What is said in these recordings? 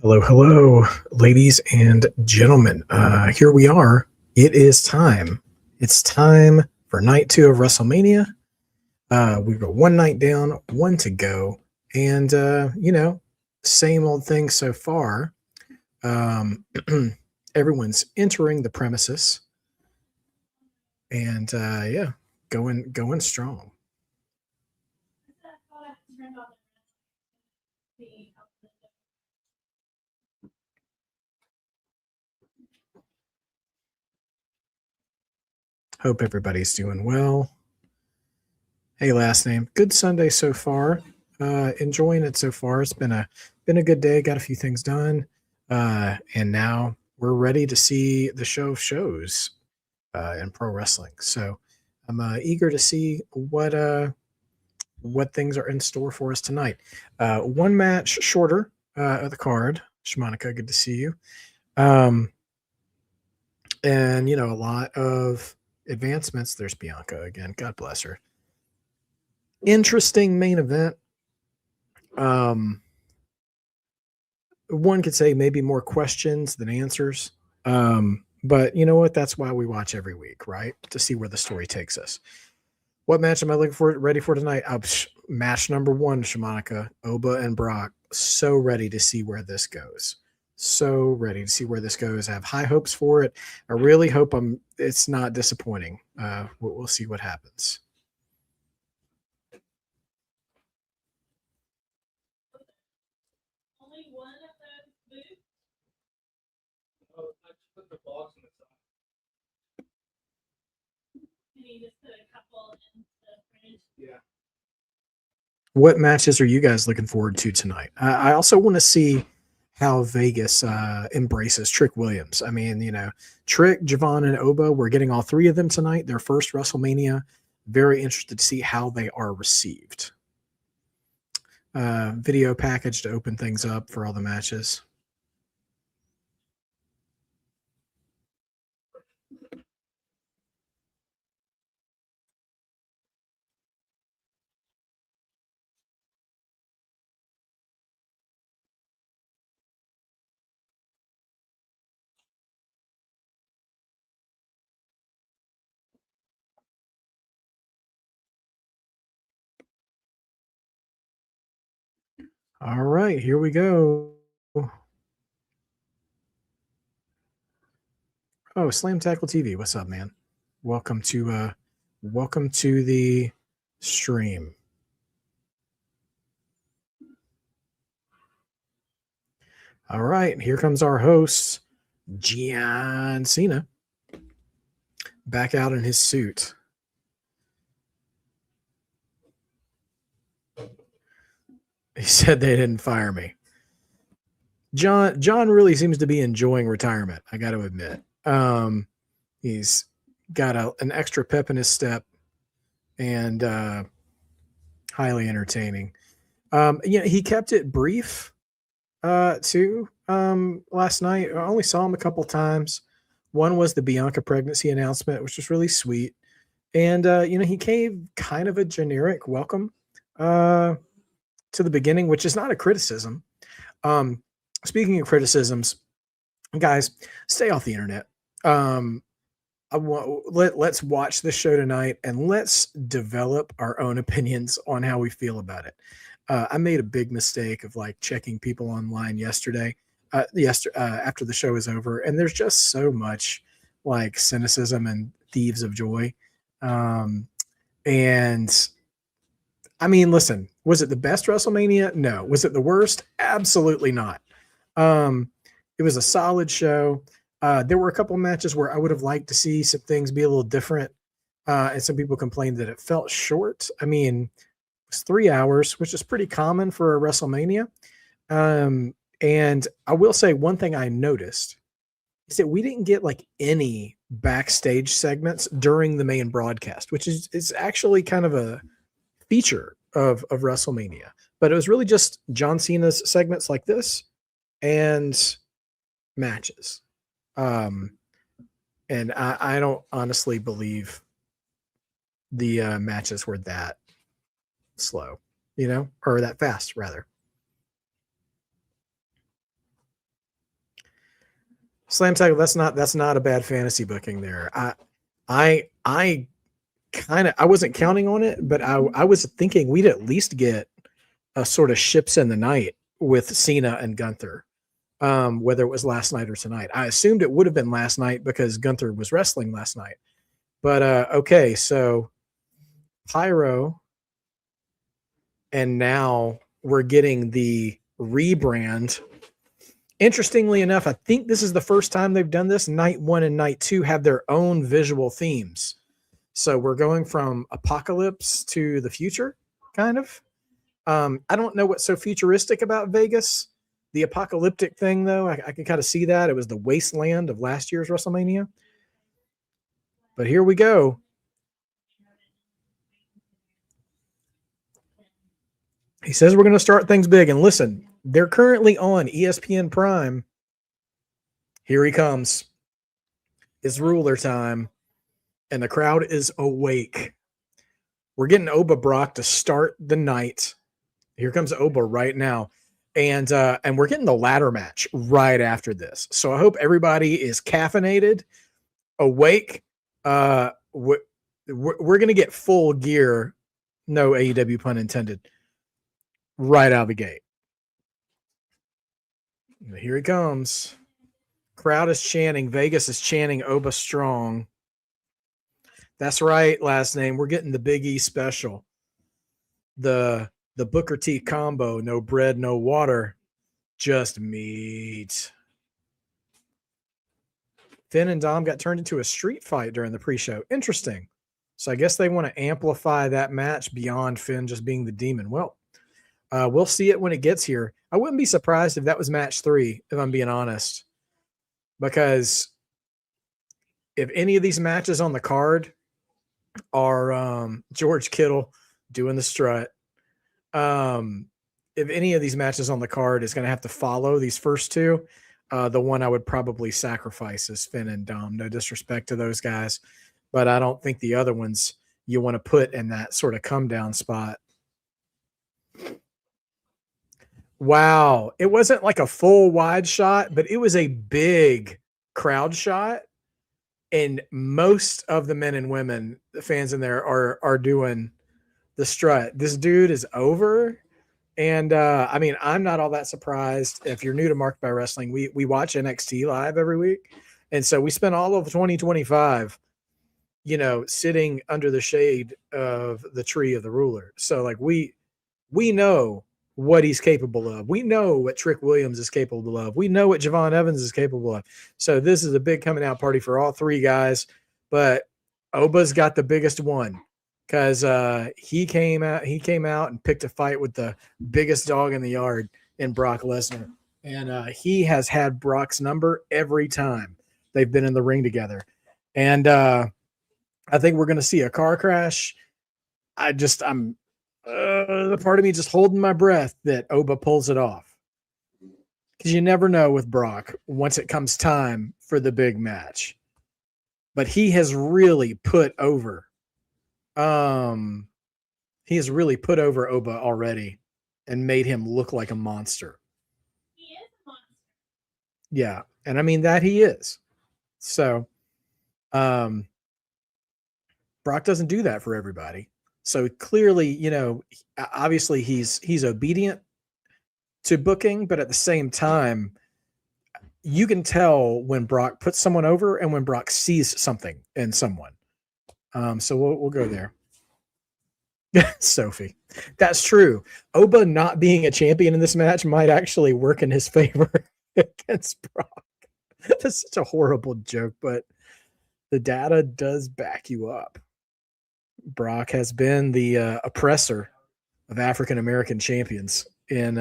Hello, hello, ladies and gentlemen. Here we are. It is time. It's time for night 2 of WrestleMania. We've got one night down, one to go. And, same old thing so far. Everyone's entering the premises. And, going strong. Hope everybody's doing well. Hey, last name. Good Sunday so far. Enjoying it so far. It's been a good day. Got a few things done, and now we're ready to see the show of shows in pro wrestling. So I'm eager to see what things are in store for us tonight. One match shorter of the card. Shmonica, good to see you. And a lot of advancements. There's Bianca again. God bless her. Interesting main event. One could say maybe more questions than answers. But you know what? That's why we watch every week, right? To see where the story takes us. What match am I ready for tonight? Match number 1, Shmonica, Oba and Brock. So ready to see where this goes. So ready to see where this goes. I have high hopes for it. I really hope it's not disappointing. We'll see what happens. What matches are you guys looking forward to tonight? I also want to see how Vegas embraces Trick Williams. I mean, Trick, Javon, and Oba, we're getting all 3 of them tonight. Their first WrestleMania. Very interested to see how they are received. Video package to open things up for all the matches. All right, here we go. Oh, Slam Tackle TV. What's up, man? Welcome to the stream. All right, here comes our host, John Cena, back out in his suit. He said they didn't fire me. John really seems to be enjoying retirement, I got to admit. He's got an extra pep in his step and highly entertaining. He kept it brief too last night. I only saw him a couple times. One was the Bianca pregnancy announcement, which was really sweet. And he gave kind of a generic welcome to the beginning, which is not a criticism. Speaking of criticisms, guys, stay off the internet. Let's watch this show tonight and let's develop our own opinions on how we feel about it. I made a big mistake of checking people online yesterday, after the show is over, and there's just so much cynicism and thieves of joy. And I mean, listen, was it the best WrestleMania? No. Was it the worst? Absolutely not. It was a solid show. There were a couple of matches where I would have liked to see some things be a little different. And some people complained that it felt short. I mean, it was 3 hours, which is pretty common for a WrestleMania. And I will say one thing I noticed is that we didn't get any backstage segments during the main broadcast, which is actually kind of a feature of WrestleMania. But it was really just John Cena's segments like this and matches. And I don't honestly believe the matches were that slow, or that fast rather. Slam tackle. That's not a bad fantasy booking there. I kind of I wasn't counting on it, but I was thinking we'd at least get a sort of ships in the night with Cena and Gunther. Whether it was last night or tonight. I assumed it would have been last night because Gunther was wrestling last night. But okay, so Pyro, and now we're getting the rebrand. Interestingly enough, I think this is the first time they've done this. Night 1 and Night 2 have their own visual themes. So we're going from apocalypse to the future, kind of. I don't know what's so futuristic about Vegas. The apocalyptic thing, though, I can kind of see that. It was the wasteland of last year's WrestleMania. But here we go. He says we're going to start things big. And listen, they're currently on ESPN Prime. Here he comes. It's ruler time. And the crowd is awake. We're getting Oba Brock to start the night. Here comes Oba right now. And we're getting the ladder match right after this. So I hope everybody is caffeinated, awake. We're going to get full gear. No AEW pun intended. Right out of the gate. Here he comes. Crowd is chanting. Vegas is chanting Oba Strong. That's right. Last name. We're getting the Big E special. The Booker T combo. No bread, no water. Just meat. Finn and Dom got turned into a street fight during the pre-show. Interesting. So I guess they want to amplify that match beyond Finn just being the demon. Well, we'll see it when it gets here. I wouldn't be surprised if that was match 3, if I'm being honest. Because if any of these matches on the card are George Kittle doing the strut, if any of these matches on the card is going to have to follow these first 2, the one I would probably sacrifice is Finn and Dom. No disrespect to those guys, but I don't think the other ones you want to put in that sort of come down spot. Wow. It wasn't like a full wide shot, but it was a big crowd shot. And most of the men and women, the fans in there are doing the strut. This dude is over. And I mean, I'm not all that surprised. If you're new to Marked by Wrestling, we watch NXT live every week. And so we spent all of 2025, sitting under the shade of the tree of the ruler. So like we know what he's capable of. We know what Trick Williams is capable of. We know what Javon Evans is capable of. So this is a big coming out party for all 3 guys. But Oba's got the biggest one because he came out and picked a fight with the biggest dog in the yard in Brock Lesnar. And he has had Brock's number every time they've been in the ring together. And I think we're going to see a car crash. I'm the part of me just holding my breath that Oba pulls it off, because you never know with Brock once it comes time for the big match. But he has really put over Oba already and made him look like a monster. He is a monster. Yeah, and I mean that he is. So Brock doesn't do that for everybody. So clearly, obviously he's obedient to booking, but at the same time, you can tell when Brock puts someone over and when Brock sees something in someone. So we'll go there. Sophie, that's true. Oba not being a champion in this match might actually work in his favor against Brock. That's such a horrible joke, but the data does back you up. Brock has been the oppressor of African-American champions in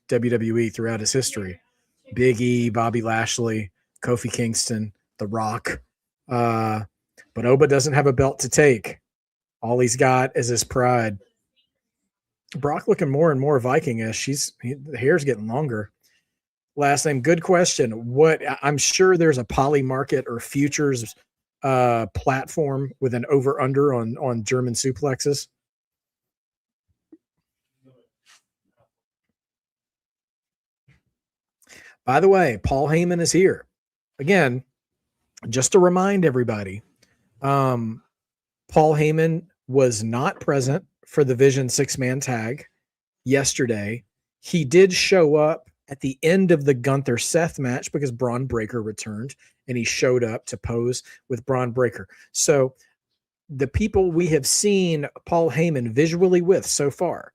WWE throughout his history. Big E, Bobby Lashley, Kofi Kingston, The Rock. But Oba doesn't have a belt to take. All he's got is his pride. Brock looking more and more Viking-ish. The hair's getting longer. Last name, good question. I'm sure there's a poly market or futures platform with an over-under on German suplexes. By the way, Paul Heyman is here. again, just to remind everybody, Paul Heyman was not present for the Vision 6-man tag yesterday. He did show up at the end of the Gunther Seth match because Braun Breaker returned, and he showed up to pose with Braun Breaker. So the people we have seen Paul Heyman visually with so far,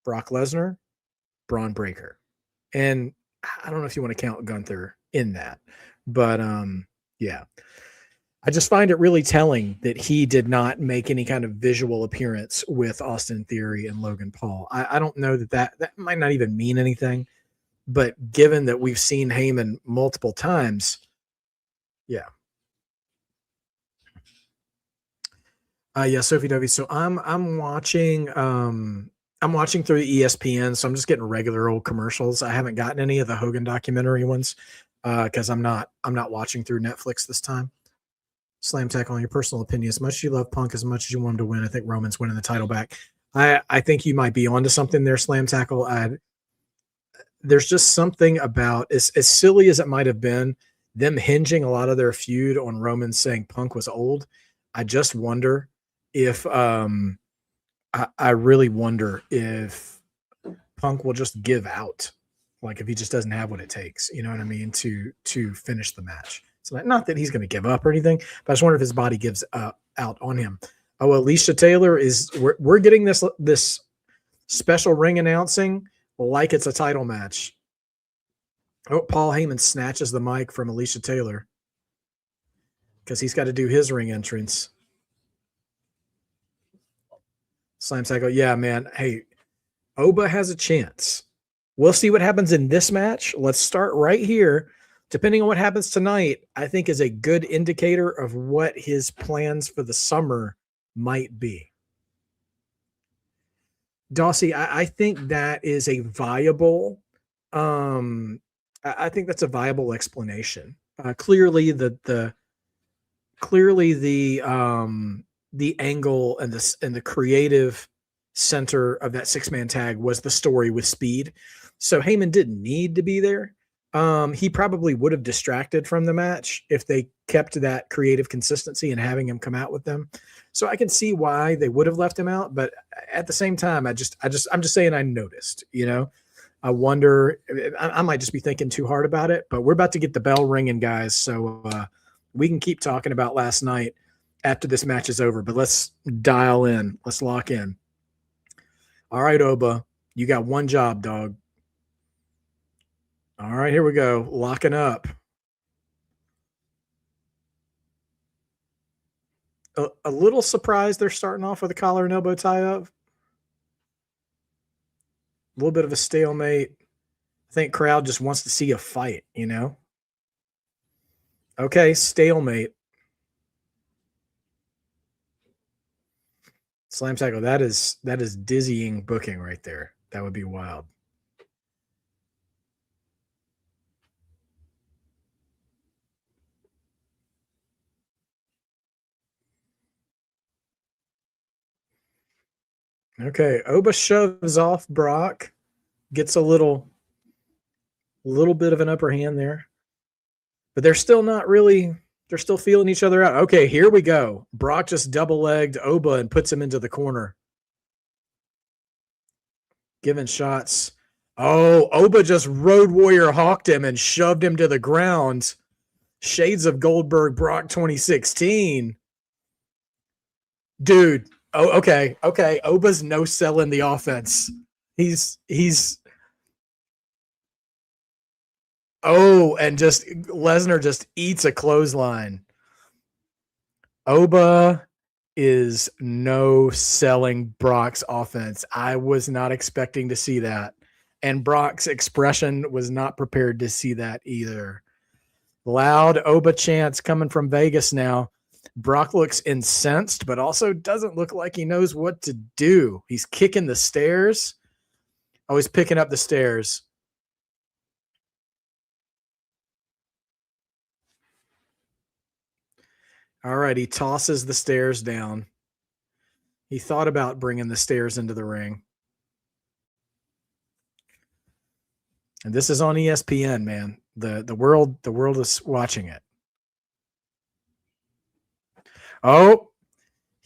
Brock Lesnar, Braun Breaker. And I don't know if you want to count Gunther in that, but yeah. I just find it really telling that he did not make any kind of visual appearance with Austin Theory and Logan Paul. I don't know that might not even mean anything, but given that we've seen Heyman multiple times, yeah. Yeah, Sophie Dovey. So I'm watching through ESPN, so I'm just getting regular old commercials. I haven't gotten any of the Hogan documentary ones because I'm not watching through Netflix this time. Slam tackle on your personal opinion. As much as you love Punk, as much as you want him to win, I think Roman's winning the title back. I think you might be onto something there, Slam tackle. There's just something about as silly as it might have been, them hinging a lot of their feud on Roman saying Punk was old. I just wonder if I really wonder if Punk will just give out, like if he just doesn't have what it takes, you know what I mean, to finish the match. So not that he's going to give up or anything, but I just wonder if his body gives out on him. Oh, Alicia Taylor we're getting this special ring announcing like it's a title match. Oh, Paul Heyman snatches the mic from Alicia Taylor because he's got to do his ring entrance. Slam Cycle. Yeah, man. Hey, Oba has a chance. We'll see what happens in this match. Let's start right here. Depending on what happens tonight, I think is a good indicator of what his plans for the summer might be. Dossie, I think that is a viable I think that's a viable explanation. Clearly the angle and the creative center of that 6-man tag was the story with Speed. So Heyman didn't need to be there. He probably would have distracted from the match if they kept that creative consistency and having him come out with them. So I can see why they would have left him out, but at the same time, I'm just saying I noticed, you know. I wonder, I might just be thinking too hard about it, but we're about to get the bell ringing, guys. So we can keep talking about last night after this match is over, but let's dial in. Let's lock in. All right, Oba, you got one job, dog. All right, here we go. Locking up. A little surprised they're starting off with a collar and elbow tie-up. A little bit of a stalemate. I think crowd just wants to see a fight, you know? Okay, stalemate. Slam tackle. That is dizzying booking right there. That would be wild. Okay, Oba shoves off Brock, gets a little bit of an upper hand there, but they're still not really. They're still feeling each other out. Okay, here we go. Brock just double-legged Oba and puts him into the corner. Giving shots. Oh, Oba just Road Warrior hawked him and shoved him to the ground. Shades of Goldberg Brock 2016. Dude. Oh, okay. Oba's no selling the offense. He's and just Lesnar just eats a clothesline. Oba is no selling Brock's offense. I was not expecting to see that. And Brock's expression was not prepared to see that either. Loud Oba chants coming from Vegas now. Brock looks incensed, but also doesn't look like he knows what to do. He's kicking the stairs. Oh, he's picking up the stairs. All right, he tosses the stairs down. He thought about bringing the stairs into the ring. And this is on ESPN, man. The world is watching it. Oh,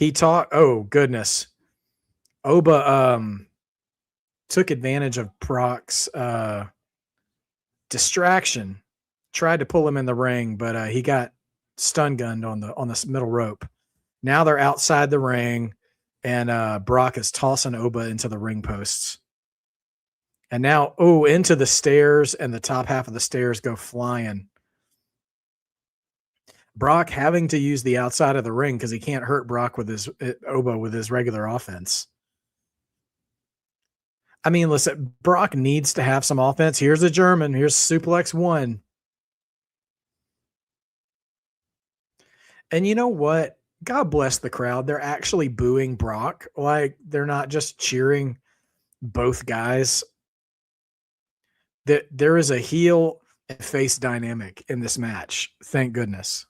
oh goodness. Oba took advantage of Brock's distraction, tried to pull him in the ring, but he got stun gunned on the middle rope. Now they're outside the ring, and Brock is tossing Oba into the ring posts. And now, into the stairs, and the top half of the stairs go flying. Brock having to use the outside of the ring because he can't hurt Brock with his Oba with his regular offense. I mean, listen, Brock needs to have some offense. Here's a German. Here's suplex 1. And you know what? God bless the crowd. They're actually booing Brock. Like, they're not just cheering both guys. There is a heel and face dynamic in this match. Thank goodness.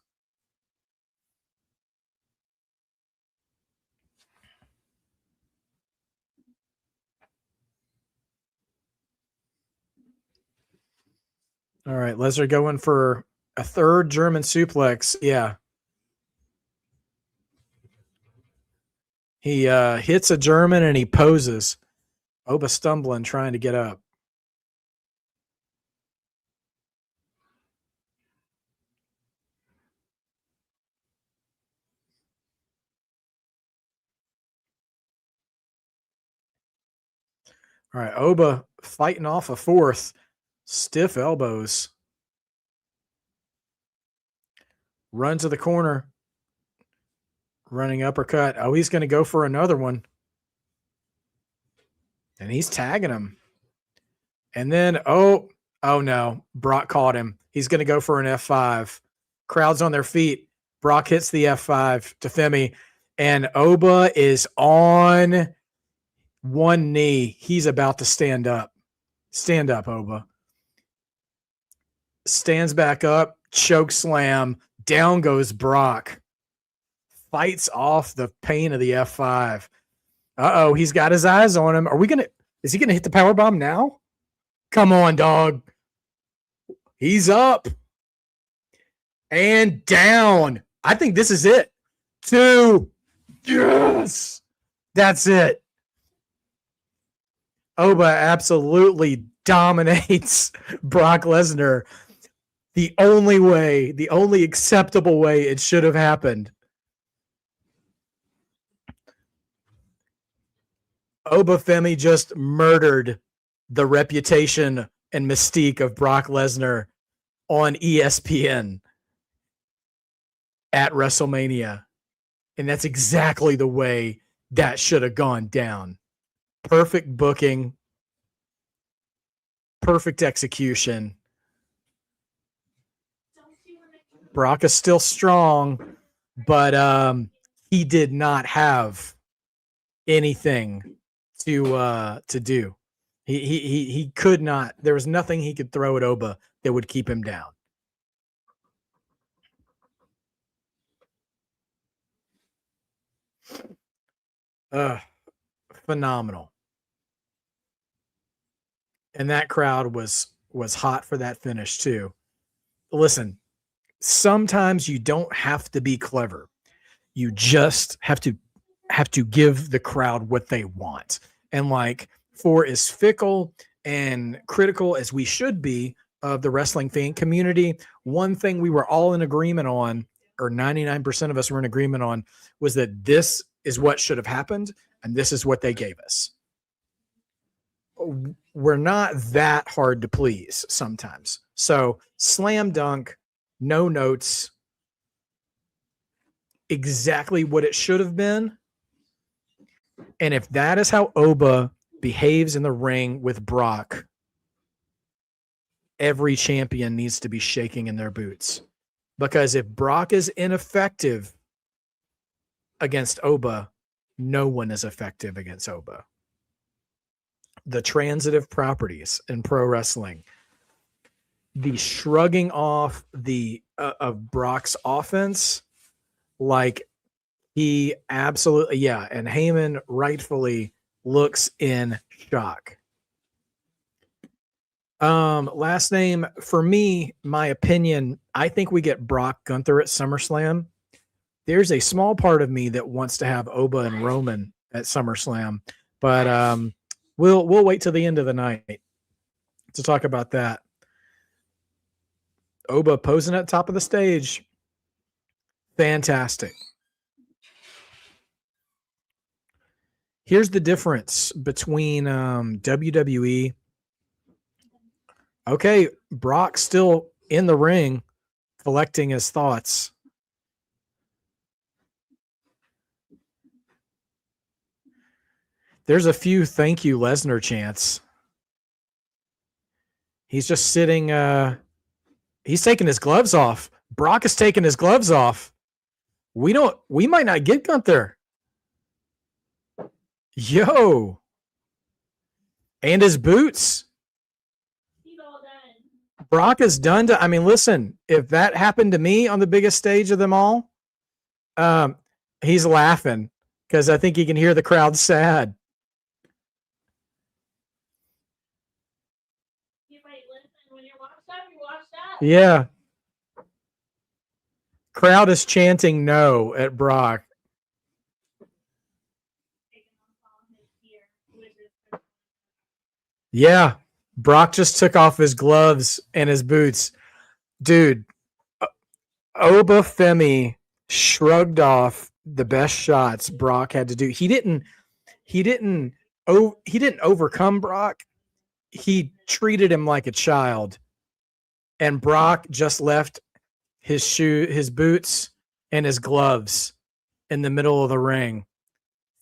All right, Lesnar going for a third German suplex. Yeah. He hits a German and he poses. Oba stumbling, trying to get up. All right, Oba fighting off a fourth. Stiff elbows. Run to the corner. Running uppercut. Oh, he's going to go for another one. And he's tagging him. And then, oh no. Brock caught him. He's going to go for an F5. Crowd's on their feet. Brock hits the F5 to Femi. And Oba is on one knee. He's about to stand up. Stand up, Oba. Stands back up. Choke slam. Down goes Brock. Fights off the pain of the F5. Uh-oh, he's got his eyes on him. Is he gonna hit the powerbomb now? Come on, dog. He's up. And down. I think this is it. 2. Yes. That's it. Oba absolutely dominates Brock Lesnar. The only acceptable way it should have happened. Oba Femi just murdered the reputation and mystique of Brock Lesnar on ESPN at WrestleMania. And that's exactly the way that should have gone down. Perfect booking, perfect execution. Brock is still strong, but he did not have anything to do. He could not. There was nothing he could throw at Oba that would keep him down. Phenomenal. And that crowd was hot for that finish too. Listen, sometimes you don't have to be clever. You just have to give the crowd what they want. And like, for as fickle and critical as we should be of the wrestling fan community, one thing we were all in agreement on, or 99% of us were in agreement on, was that this is what should have happened and this is what they gave us. We're not that hard to please sometimes. So slam dunk, no notes, exactly what it should have been. And if that is how Oba behaves in the ring with Brock, every champion needs to be shaking in their boots. Because if Brock is ineffective against Oba, no one is effective against Oba. The transitive properties in pro wrestling, the shrugging off of Brock's offense, like he absolutely, yeah. And Heyman rightfully looks in shock. Last name for me, my opinion, I think we get Brock Gunther at SummerSlam. There's a small part of me that wants to have Oba and Roman at SummerSlam, but we'll wait till the end of the night to talk about that. Oba posing at top of the stage. Fantastic. Here's the difference between WWE. Okay, Brock's still in the ring collecting his thoughts. There's a few thank you Lesnar chants. He's just sitting. He's taking his gloves off. Brock is taking his gloves off. We might not get Gunther. Yo. And his boots. He's all done. Brock is done. I mean, listen, if that happened to me on the biggest stage of them all, he's laughing because I think he can hear the crowd sad. When you're washed up, you're washed up. Yeah. Crowd is chanting no at Brock. Yeah. Brock just took off his gloves and his boots. Dude, Oba Femi shrugged off the best shots Brock had to do. He didn't overcome Brock. He treated him like a child. And Brock just left his boots and his gloves in the middle of the ring.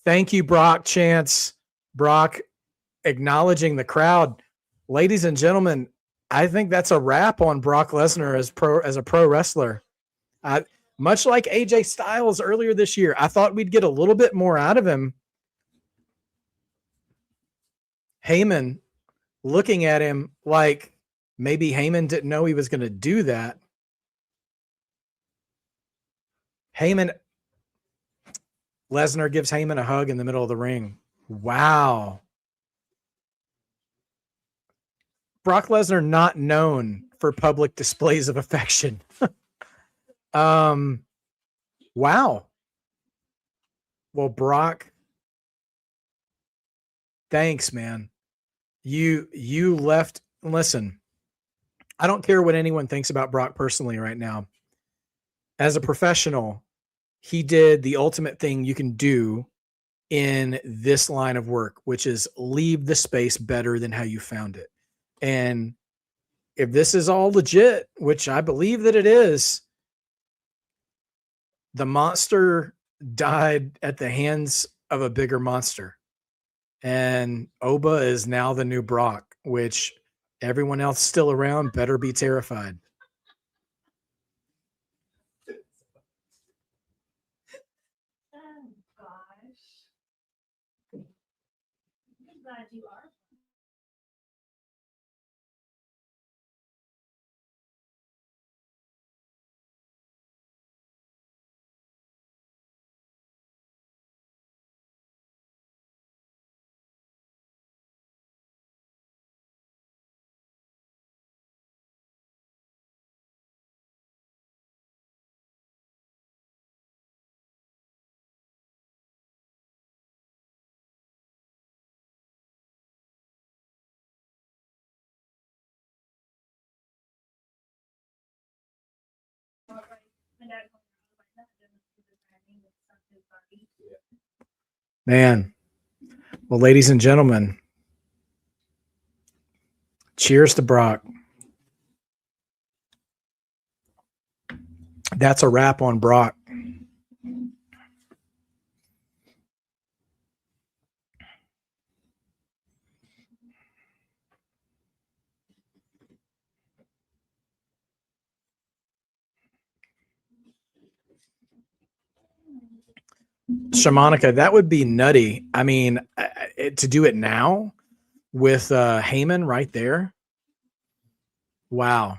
Thank you, Brock chants. Brock acknowledging the crowd. Ladies and gentlemen, I think that's a wrap on Brock Lesnar as a pro wrestler. Much like AJ Styles earlier this year, I thought we'd get a little bit more out of him. Heyman looking at him like maybe Heyman didn't know he was going to do that. Lesnar gives Heyman a hug in the middle of the ring. Wow. Brock Lesnar not known for public displays of affection. Wow. Well, Brock, thanks, man. You left. Listen, I don't care what anyone thinks about Brock personally right now. As a professional, he did the ultimate thing you can do in this line of work, which is leave the space better than how you found it. And if this is all legit, which I believe that it is, the monster died at the hands of a bigger monster. And Oba is now the new Brock, which everyone else still around better be terrified. Oh, gosh. I'm glad you are. Man. Well, ladies and gentlemen, cheers to Brock. That's a wrap on Brock. Shamanica, that would be nutty. I mean, to do it now with Heyman right there. Wow.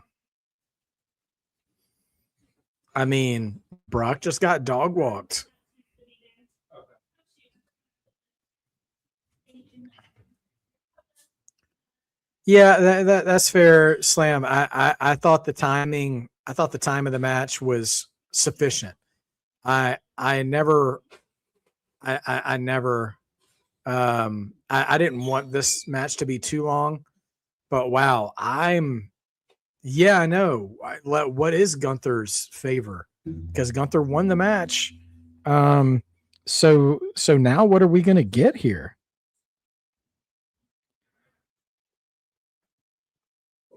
I mean, Brock just got dog walked. Yeah, that's fair, Slam. I thought the timing, I thought the time of the match was sufficient. I never, I never, I didn't want this match to be too long, but wow, yeah, I know. What is Gunther's favor? Because Gunther won the match. Um, so now what are we gonna get here?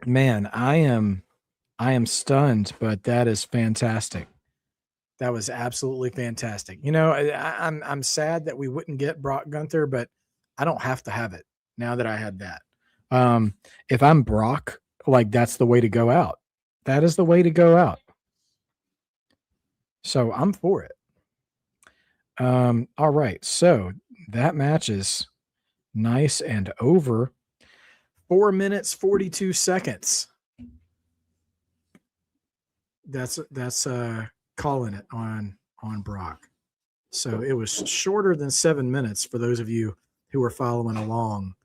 Man, I am stunned, but that is fantastic. That was absolutely fantastic. You know, I'm sad that we wouldn't get Brock Gunther, but I don't have to have it now that I had that. Um, if I'm Brock, like that's the way to go out. That is the way to go out. So I'm for it. All right. So that match is nice and over. 4 minutes, 42 seconds. That's calling it on Brock. So it was shorter than 7 minutes for those of you who are following along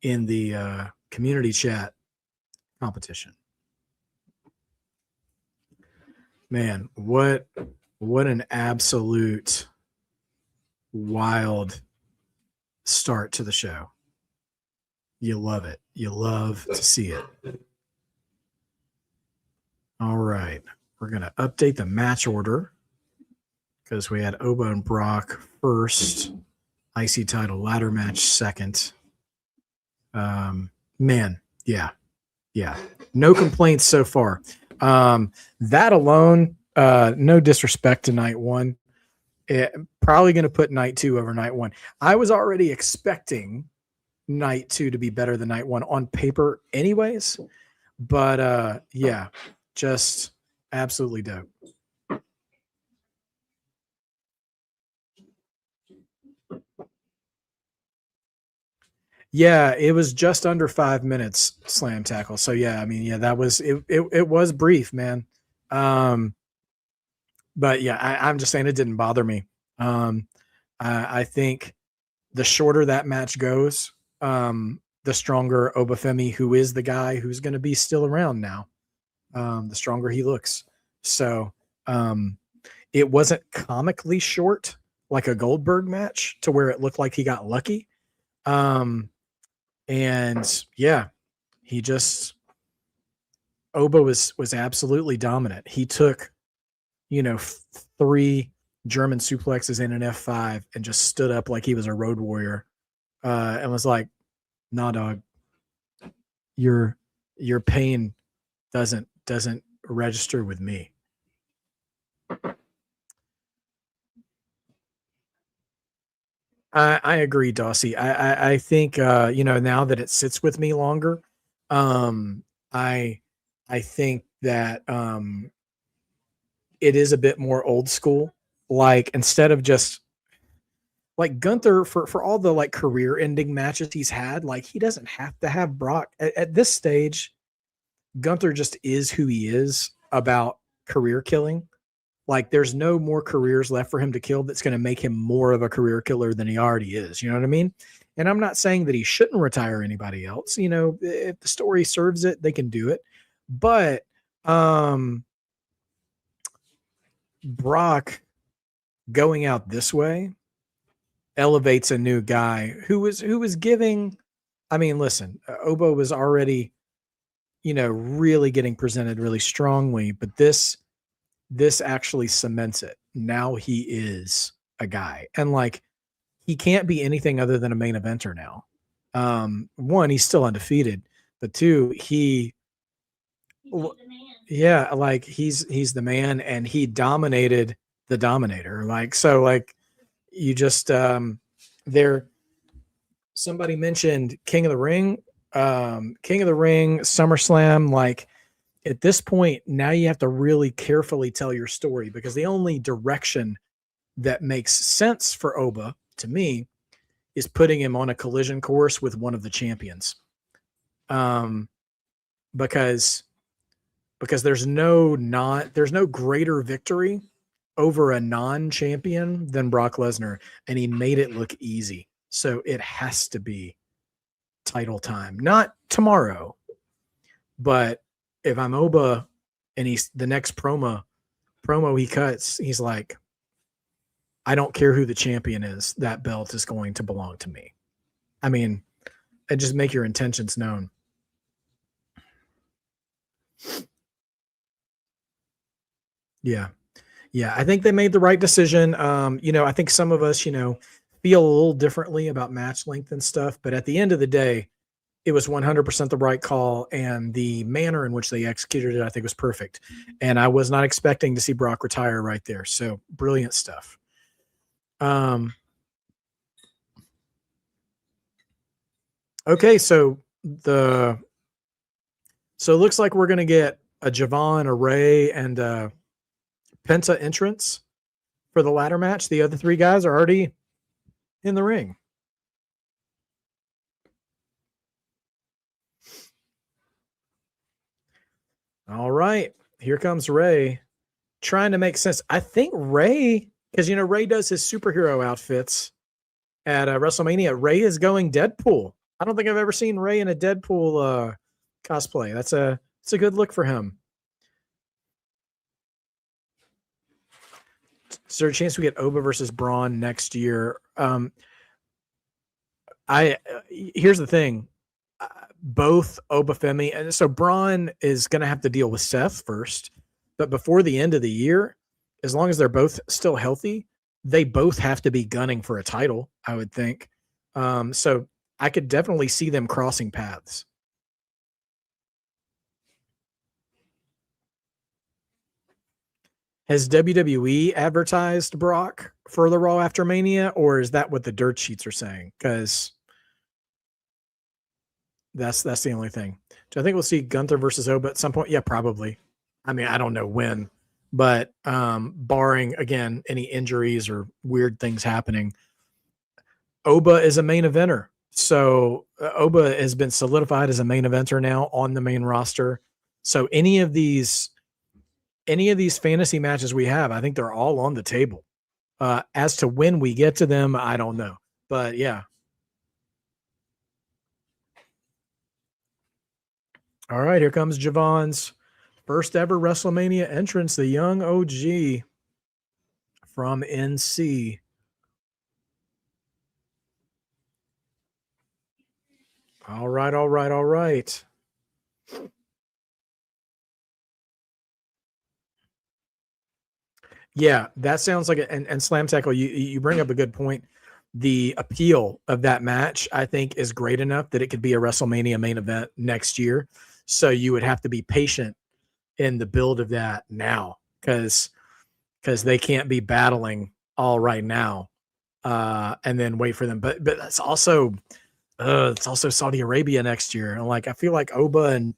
in the community chat competition. Man, what an absolute wild start to the show. You love it. You love to see it. All right. We're going to update the match order because we had Oba and Brock first, IC title ladder match second. Man, yeah. No complaints so far. That alone, no disrespect to night one, probably going to put night two over night one. I was already expecting night two to be better than night one on paper anyways, but yeah, just absolutely dope. Yeah, it was just under 5 minutes slam tackle. So yeah, I mean, yeah, that was it was brief, man. But yeah, I'm just saying it didn't bother me. I think the shorter that match goes, the stronger Obafemi, who is the guy who's going to be still around now, the stronger he looks. So it wasn't comically short like a Goldberg match to where it looked like he got lucky. And yeah, he just Oba was absolutely dominant. He took, three German suplexes in an F5 and just stood up like he was a road warrior, and was like, "Nah, dog, your pain doesn't register with me." I agree, Dossie. I think now that it sits with me longer, um, I I think that it is a bit more old school. Like instead of just like Gunther for all the like career ending matches he's had, like he doesn't have to have Brock at this stage. Gunther just is who he is about career killing. Like there's no more careers left for him to kill that's going to make him more of a career killer than he already is. You know what I mean? And I'm not saying that he shouldn't retire anybody else. You know, if the story serves it, they can do it. But Brock going out this way elevates a new guy who was giving. I mean, listen, Obo was already, really getting presented really strongly, but this actually cements it. Now he is a guy, and like he can't be anything other than a main eventer now. One, he's still undefeated, but two, yeah, like he's the man, and he dominated the dominator. Like so, like you just there. Somebody mentioned King of the Ring, SummerSlam. Like at this point, now you have to really carefully tell your story because the only direction that makes sense for Oba to me is putting him on a collision course with one of the champions. Um, because there's no greater victory over a non-champion than Brock Lesnar, and he made it look easy. So it has to be title time. Not tomorrow, but if I'm Oba and he's the next promo he cuts, he's like, I don't care who the champion is, that belt is going to belong to me. I mean, and just make your intentions known. Yeah. Yeah, I think they made the right decision. I think some of us, feel a little differently about match length and stuff, but at the end of the day, it was 100% the right call, and the manner in which they executed it, I think, was perfect. And I was not expecting to see Brock retire right there. So brilliant stuff. Okay, so it looks like we're gonna get a Javon, a Ray, and a Penta entrance for the ladder match. The other three guys are already in the ring. All right, here comes Ray, trying to make sense. I think Ray, because Ray does his superhero outfits at WrestleMania. Ray is going Deadpool. I don't think I've ever seen Ray in a Deadpool cosplay. It's a good look for him. Is there a chance we get Oba versus Braun next year? Here's the thing. Both Oba Femi, and so Braun is going to have to deal with Seth first, but before the end of the year, as long as they're both still healthy, they both have to be gunning for a title, I would think. So I could definitely see them crossing paths. Has WWE advertised Brock for the Raw after Mania, or is that what the dirt sheets are saying? Because that's the only thing. Do I think we'll see Gunther versus Oba at some point? Yeah, probably. I mean, I don't know when, but barring, again, any injuries or weird things happening, Oba is a main eventer. So Oba has been solidified as a main eventer now on the main roster. So any of these fantasy matches we have, I think they're all on the table. As to when we get to them, I don't know. But yeah. All right, here comes Javon's first ever WrestleMania entrance, the young OG from NC. All right. Yeah, that sounds like it. And Slam Tackle, you bring up a good point. The appeal of that match, I think, is great enough that it could be a WrestleMania main event next year. So you would have to be patient in the build of that now, because they can't be battling all right now, and then wait for them. But it's also Saudi Arabia next year, and I feel like Oba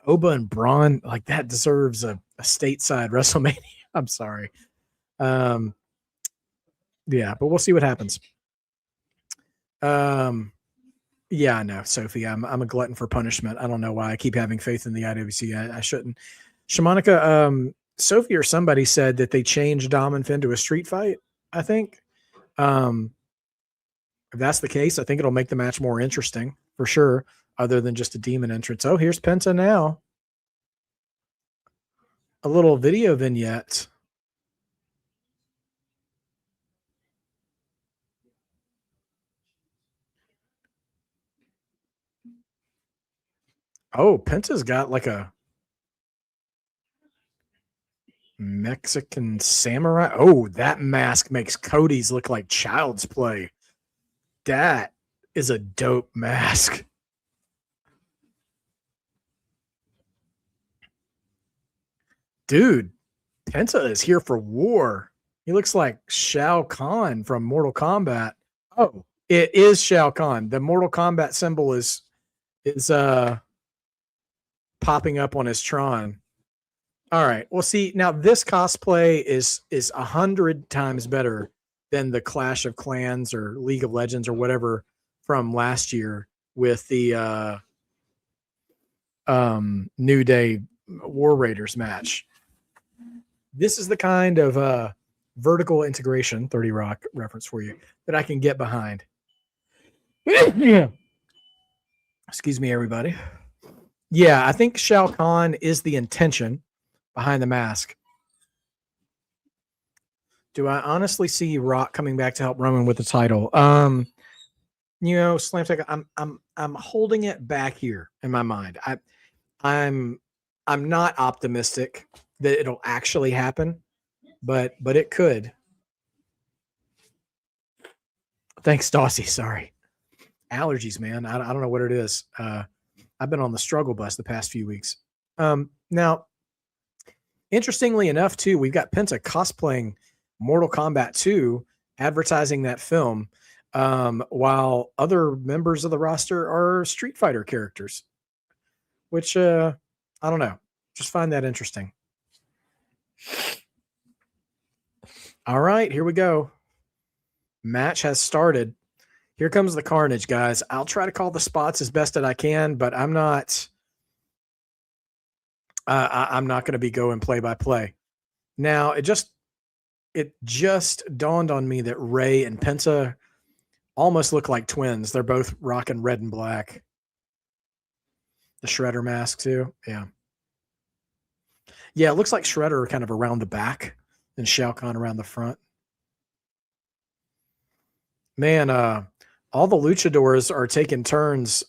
and Braun, like, that deserves a stateside WrestleMania. I'm sorry. Yeah, but we'll see what happens. Yeah, I know, Sophie. I'm a glutton for punishment. I don't know why I keep having faith in the IWC. I shouldn't. Shamanica, Sophie or somebody said that they changed Dom and Finn to a street fight, I think. If that's the case, I think it'll make the match more interesting for sure, other than just a demon entrance. Oh, here's Penta now. A little video vignette. Oh, Penta's got like a Mexican samurai. Oh, that mask makes Cody's look like child's play. That is a dope mask. Dude, Penta is here for war. He looks like Shao Kahn from Mortal Kombat. Oh, it is Shao Kahn. The Mortal Kombat symbol is popping up on his Tron. All right. Well, see, now this cosplay is 100 times better than the Clash of Clans or League of Legends or whatever from last year with the New Day War Raiders match. This is the kind of vertical integration, 30 Rock reference for you, that I can get behind. Yeah. Excuse me, everybody. Yeah, I think Shao Kahn is the intention behind the mask. Do I honestly see Rock coming back to help Roman with the title? Slam Tech, I'm holding it back here in my mind. I'm not optimistic that it'll actually happen, but it could. Thanks, Dossie. Sorry. Allergies, man. I don't know what it is. I've been on the struggle bus the past few weeks. Now, interestingly enough, too, we've got Penta cosplaying Mortal Kombat 2, advertising that film, while other members of the roster are Street Fighter characters, which I don't know. Just find that interesting. All right, here we go. Match has started. Here comes the carnage, guys. I'll try to call the spots as best that I can, but I'm not. I'm not going to be going play by play. Now, it just dawned on me that Ray and Penta almost look like twins. They're both rocking red and black. The Shredder mask too. Yeah. Yeah, it looks like Shredder kind of around the back and Shao Kahn around the front. Man, all the luchadors are taking turns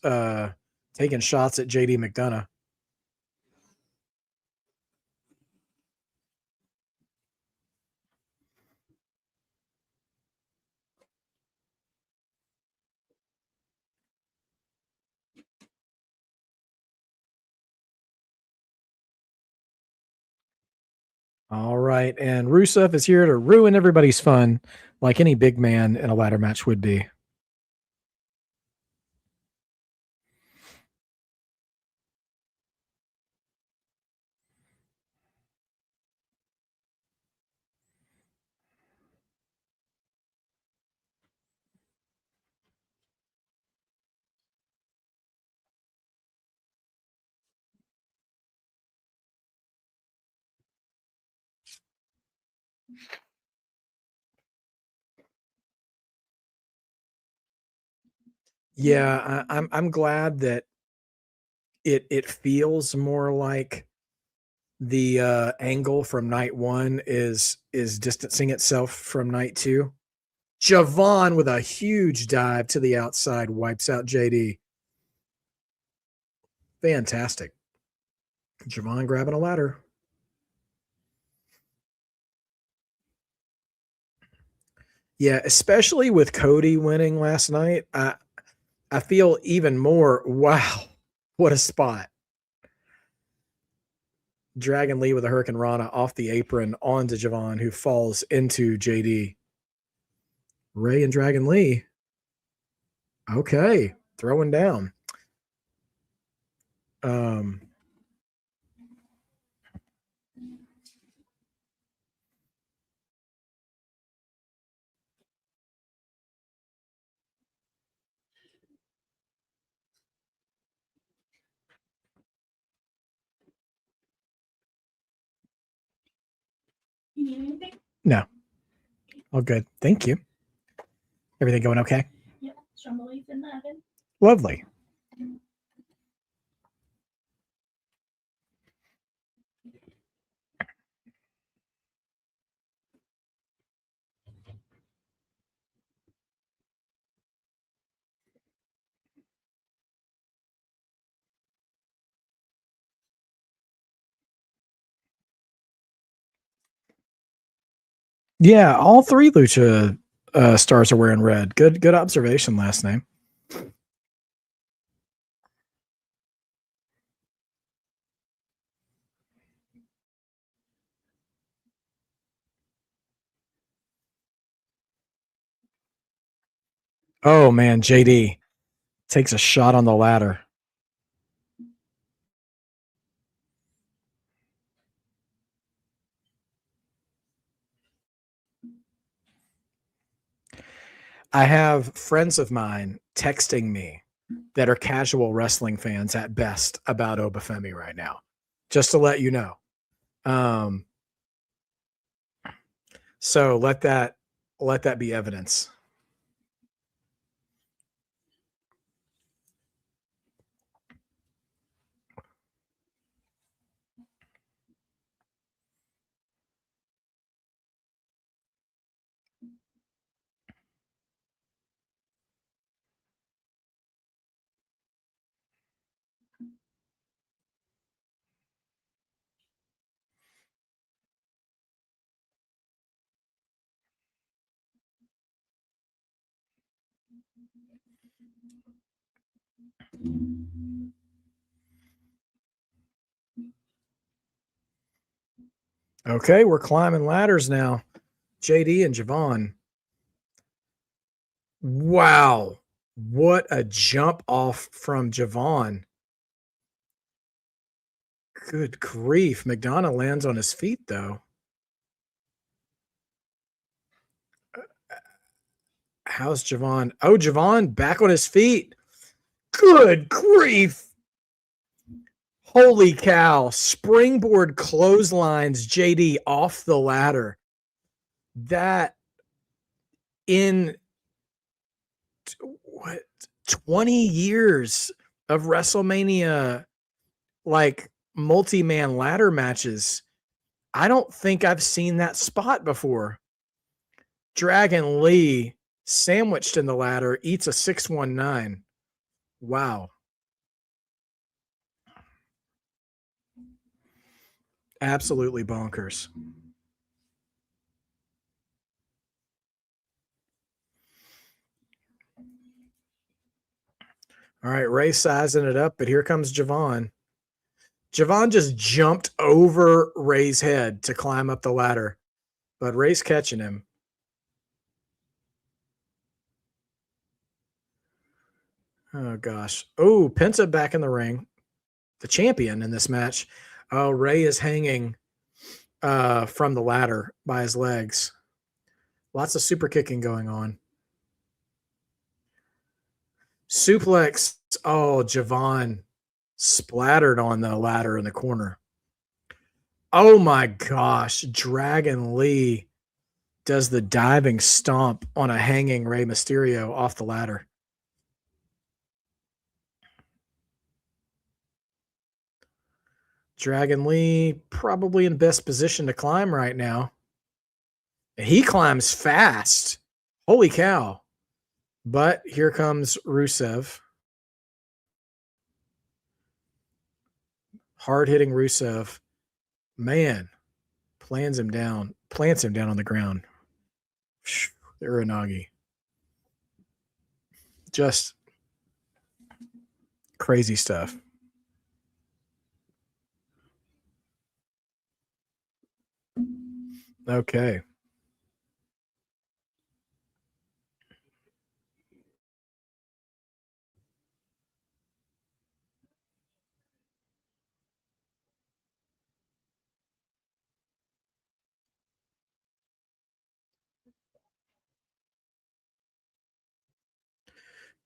taking shots at JD McDonagh. All right. And Rusev is here to ruin everybody's fun, like any big man in a ladder match would be. Yeah, I'm glad that it feels more like the angle from night one is distancing itself from night two. Javon with a huge dive to the outside wipes out JD. Fantastic. Javon grabbing a ladder. Yeah, especially with Cody winning last night, I feel even more. Wow, what a spot! Dragon Lee with a Hurricane Rana off the apron onto Javon, who falls into JD. Ray and Dragon Lee. Okay, throwing down. Um, You need anything? no, all good. Thank you. Everything going okay? Yeah, stromboli's in the oven. Lovely. Yeah, all three Lucha stars are wearing red. Good observation last name. Oh man, JD takes a shot on the ladder. I have friends of mine texting me that are casual wrestling fans at best about Obafemi right now, just to let you know. So let that be evidence. Okay, we're climbing ladders now. JD and Javon. Wow. What a jump off from Javon. Good grief. McDonagh lands on his feet, though. How's Javon? Oh, Javon back on his feet. Good grief. Holy cow. Springboard clotheslines JD off the ladder. That in what 20 years of WrestleMania, like multi-man ladder matches, I don't think I've seen that spot before. Dragon Lee sandwiched in the ladder, eats a 619. Wow. Absolutely bonkers. All right, Ray sizing it up, but here comes Javon. Javon just jumped over Ray's head to climb up the ladder, but Ray's catching him. Oh, gosh. Oh, Penta back in the ring. The champion in this match. Oh, Ray is hanging from the ladder by his legs. Lots of super kicking going on. Suplex. Oh, Javon splattered on the ladder in the corner. Oh my gosh. Dragon Lee does the diving stomp on a hanging Rey Mysterio off the ladder. Dragon Lee probably in best position to climb right now. He climbs fast. Holy cow. But here comes Rusev. Hard-hitting Rusev. Man, plants him down on the ground. Uranagi. Just crazy stuff. Okay.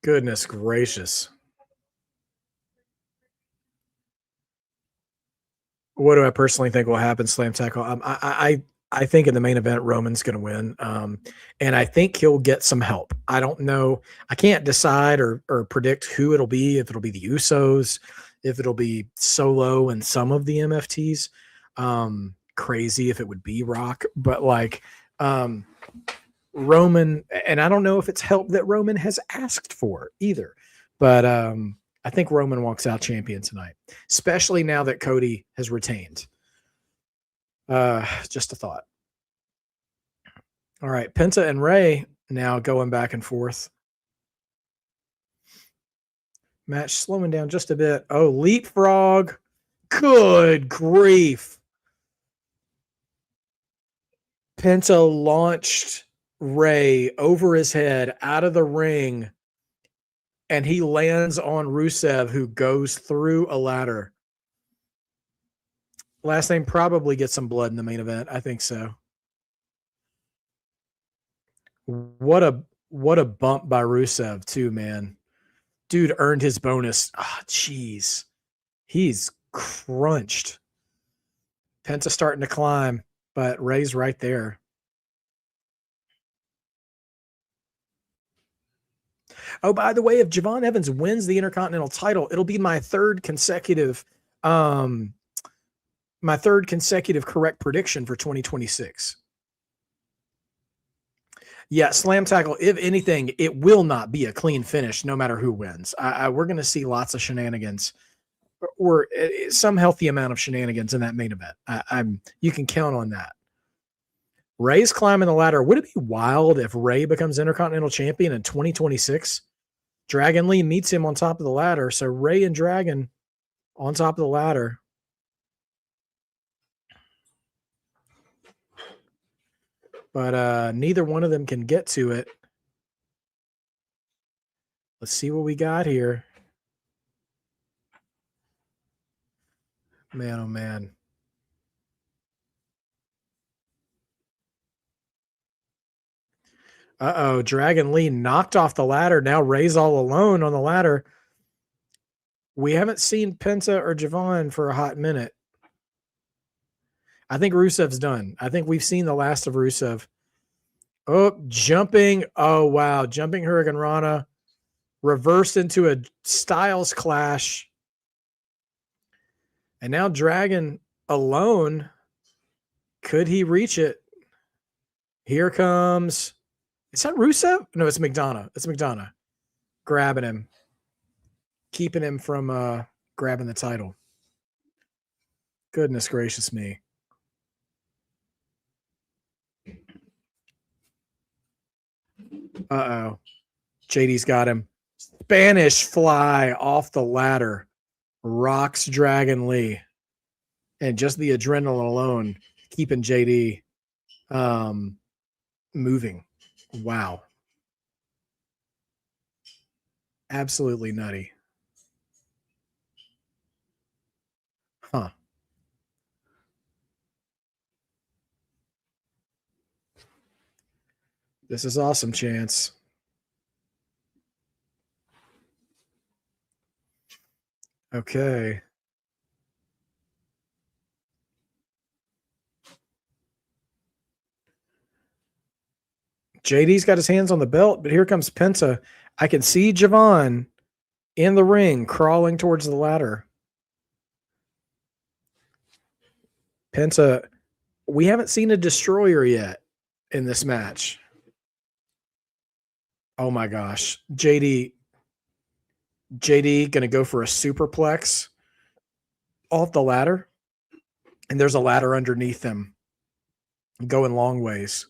Goodness gracious. What do I personally think will happen, Slam Tackle? I think in the main event, Roman's going to win. And I think he'll get some help. I don't know. I can't decide or predict who it'll be, if it'll be the Usos, if it'll be Solo and some of the MFTs. Crazy if it would be Rock. But like Roman, and I don't know if it's help that Roman has asked for either. But I think Roman walks out champion tonight, especially now that Cody has retained. Just a thought. All right, Penta and Ray now going back and forth. Match slowing down just a bit. Oh, leapfrog. Good grief. Penta launched Ray over his head out of the ring, and he lands on Rusev, who goes through a ladder. Last name probably gets some blood in the main event. I think so. What a bump by Rusev too, man. Dude earned his bonus. Ah, jeez. He's crunched. Penta starting to climb, but Ray's right there. Oh, by the way, if Javon Evans wins the Intercontinental title, it'll be my third consecutive correct prediction for 2026. Yeah, Slam Tackle, if anything, it will not be a clean finish no matter who wins. We're going to see lots of shenanigans, or some healthy amount of shenanigans in that main event. You can count on that. Ray's climbing the ladder. Would it be wild if Ray becomes Intercontinental Champion in 2026? Dragon Lee meets him on top of the ladder. So Ray and Dragon on top of the ladder. But neither one of them can get to it. Let's see what we got here. Man, oh man. Uh-oh, Dragon Lee knocked off the ladder. Now Ray's all alone on the ladder. We haven't seen Penta or Javon for a hot minute. I think Rusev's done. I think we've seen the last of Rusev. Oh, jumping. Oh, wow. Jumping Hurricane Rana. Reversed into a Styles clash. And now Dragon alone. Could he reach it? Here comes... Is that Rusev? No, it's McDonagh. It's McDonagh. Grabbing him. Keeping him from grabbing the title. Goodness gracious me. Uh-oh. JD's got him. Spanish fly off the ladder. Rocks Dragon Lee. And just the adrenaline alone keeping JD moving. Wow. Absolutely nutty. Huh. This is awesome, Chance. Okay. JD's got his hands on the belt, but here comes Penta. I can see Javon in the ring crawling towards the ladder. Penta, we haven't seen a destroyer yet in this match. Oh my gosh. JD going to go for a superplex off the ladder. And there's a ladder underneath them going long ways.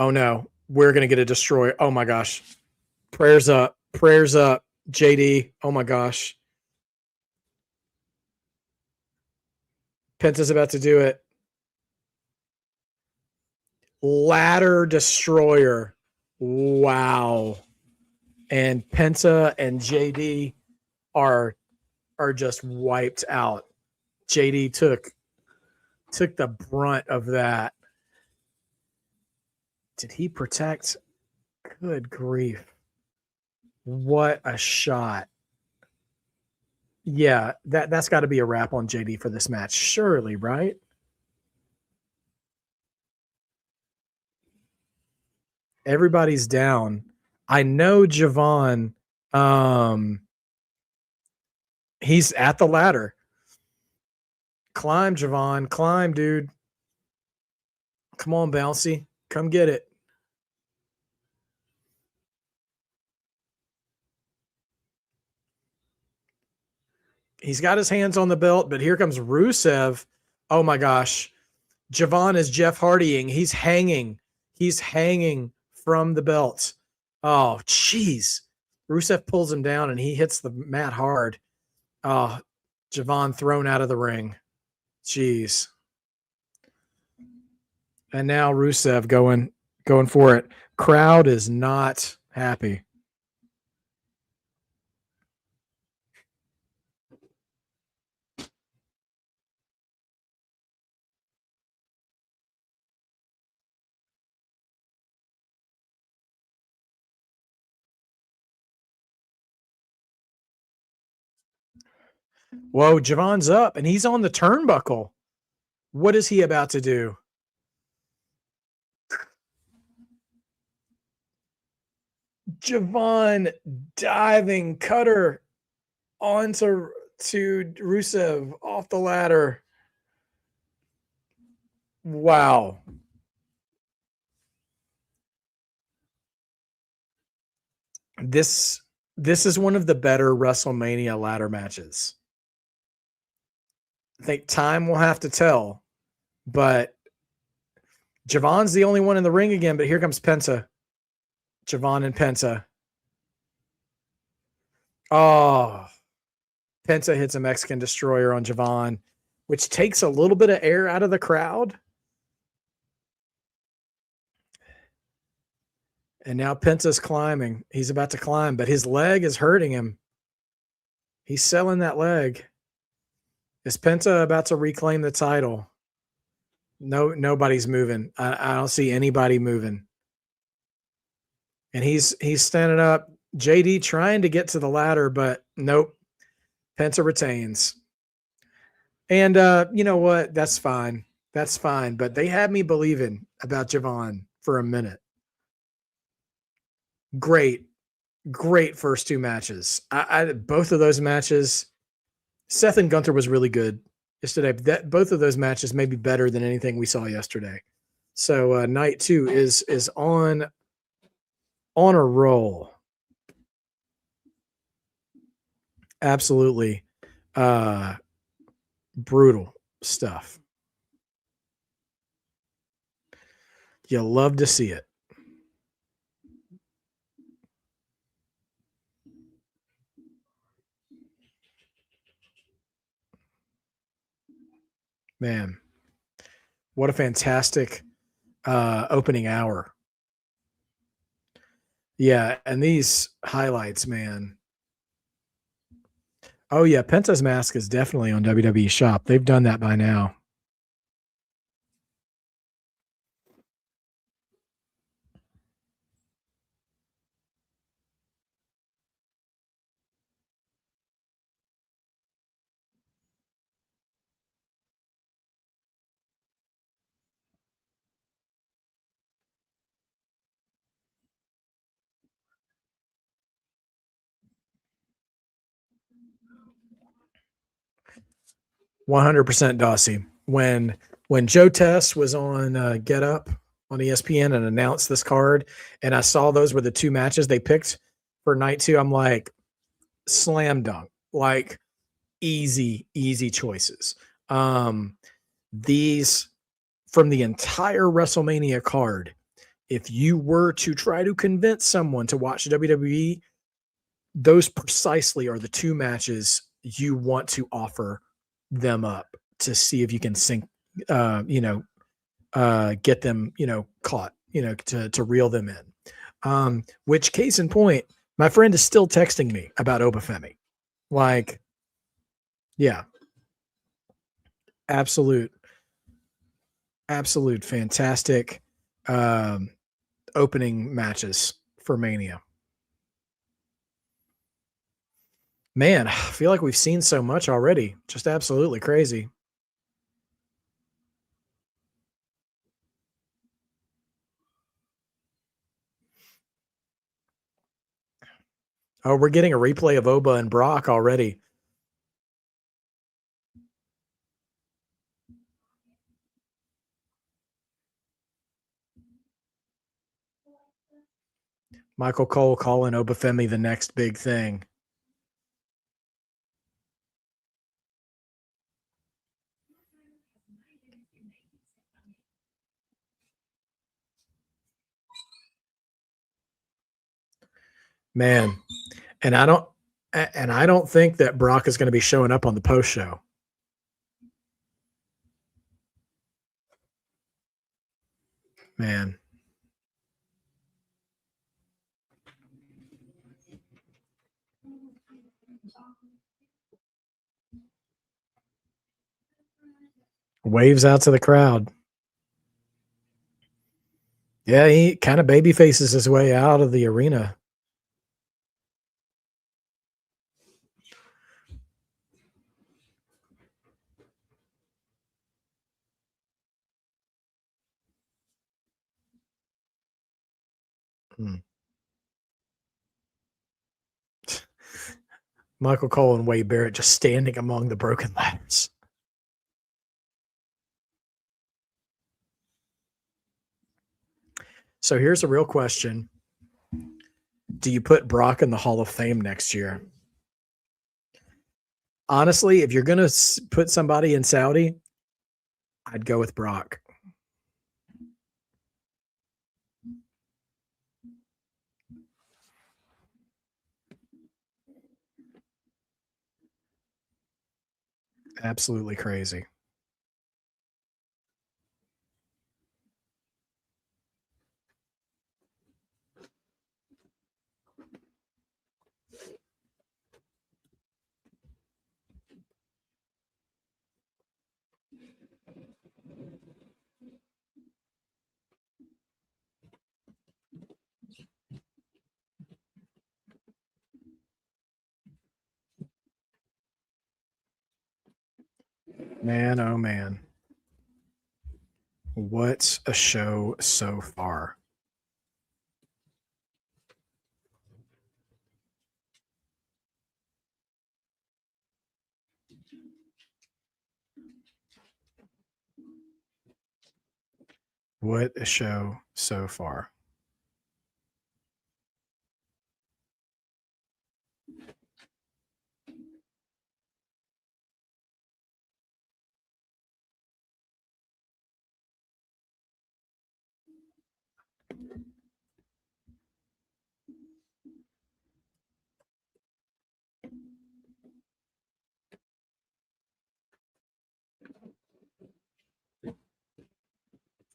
Oh no, we're going to get a destroyer. Oh my gosh. Prayers up. Prayers up. JD. Oh my gosh. Penta's about to do it. Ladder destroyer. Wow. And Penta and JD are just wiped out. JD took the brunt of that. Did he protect? Good grief. What a shot. Yeah, that's got to be a wrap on JD for this match. Surely, right? Everybody's down. I know Javon, he's at the ladder. Climb, Javon. Climb, dude. Come on, Bouncy. Come get it. He's got his hands on the belt, but here comes Rusev. Oh my gosh. Javon is Jeff Hardying. He's hanging. He's hanging from the belt. Oh, jeez. Rusev pulls him down and he hits the mat hard. Oh, Javon thrown out of the ring. Jeez. And now Rusev going for it. Crowd is not happy. Whoa, Javon's up and he's on the turnbuckle. What is he about to do? Javon diving cutter onto Rusev off the ladder. Wow. This is one of the better WrestleMania ladder matches. I think time will have to tell, But Javon's the only one in the ring again, but here comes Penta. Javon and Penta. Oh, Penta hits a Mexican destroyer on Javon, which takes a little bit of air out of the crowd. And now Penta's climbing. He's about to climb, but his leg is hurting him. He's selling that leg. Is Penta about to reclaim the title? No, nobody's moving. I don't see anybody moving. And he's standing up. JD trying to get to the ladder, but nope. Penta retains. And you know what? That's fine. That's fine. But they had me believing about Javon for a minute. Great first two matches. Both of those matches, Seth and Gunther was really good yesterday. Both of those matches may be better than anything we saw yesterday. So night 2 is on a roll. Absolutely brutal stuff. You love to see it. Man, what a fantastic opening hour. Yeah, and these highlights, man. Oh, yeah, Penta's mask is definitely on WWE Shop. They've done that by now. %, Dossie. When Joe Tess was on Get Up on ESPN and announced this card, and I saw those were the two matches they picked for night 2, I'm like, slam dunk, like easy choices. These from the entire WrestleMania card, if you were to try to convince someone to watch WWE, those precisely are the two matches you want to offer them up to see if you can get them, caught, to reel them in. Which, case in point, my friend is still texting me about Femi. Like, yeah, absolute fantastic opening matches for Mania. Man, I feel like we've seen so much already. Just absolutely crazy. Oh, we're getting a replay of Oba and Brock already. Michael Cole calling Femi the next big thing. Man, and I don't think that Brock is going to be showing up on the post show. Man. Waves out to the crowd. Yeah, he kind of baby faces his way out of the arena. Michael Cole and Wade Barrett just standing among the broken ladders. So here's a real question. Do you put Brock in the Hall of Fame next year? Honestly, if you're going to put somebody in Saudi, I'd go with Brock. Absolutely crazy. Man, oh man. What a show so far. What a show so far.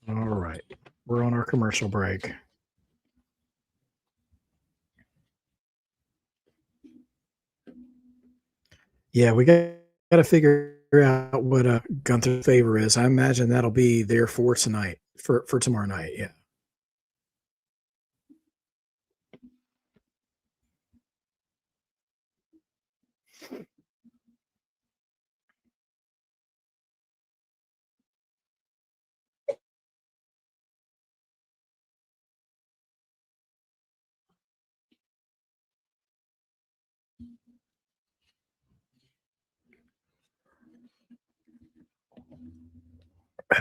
All right. We're on our commercial break. Yeah, we got to figure out what Gunther's favor is. I imagine that'll be there for tonight, for tomorrow night. Yeah.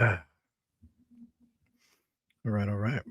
All right. All right.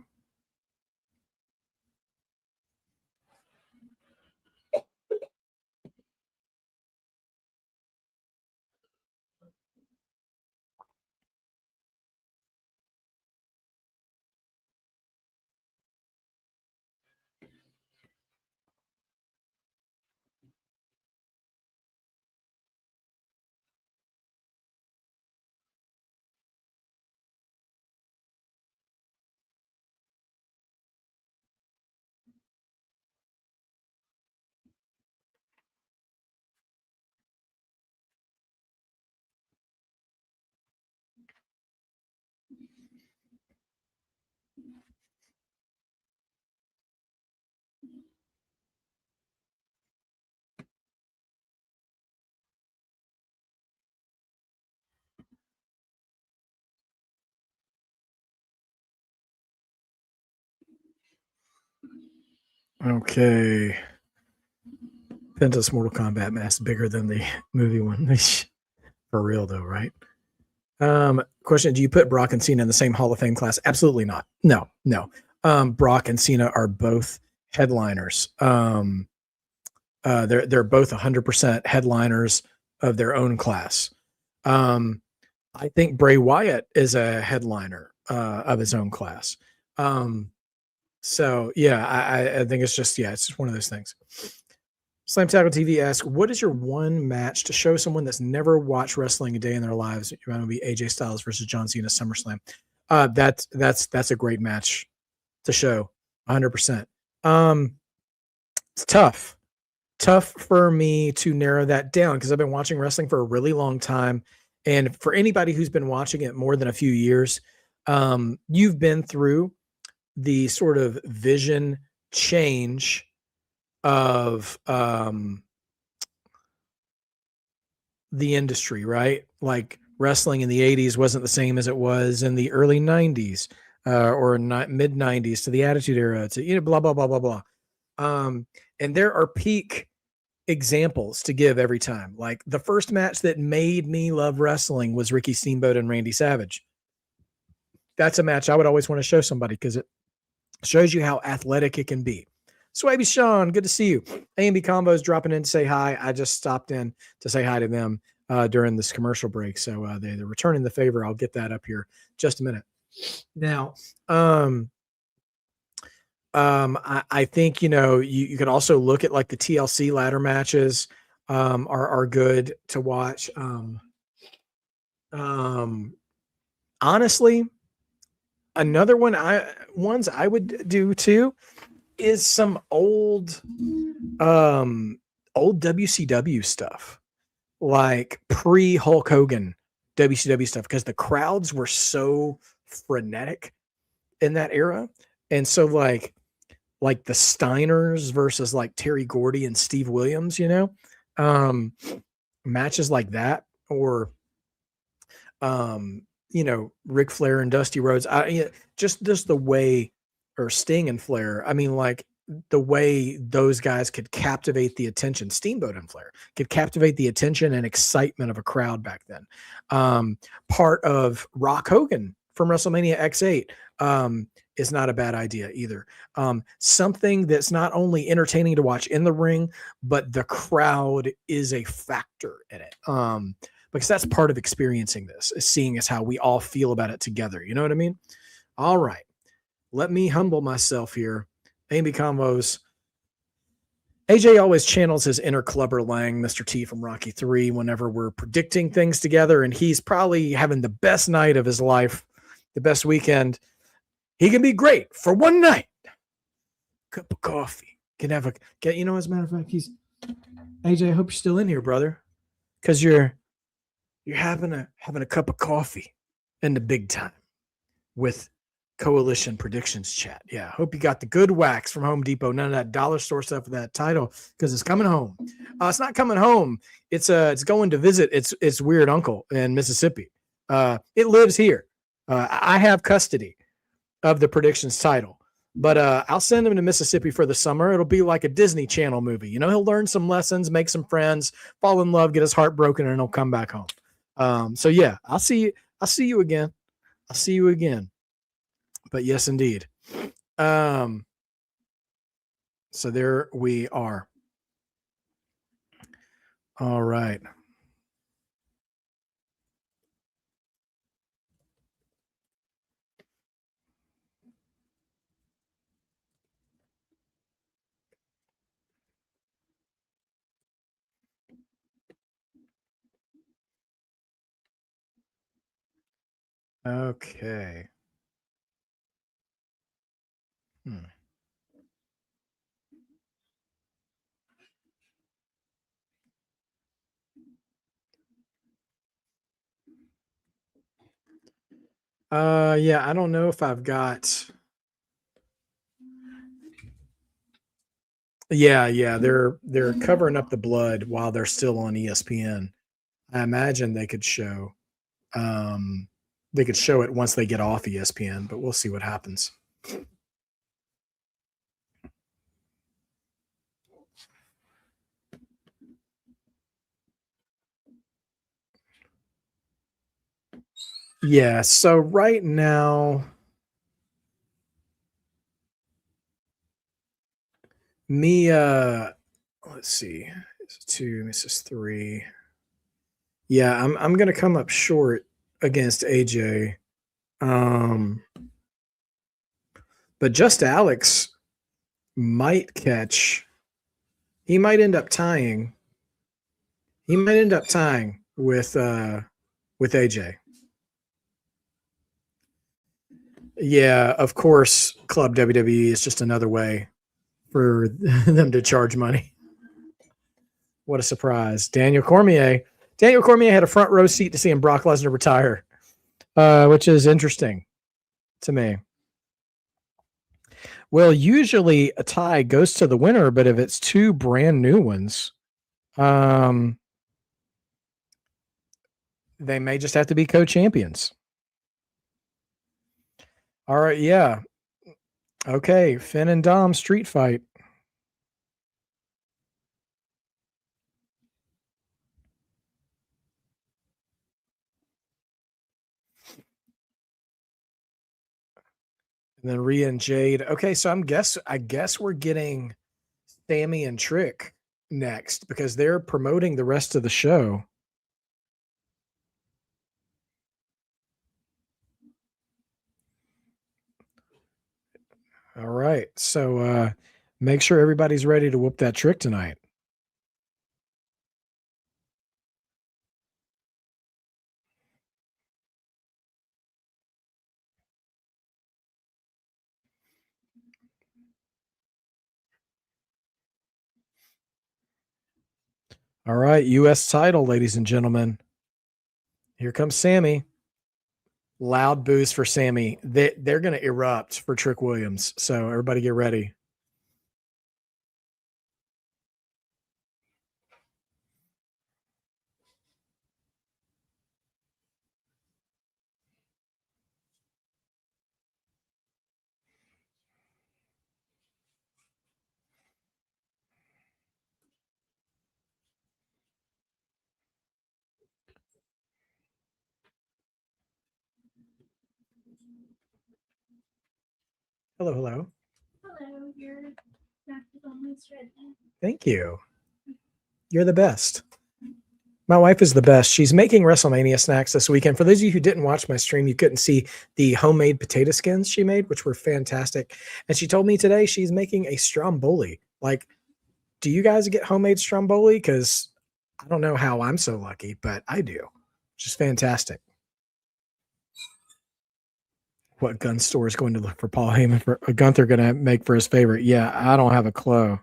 Okay. Penta's Mortal Kombat mask bigger than the movie one. For real though, right? Question: do you put Brock and Cena in the same Hall of Fame class? Absolutely not. No. Brock and Cena are both headliners. They're both 100% headliners of their own class. I think Bray Wyatt is a headliner of his own class. So yeah, I think it's just one of those things. Slam Tackle TV asks, what is your one match to show someone that's never watched wrestling a day in their lives? You're going to be AJ Styles versus John Cena SummerSlam. That's a great match to show, 100%. It's tough for me to narrow that down because I've been watching wrestling for a really long time, and for anybody who's been watching it more than a few years, you've been through the sort of vision change of the industry, right? Like wrestling in the 80s wasn't the same as it was in the early 90s or mid 90s to the Attitude Era to blah blah blah blah blah. And there are peak examples to give every time. Like the first match that made me love wrestling was Ricky Steamboat and Randy Savage. That's a match I would always want to show somebody because it shows you how athletic it can be. Swaby Sean, good to see you. A&B Combos dropping in to say hi. I just stopped in to say hi to them. during this commercial break. So they're returning the favor. I'll get that up here just a minute. Now, I think, you could also look at like the TLC ladder matches are good to watch. Honestly, another ones I would do too is some old WCW stuff, like pre Hulk Hogan WCW stuff, because the crowds were so frenetic in that era. And so like the Steiners versus like Terry Gordy and Steve Williams, matches like that, or Ric Flair and Dusty Rhodes. Just the way, or Sting and Flair. I mean, like the way those guys could captivate the attention. Steamboat and Flair could captivate the attention and excitement of a crowd back then. Part of Rock Hogan from WrestleMania X8 is not a bad idea either. Something that's not only entertaining to watch in the ring, but the crowd is a factor in it. Because that's part of experiencing this, is seeing as how we all feel about it together. You know what I mean? All right. Let me humble myself here. Amy Combos. AJ always channels his inner Clubber Lang, Mr. T from Rocky 3, whenever we're predicting things together, and he's probably having the best night of his life, the best weekend. He can be great for one night. Cup of coffee. As a matter of fact, AJ, I hope you're still in here, brother. Because you're having a cup of coffee in the big time with Coalition Predictions Chat. Yeah, hope you got the good wax from Home Depot. None of that dollar store stuff with that title, because it's coming home. It's not coming home. It's going to visit its weird uncle in Mississippi. It lives here. I have custody of the Predictions title, but I'll send him to Mississippi for the summer. It'll be like a Disney Channel movie. He'll learn some lessons, make some friends, fall in love, get his heart broken, and he'll come back home. So yeah, I'll see you again. I'll see you again. But yes, indeed. So there we are. All right. Okay. Yeah, I don't know if I've got. Yeah, they're covering up the blood while they're still on ESPN. I imagine they could show it once they get off ESPN, but we'll see what happens. Yeah, so right now, let's see. This is 2, this is 3. Yeah, I'm gonna come up short against AJ. But Just Alex might catch. He might end up tying. He might end up tying with AJ. Yeah, of course, Club WWE is just another way for them to charge money. What a surprise. Daniel Cormier had a front row seat to seeing Brock Lesnar retire, which is interesting to me. Well, usually a tie goes to the winner, but if it's two brand new ones, they may just have to be co-champions. All right, yeah. Okay, Finn and Dom street fight. And then Rhea and Jade. Okay, so I guess we're getting Sami and Trick next because they're promoting the rest of the show. All right. So make sure everybody's ready to whoop that Trick tonight. All right, U.S. title, ladies and gentlemen. Here comes Sami. Loud boos for Sami. They're going to erupt for Trick Williams. So everybody get ready. Hello, hello. Hello, your snack is almost ready. Thank you. You're the best. My wife is the best. She's making WrestleMania snacks this weekend. For those of you who didn't watch my stream, you couldn't see the homemade potato skins she made, which were fantastic. And she told me today she's making a stromboli. Like, do you guys get homemade stromboli? Because I don't know how I'm so lucky, but I do. Just fantastic. What gun store is going to look for Paul Heyman for a Gunther going to make for his favorite? Yeah, I don't have a clue.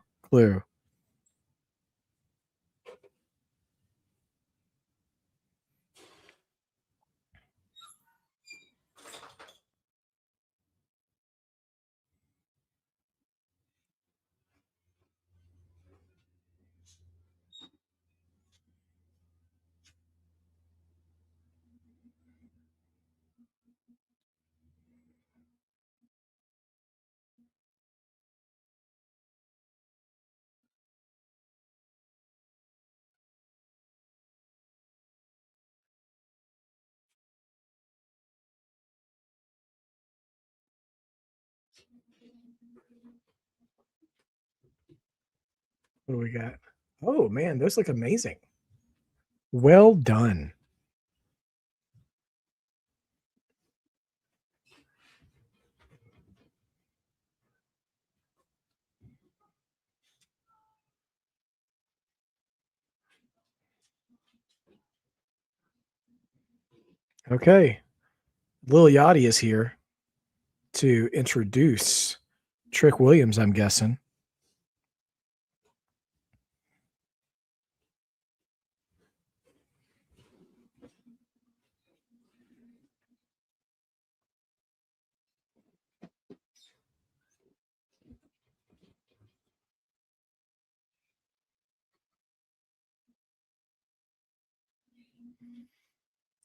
What do we got? Oh man, those look amazing. Well done. Okay. Lil Yachty is here to introduce Trick Williams, I'm guessing.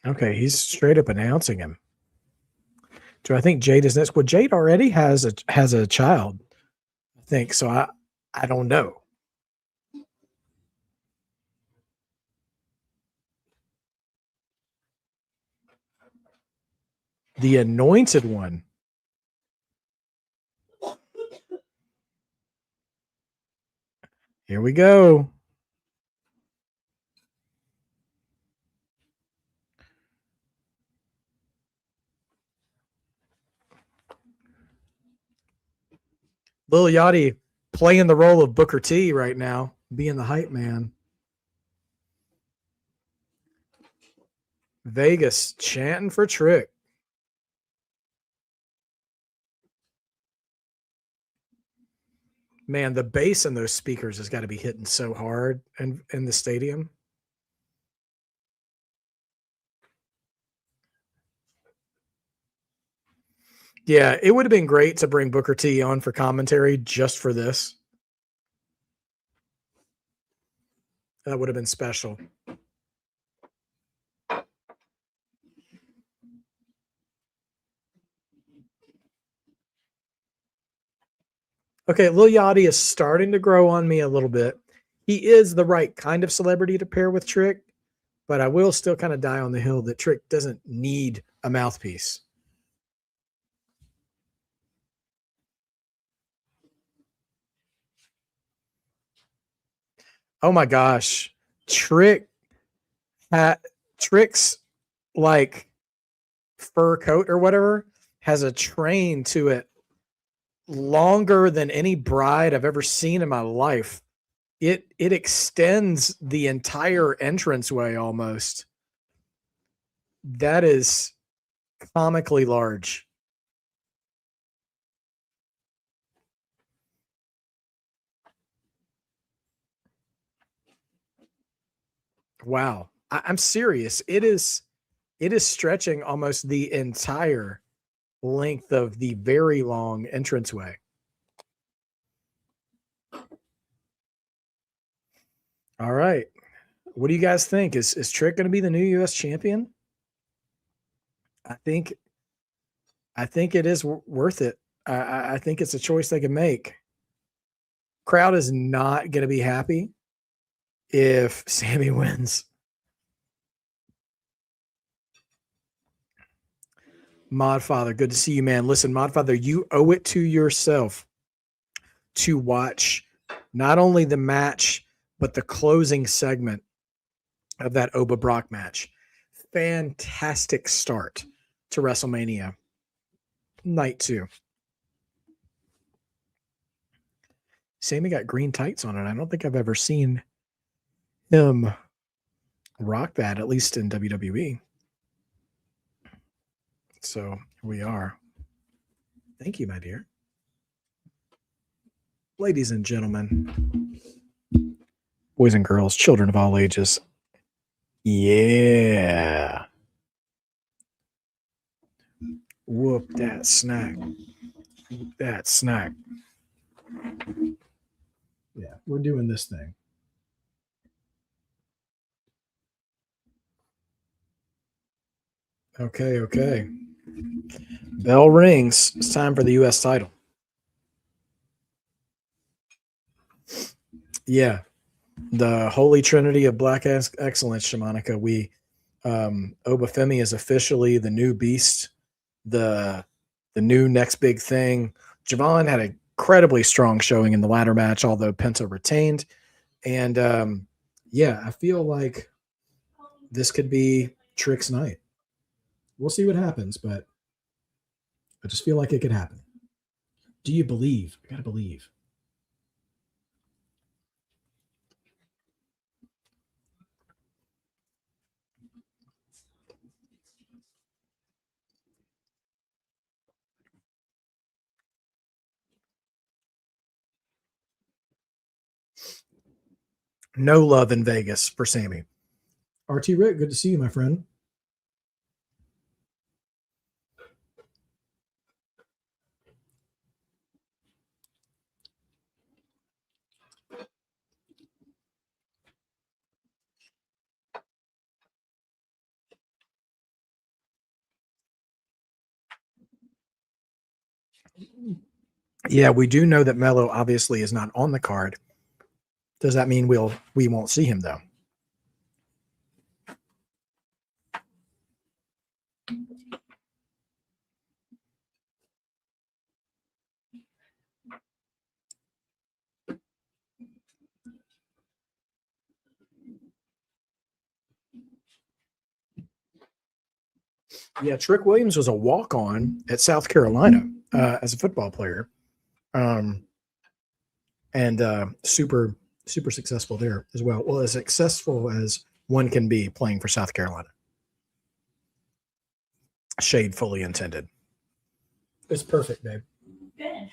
Okay, he's straight up announcing him. Do I think Jade is next? Well, Jade already has a child, I think. So I don't know. The anointed one. Here we go. Lil Yachty playing the role of Booker T right now, being the hype man. Vegas chanting for Trick. Man, the bass in those speakers has got to be hitting so hard in the stadium. Yeah, it would have been great to bring Booker T on for commentary just for this. That would have been special. Okay, Lil Yachty is starting to grow on me a little bit. He is the right kind of celebrity to pair with Trick, but I will still kind of die on the hill that Trick doesn't need a mouthpiece. Oh my gosh. Trick's like fur coat or whatever has a train to it longer than any bride I've ever seen in my life. It extends the entire entranceway almost. That is comically large. Wow. I'm serious. It is stretching almost the entire length of the very long entranceway. All right. What do you guys think? Is Trick going to be the new US champion? I think it is worth it. I think it's a choice they can make. Crowd is not going to be happy if Sami wins. Modfather, good to see you, man. Listen, Modfather, you owe it to yourself to watch not only the match, but the closing segment of that Oba Brock match. Fantastic start to WrestleMania night 2. Sami got green tights on it. I don't think I've ever seen him rock that, at least in WWE. So here we are. Thank you, my dear. Ladies and gentlemen, boys and girls, children of all ages. Yeah. Whoop that snack. Whoop that snack. Yeah, we're doing this thing. Okay. Bell rings. It's time for the U.S. title. Yeah. The holy trinity of black excellence, Shamanica. We Oba Femi is officially the new beast, the new next big thing. Javon had an incredibly strong showing in the ladder match, although Penta retained. And I feel like this could be Trick's night. We'll see what happens, but I just feel like it could happen. Do you believe? I gotta believe. No love in Vegas for Sami. RT Rick, good to see you, my friend. Yeah, we do know that Mello obviously is not on the card. Does that mean we won't see him though? Yeah, Trick Williams was a walk-on at South Carolina as a football player, and super successful there as well. Well, as successful as one can be playing for South Carolina. Shade fully intended. It's perfect, babe. Good.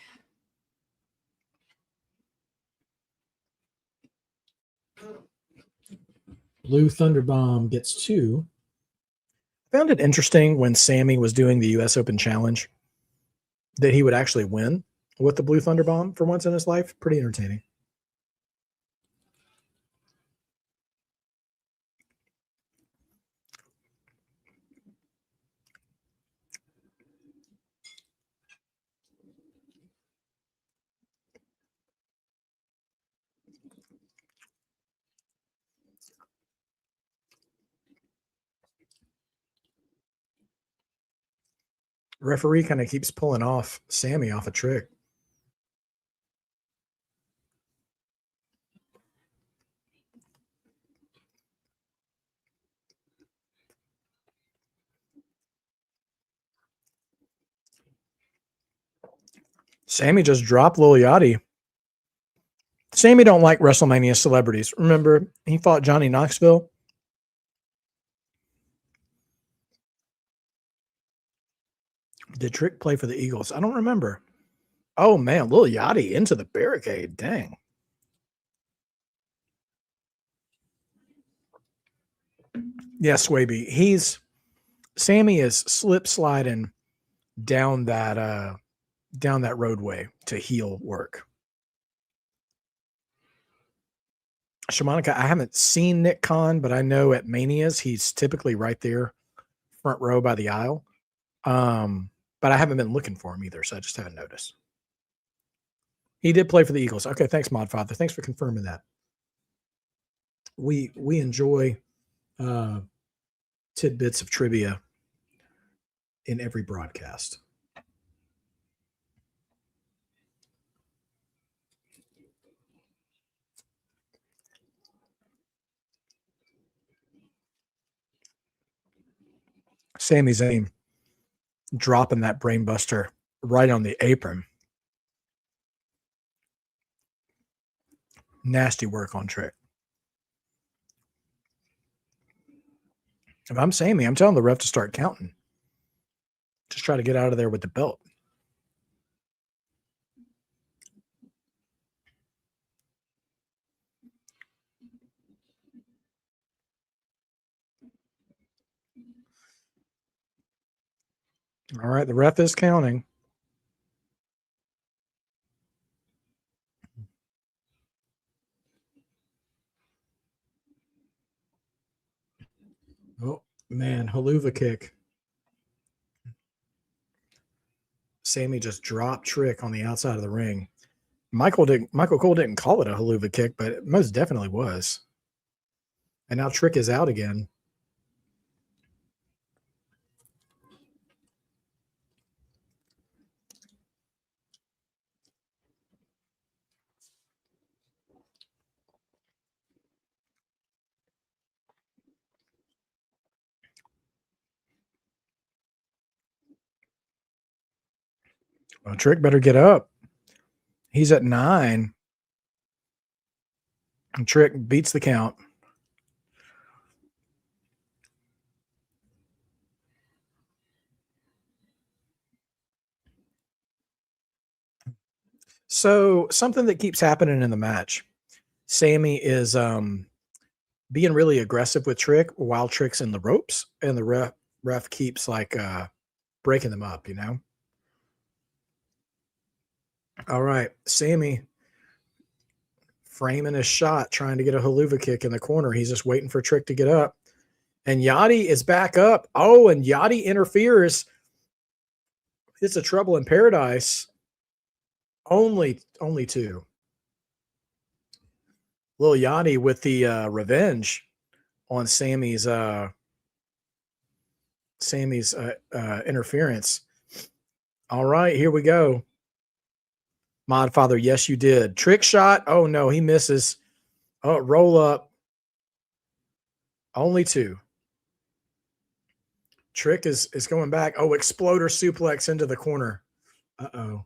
Blue Thunder Bomb gets 2. I found it interesting when Sami was doing the U.S. Open Challenge that he would actually win with the Blue Thunder Bomb for once in his life. Pretty entertaining. Referee kind of keeps pulling off Sami off a trick. Sami just dropped Lil Yachty. Sami don't like WrestleMania celebrities. Remember, he fought Johnny Knoxville. Did Trick play for the Eagles? I don't remember. Oh, man, Lil Yachty into the barricade. Dang. Yes, Swaby. Sami is slip sliding down that roadway to heel work. Shamanica, I haven't seen Nick Khan, but I know at Manias he's typically right there, front row by the aisle. But I haven't been looking for him either, so I just haven't noticed. He did play for the Eagles. Okay, thanks, Modfather. Thanks for confirming that. We enjoy tidbits of trivia in every broadcast. Sami Zayn dropping that brainbuster right on the apron. Nasty work on Trick. If I'm Sami, I'm telling the ref to start counting. Just try to get out of there with the belt. All right, the ref is counting. Oh, man, haluva kick. Sami just dropped Trick on the outside of the ring. Michael Cole didn't call it a haluva kick, but it most definitely was. And now Trick is out again. Well, Trick better get up. He's at 9. And Trick beats the count. So something that keeps happening in the match. Sami is being really aggressive with Trick while Trick's in the ropes, and the ref keeps like breaking them up, you know? All right, Sami framing his shot, trying to get a haluva kick in the corner. He's just waiting for Trick to get up. And Yachty is back up. Oh, and Yachty interferes. It's a trouble in paradise. Only 2. Lil Yachty with the revenge on Sami's interference. All right, here we go. Modfather, yes, you did. Trick shot. Oh, no, he misses. Oh, roll up. Only 2. Trick is going back. Oh, exploder suplex into the corner. Uh-oh.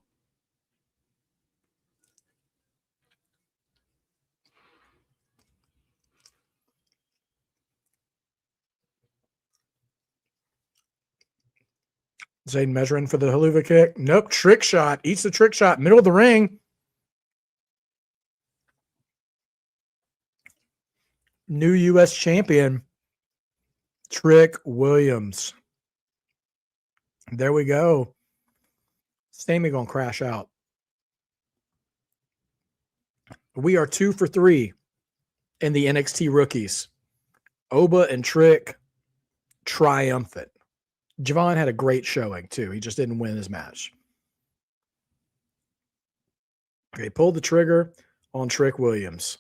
Zayn measuring for the haluva kick. Nope. Trick shot. Eats the trick shot. Middle of the ring. New U.S. champion, Trick Williams. There we go. Sami gonna crash out. We are 2 for 3 in the NXT rookies. Oba and Trick triumphant. Javon had a great showing too. He just didn't win his match. Okay, pulled the trigger on Trick Williams.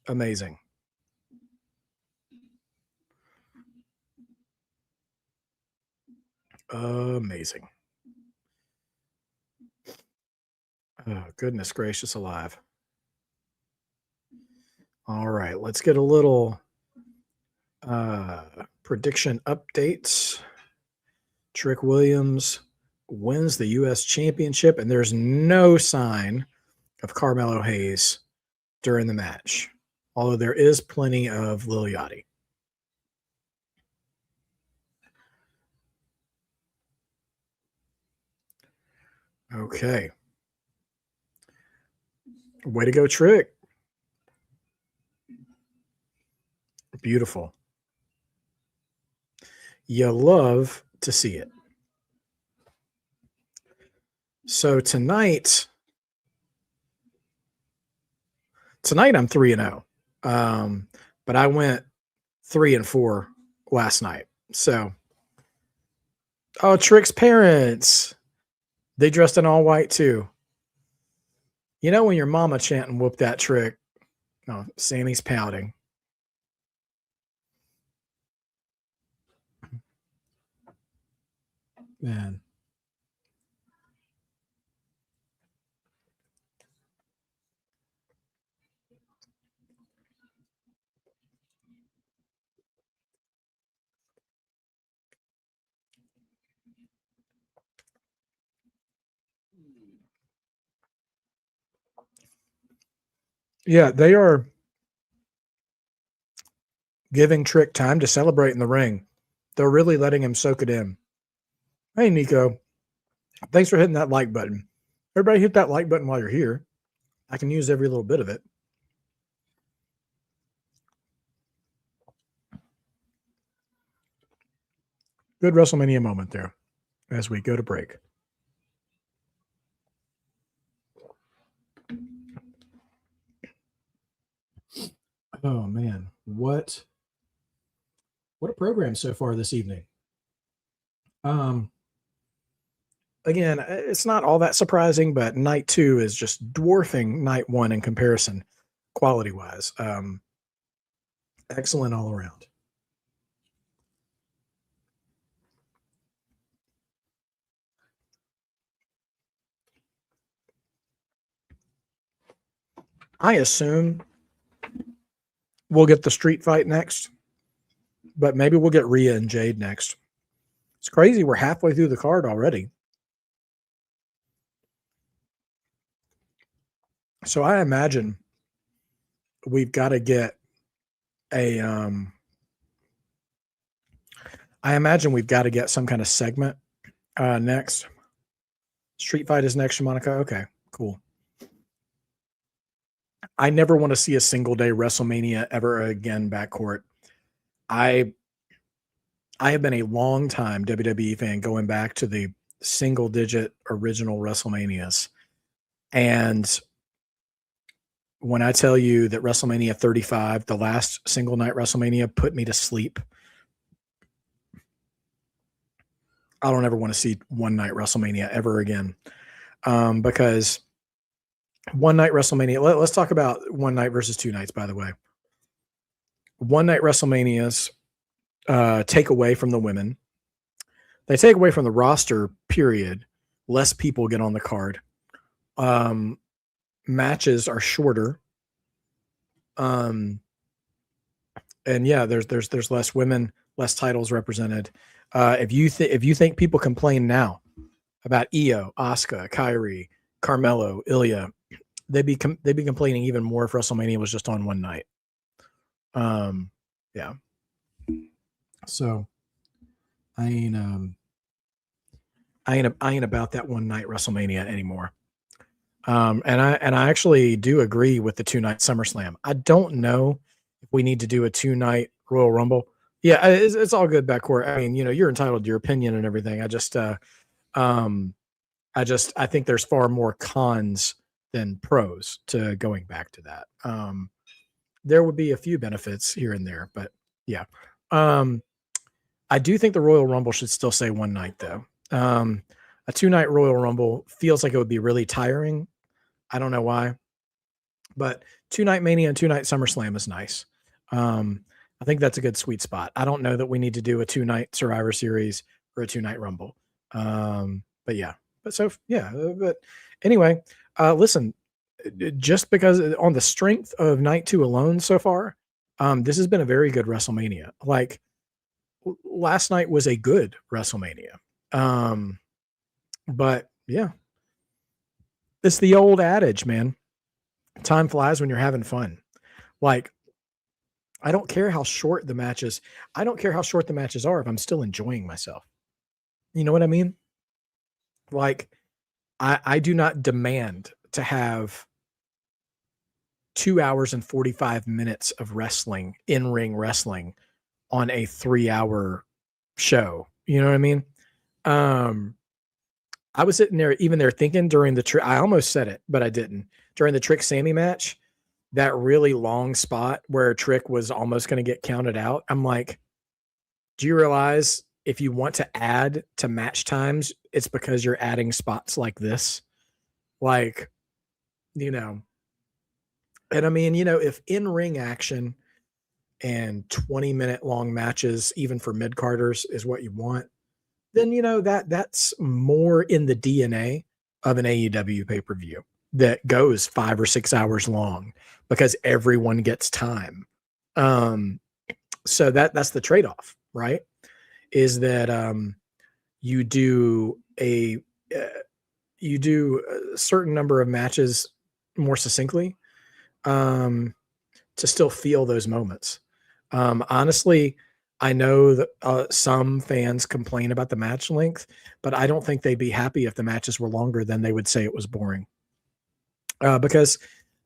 Amazing. Amazing. Oh, goodness gracious alive. All right, let's get a little prediction updates. Trick Williams wins the U.S. Championship, and there's no sign of Carmelo Hayes during the match, although there is plenty of Lil Yachty. Okay. Way to go, Trick. Beautiful. You love to see it. So tonight I'm 3-0. But I went 3-4 last night. So, oh, Trick's parents, they dressed in all white too. You know when your mama chanting "whoop that Trick"? Oh, Sammy's pouting. Man. Yeah, they are giving Trick time to celebrate in the ring. They're really letting him soak it in. Hey, Nico. Thanks for hitting that like button. Everybody hit that like button while you're here. I can use every little bit of it. Good WrestleMania moment there as we go to break. Oh man, what a program so far this evening. Again, it's not all that surprising, but night 2 is just dwarfing night 1 in comparison, quality wise. Excellent all around. I assume we'll get the street fight next, but maybe we'll get Rhea and Jade next. It's crazy. We're halfway through the card already. So I imagine we've got to get a I imagine we've got to get some kind of segment next. Street fight is next, Monica. Okay, cool. I never want to see a single day WrestleMania ever again backcourt. I have been a long time WWE fan going back to the single digit original WrestleManias. And when I tell you that WrestleMania 35, the last single night WrestleMania, put me to sleep, I don't ever want to see one night WrestleMania ever again. Because one night WrestleMania, let's talk about one night versus 2 nights, by the way. One night WrestleManias take away from the women. They take away from the roster, period. Less people get on the card. Matches are shorter. And yeah, there's less women, less titles represented. If you think people complain now about Io, Asuka, Kyrie, Carmelo, Ilya, they'd be complaining even more if WrestleMania was just on one night. Yeah. So I ain't about that one night WrestleMania anymore. And I actually do agree with the 2-night SummerSlam. I don't know if we need to do a 2-night Royal Rumble. Yeah, it's all good backcourt. I mean, you're entitled to your opinion and everything. I think there's far more cons than pros to going back to that. There would be a few benefits here and there, but yeah. I do think the Royal Rumble should still say one night though. A 2-night Royal Rumble feels like it would be really tiring. I don't know why, but 2-night Mania and 2-night SummerSlam is nice. I think that's a good sweet spot. I don't know that we need to do a 2-night Survivor Series or a 2-night Rumble. But yeah, but anyway, listen, just because on the strength of night 2 alone so far, this has been a very good WrestleMania. Like last night was a good WrestleMania. But yeah, it's the old adage, man. Time flies when you're having fun. Like, I don't care how short the matches. I don't care how short the matches are if I'm still enjoying myself. You know what I mean? Like, I do not demand to have 2 hours and 45 minutes of wrestling, in-ring wrestling on a 3-hour show. You know what I mean? Um, I was sitting there, even there thinking during the I almost said it, but I didn't. During the Trick Sammy match, that really long spot where Trick was almost going to get counted out. I'm like, do you realize if you want to add to match times, it's because you're adding spots like this? Like, you know, and I mean, if in-ring action and 20-minute long matches, even for mid-carders, is what you want, then that's more in the DNA of an AEW pay-per-view that goes 5 or 6 hours long because everyone gets time. So that's the trade-off, right? Is that you do a certain number of matches more succinctly to still feel those moments. Honestly, I know that some fans complain about the match length, but I don't think they'd be happy if the matches were longer than they would say it was boring. Because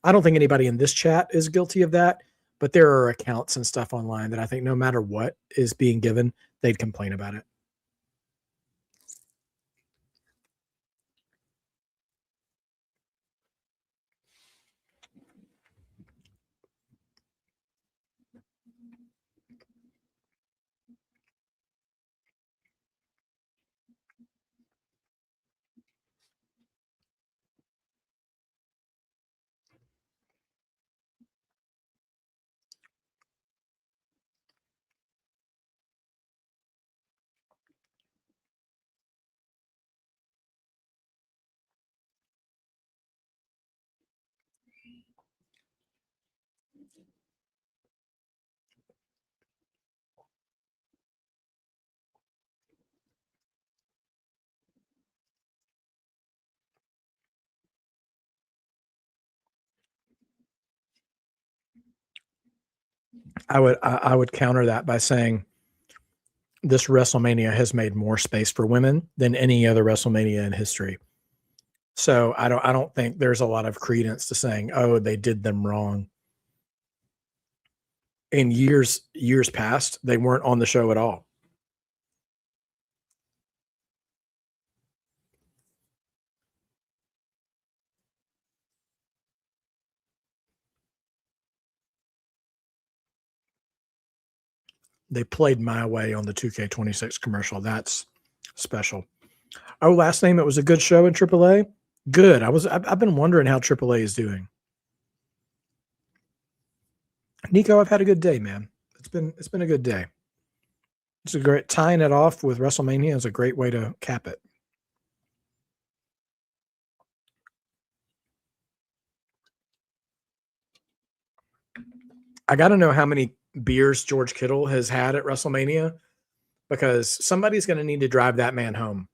I don't think anybody in this chat is guilty of that, but there are accounts and stuff online that I think no matter what is being given, they'd complain about it. I would counter that by saying this WrestleMania has made more space for women than any other WrestleMania in history. So I don't think there's a lot of credence to saying, oh, they did them wrong. In years past, they weren't on the show at all. They played My Way on the 2K26 commercial. That's special. Oh, last name, it was a good show in AAA. Good. I've been wondering how AAA is doing. Nico, I've had a good day, man. It's been a good day. It's a great tying it off with WrestleMania is a great way to cap it. I got to know how many beers George Kittle has had at WrestleMania because somebody's going to need to drive that man home.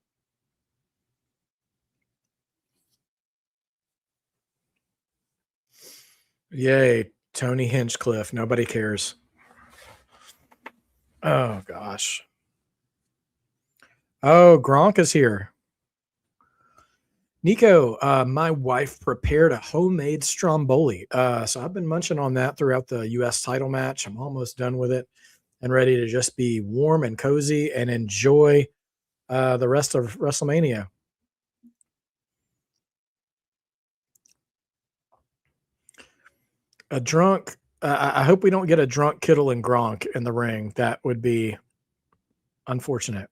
Yay, Tony Hinchcliffe. Nobody cares. Oh, gosh. Oh, Gronk is here. Nico, my wife prepared a homemade stromboli. So I've been munching on that throughout the U.S. title match. I'm almost done with it and ready to just be warm and cozy and enjoy the rest of WrestleMania. A drunk. I hope we don't get a drunk Kittle and Gronk in the ring. That would be unfortunate.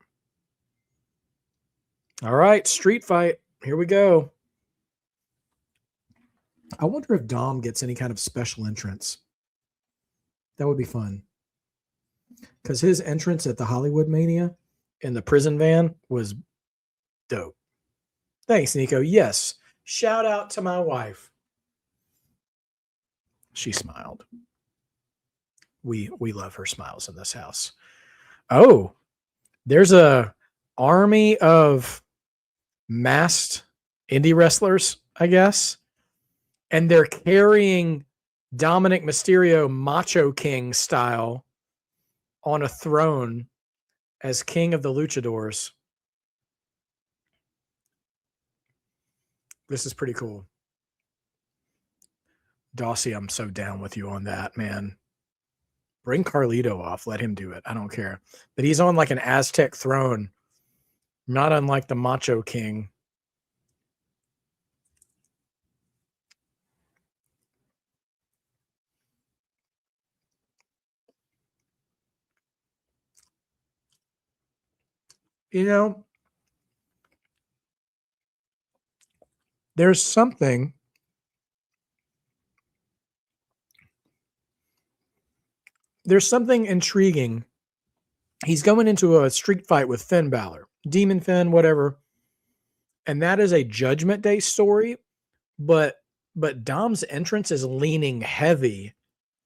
All right, street fight. Here we go. I wonder if Dom gets any kind of special entrance. That would be fun. Because his entrance at the Hollywood Mania in the prison van was dope. Thanks, Nico. Yes. Shout out to my wife. She smiled. We love her smiles in this house. Oh, there's a army of masked indie wrestlers, I guess. And they're carrying Dominik Mysterio Macho King style on a throne as king of the luchadors. This is pretty cool. Dossie, I'm so down with you on that, man. Bring Carlito off. Let him do it. I don't care. But he's on like an Aztec throne, not unlike the Macho King. You know, there's something intriguing. He's going into a street fight with Finn Balor, Demon Finn, whatever. And that is a Judgment Day story, but Dom's entrance is leaning heavy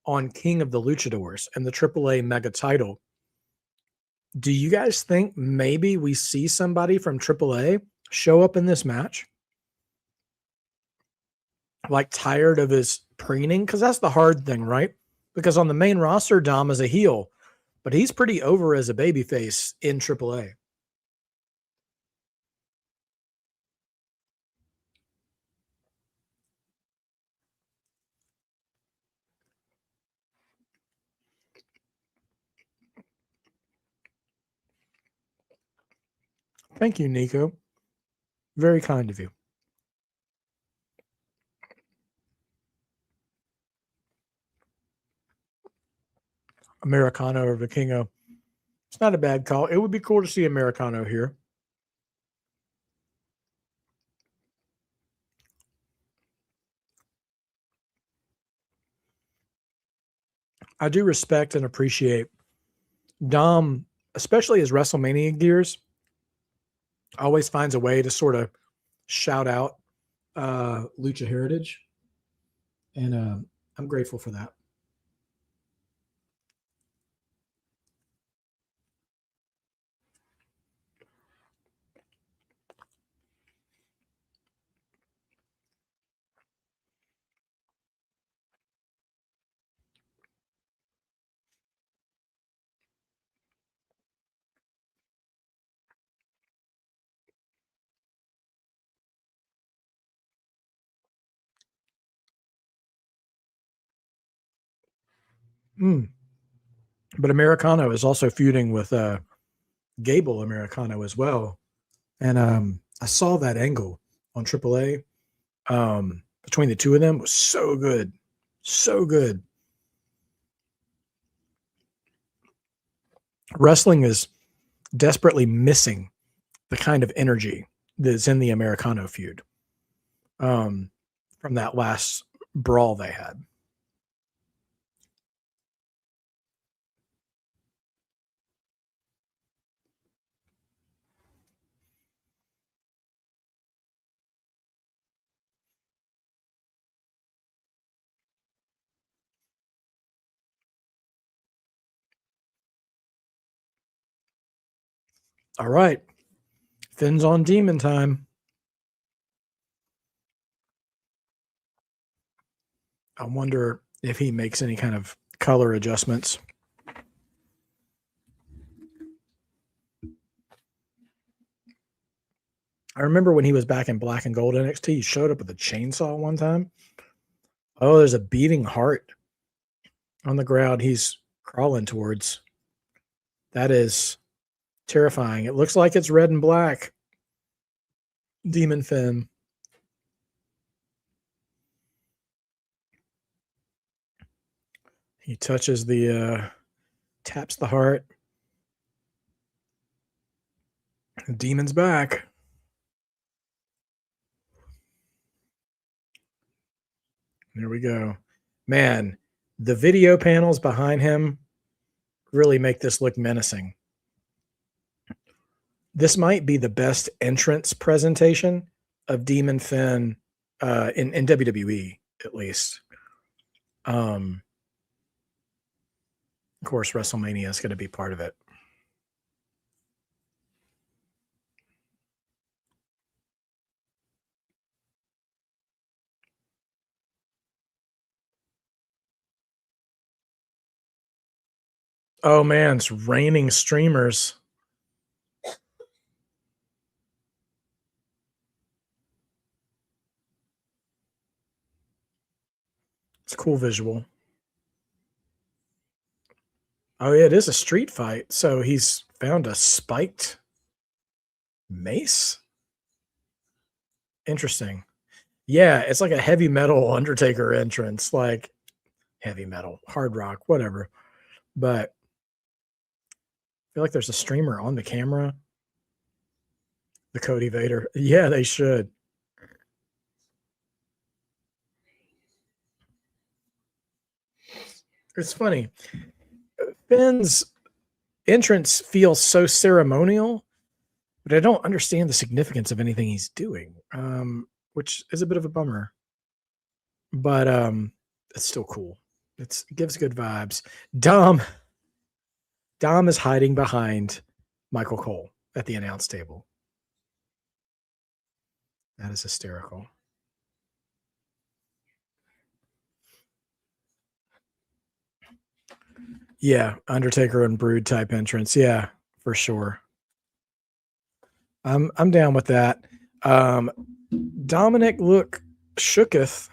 on King of the Luchadors and the AAA mega title. Do you guys think maybe we see somebody from AAA show up in this match? Like tired of his preening? Because that's the hard thing, right? Because on the main roster, Dom is a heel, but he's pretty over as a babyface in AAA. Thank you, Nico. Very kind of you. Americano or Vikingo. It's not a bad call. It would be cool to see Americano here. I do respect and appreciate Dom, especially his WrestleMania gears, always finds a way to sort of shout out Lucha Heritage. And I'm grateful for that. But Americano is also feuding with Gable Americano as well. And I saw that angle on AAA between the two of them was so good. So good. Wrestling is desperately missing the kind of energy that's in the Americano feud from that last brawl they had. All right. Finn's on Demon time. I wonder if he makes any kind of color adjustments. I remember when he was back in Black and Gold NXT, he showed up with a chainsaw one time. Oh, there's a beating heart on the ground he's crawling towards. That is terrifying. It looks like it's red and black. Demon Finn. He touches taps the heart. The demon's back. There we go. Man, the video panels behind him really make this look menacing. This might be the best entrance presentation of Demon Finn in WWE, at least. Of course, WrestleMania is going to be part of it. Oh man, it's raining streamers. It's a cool visual. Oh yeah, it is a street fight. So he's found a spiked mace. Interesting. Yeah, it's like a heavy metal Undertaker entrance, like heavy metal, hard rock, whatever. But I feel like there's a streamer on the camera. The Cody Vader. Yeah, they should. It's funny. Finn's entrance feels so ceremonial, but I don't understand the significance of anything he's doing, which is a bit of a bummer. But it's still cool. It gives good vibes. Dom is hiding behind Michael Cole at the announce table. That is hysterical. Yeah, Undertaker and Brood type entrance. Yeah, for sure. I'm down with that. Dominik look shooketh.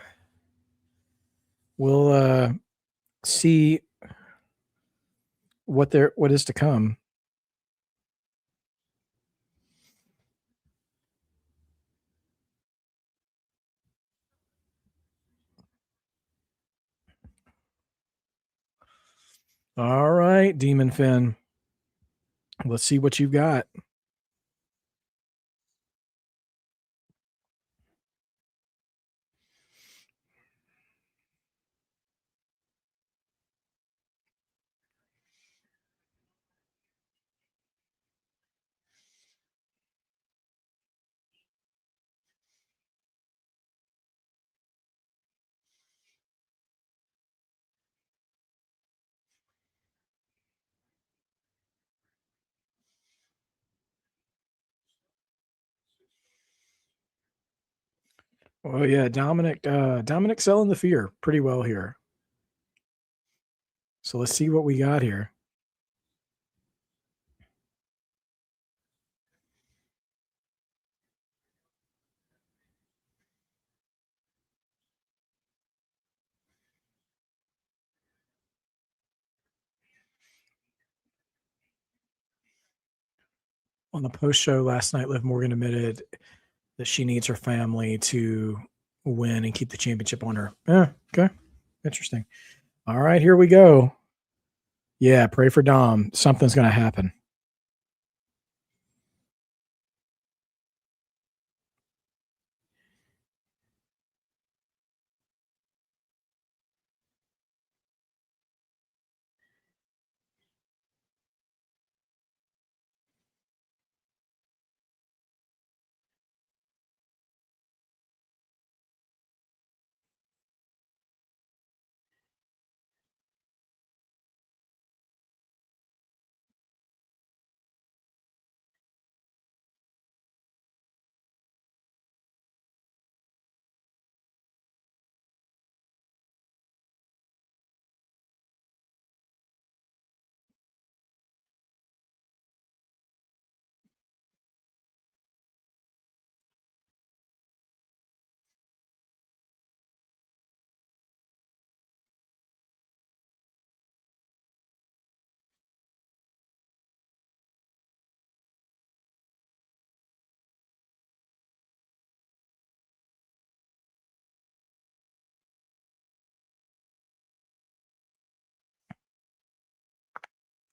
We'll see what is to come. All right, Demon Finn. Let's see what you've got. Oh yeah, Dominik selling the fear pretty well here. So let's see what we got here. On the post show last night, Liv Morgan admitted that she needs her family to win and keep the championship on her. Yeah, okay. Interesting. All right, here we go. Yeah, pray for Dom. Something's going to happen.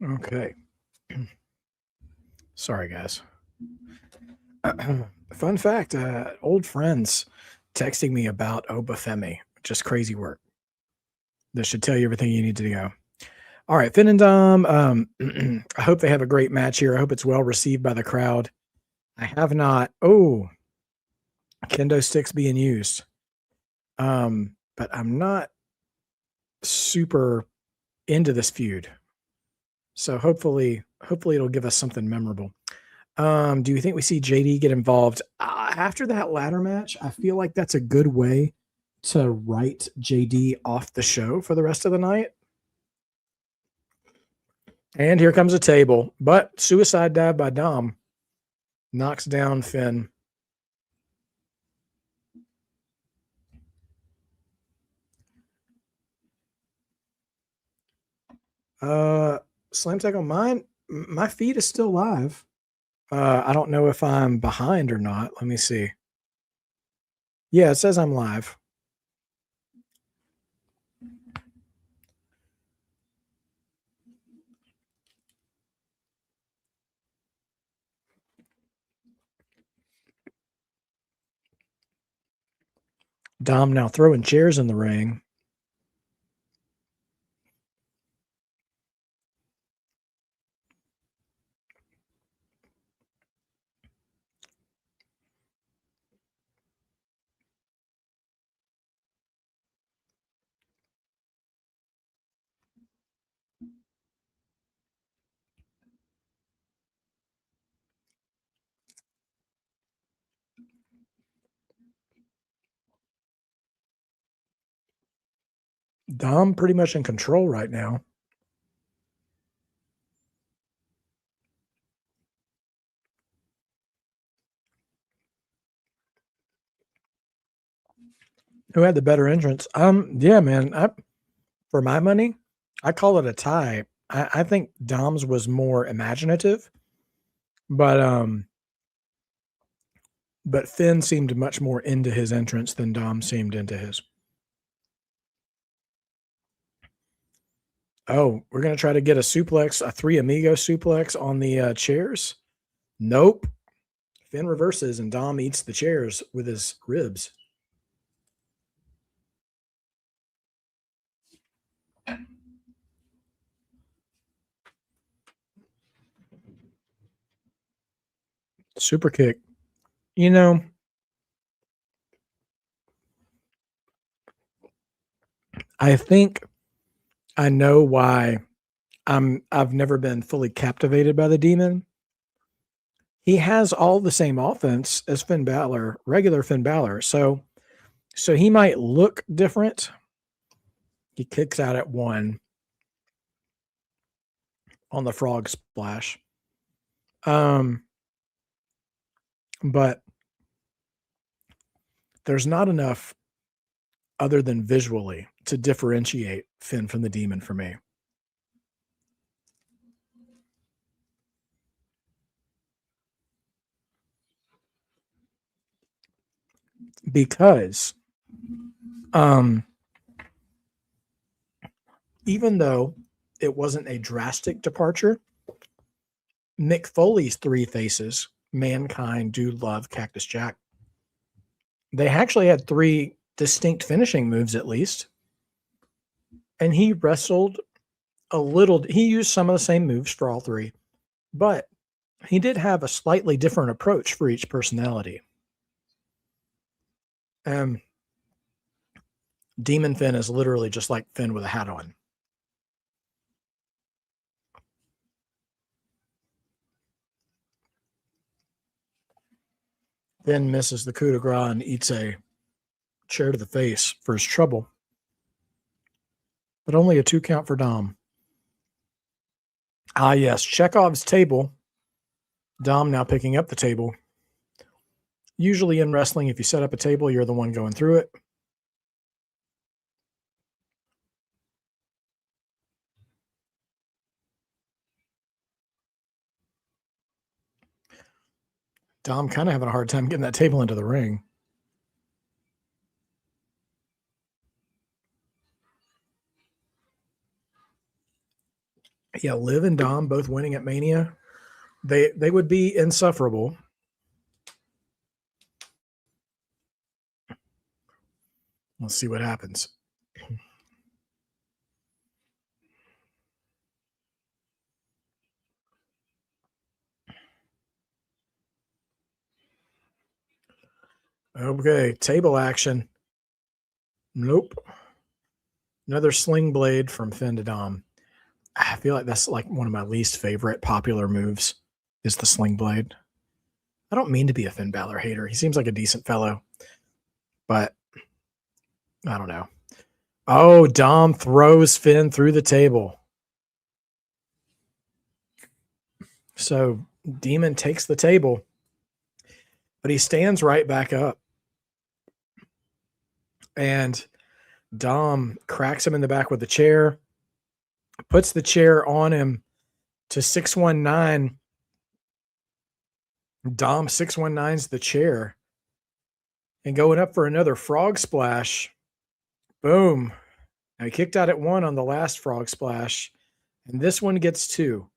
Okay. Sorry, guys. Fun fact, old friends texting me about Femi. Just crazy work. This should tell you everything you need to know. All right, Finn and Dom. I hope they have a great match here. I hope it's well received by the crowd. I have not. Oh, kendo sticks being used. But I'm not super into this feud. So hopefully it'll give us something memorable. Do you think we see JD get involved after that ladder match? I feel like that's a good way to write JD off the show for the rest of the night. And here comes a table, but suicide dive by Dom knocks down Finn. Slam tag on mine. My feed is still live. I don't know if I'm behind or not. Let me see. Yeah, it says I'm live. Dom now throwing chairs in the ring. Dom pretty much in control right now. Who had the better entrance? Yeah, man. For my money, I call it a tie. I think Dom's was more imaginative, but Finn seemed much more into his entrance than Dom seemed into his. Oh, we're gonna try to get a suplex, a three amigo suplex on the chairs. Nope. Finn reverses and Dom eats the chairs with his ribs. Super kick. You know, I think I know why I've never been fully captivated by the Demon. He has all the same offense as Finn Balor, regular Finn Balor. So he might look different. He kicks out at one on the frog splash. But there's not enough other than visually to differentiate Finn from the Demon for me. Because even though it wasn't a drastic departure, Mick Foley's three faces, Mankind, Dude Love, Cactus Jack, they actually had three distinct finishing moves at least. And he wrestled a little, he used some of the same moves for all three, but he did have a slightly different approach for each personality. Demon Finn is literally just like Finn with a hat on. Finn misses the coup de grace and eats a chair to the face for his trouble. But only a 2 count for Dom. Ah, yes, Chekhov's table. Dom now picking up the table. Usually in wrestling, if you set up a table, you're the one going through it. Dom kind of having a hard time getting that table into the ring. Yeah, Liv and Dom both winning at Mania. They would be insufferable. Let's see what happens. Okay, table action. Nope. Another sling blade from Finn to Dom. I feel like that's like one of my least favorite popular moves is the sling blade. I don't mean to be a Finn Balor hater. He seems like a decent fellow, but I don't know. Oh, Dom throws Finn through the table. So Demon takes the table, but he stands right back up. And Dom cracks him in the back with the chair, puts the chair on him to 619. Dom 619's the chair. And going up for another frog splash. Boom. Now he kicked out at 1 on the last frog splash. And this one gets 2.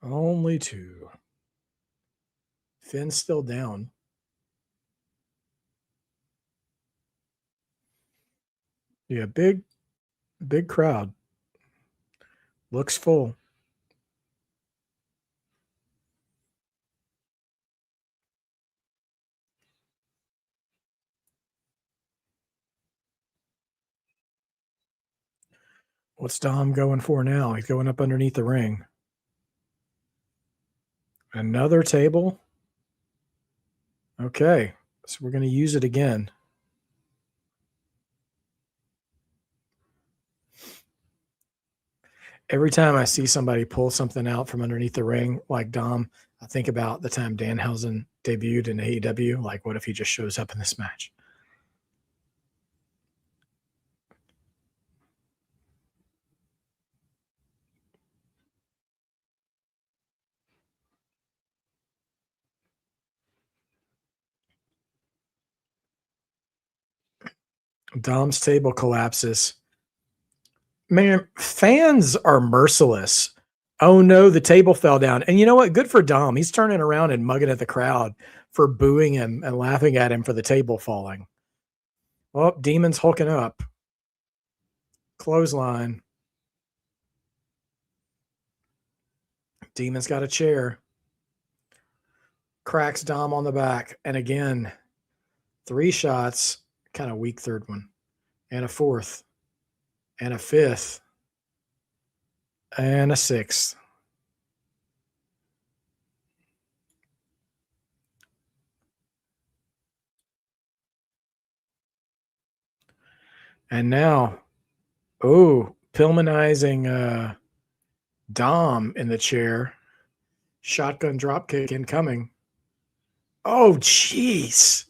Only 2. Finn's still down. Yeah, big crowd. Looks full. What's Dom going for now? He's going up underneath the ring. Another table. Okay, so we're going to use it again. Every time I see somebody pull something out from underneath the ring, like Dom, I think about the time Danhausen debuted in AEW. Like, what if he just shows up in this match? Dom's table collapses. Man, fans are merciless. Oh no, the table fell down. And you know what? Good for Dom. He's turning around and mugging at the crowd for booing him and laughing at him for the table falling. Well, Demon's hulking up. Clothesline. Demon's got a chair. Cracks Dom on the back. And again, 3 shots. Kind of weak third one. And a 4th. And a 5th. And a 6th. And now, Pillmanizing Dom in the chair. Shotgun dropkick incoming. Oh, jeez.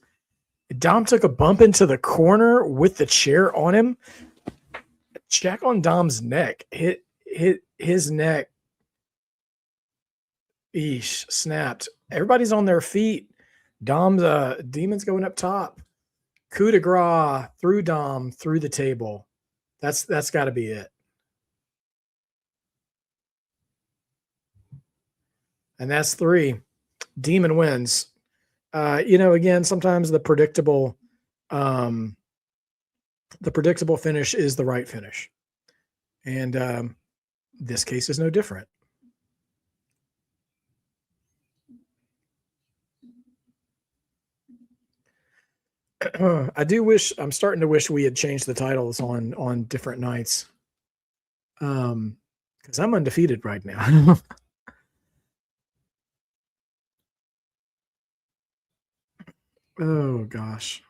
Dom took a bump into the corner with the chair on him. Check on Dom's neck. Hit his neck. Eesh, snapped. Everybody's on their feet. Demon's going up top. Coup de grace through Dom, through the table. That's got to be it. And that's 3. Demon wins. Again, sometimes the predictable finish is the right finish. And this case is no different. I'm starting to wish we had changed the titles on different nights. Because I'm undefeated right now. Oh gosh.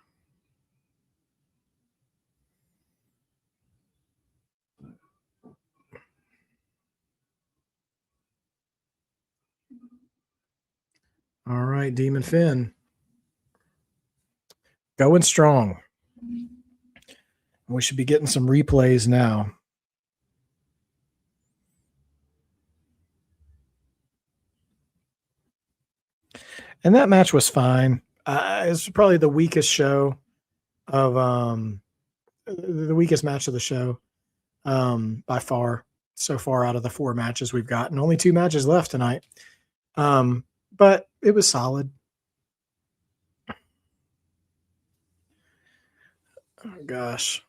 All right, Demon Finn. Going strong. We should be getting some replays now. And that match was fine. It's probably the weakest show of the weakest match of the show by far. So far out of the 4 matches we've gotten, only 2 matches left tonight. But it was solid. Oh gosh.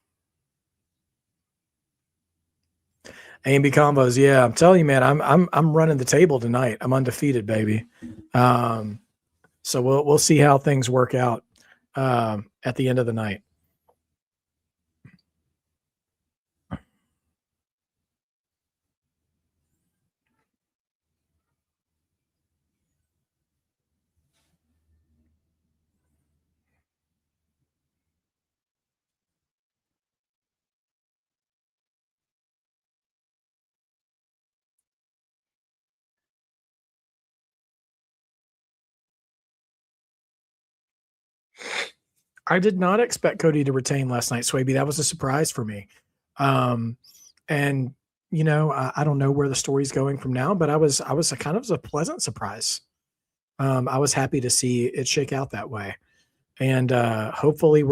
A&B combos, yeah. I'm telling you, man, I'm running the table tonight. I'm undefeated, baby. So we'll see how things work out at the end of the night. I did not expect Cody to retain last night, Swaby. That was a surprise for me. And I don't know where the story's going from now, but I was a kind of a pleasant surprise. I was happy to see it shake out that way. And hopefully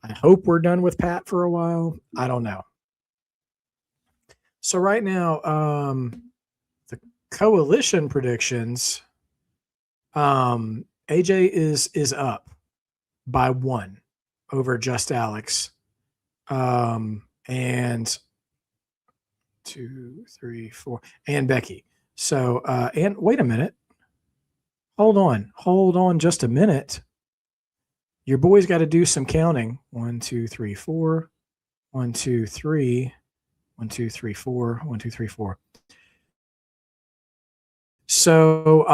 I hope we're done with Pat for a while. I don't know. So right now, the coalition predictions, AJ is up by 1 over Just Alex. And 2, 3, 4, and Becky. So, and wait a minute. Hold on just a minute. Your boy's got to do some counting. 1, 2, 3, 4. 1, 2, 3. 1, 2, 3, 4. 1, 2, 3, 4. So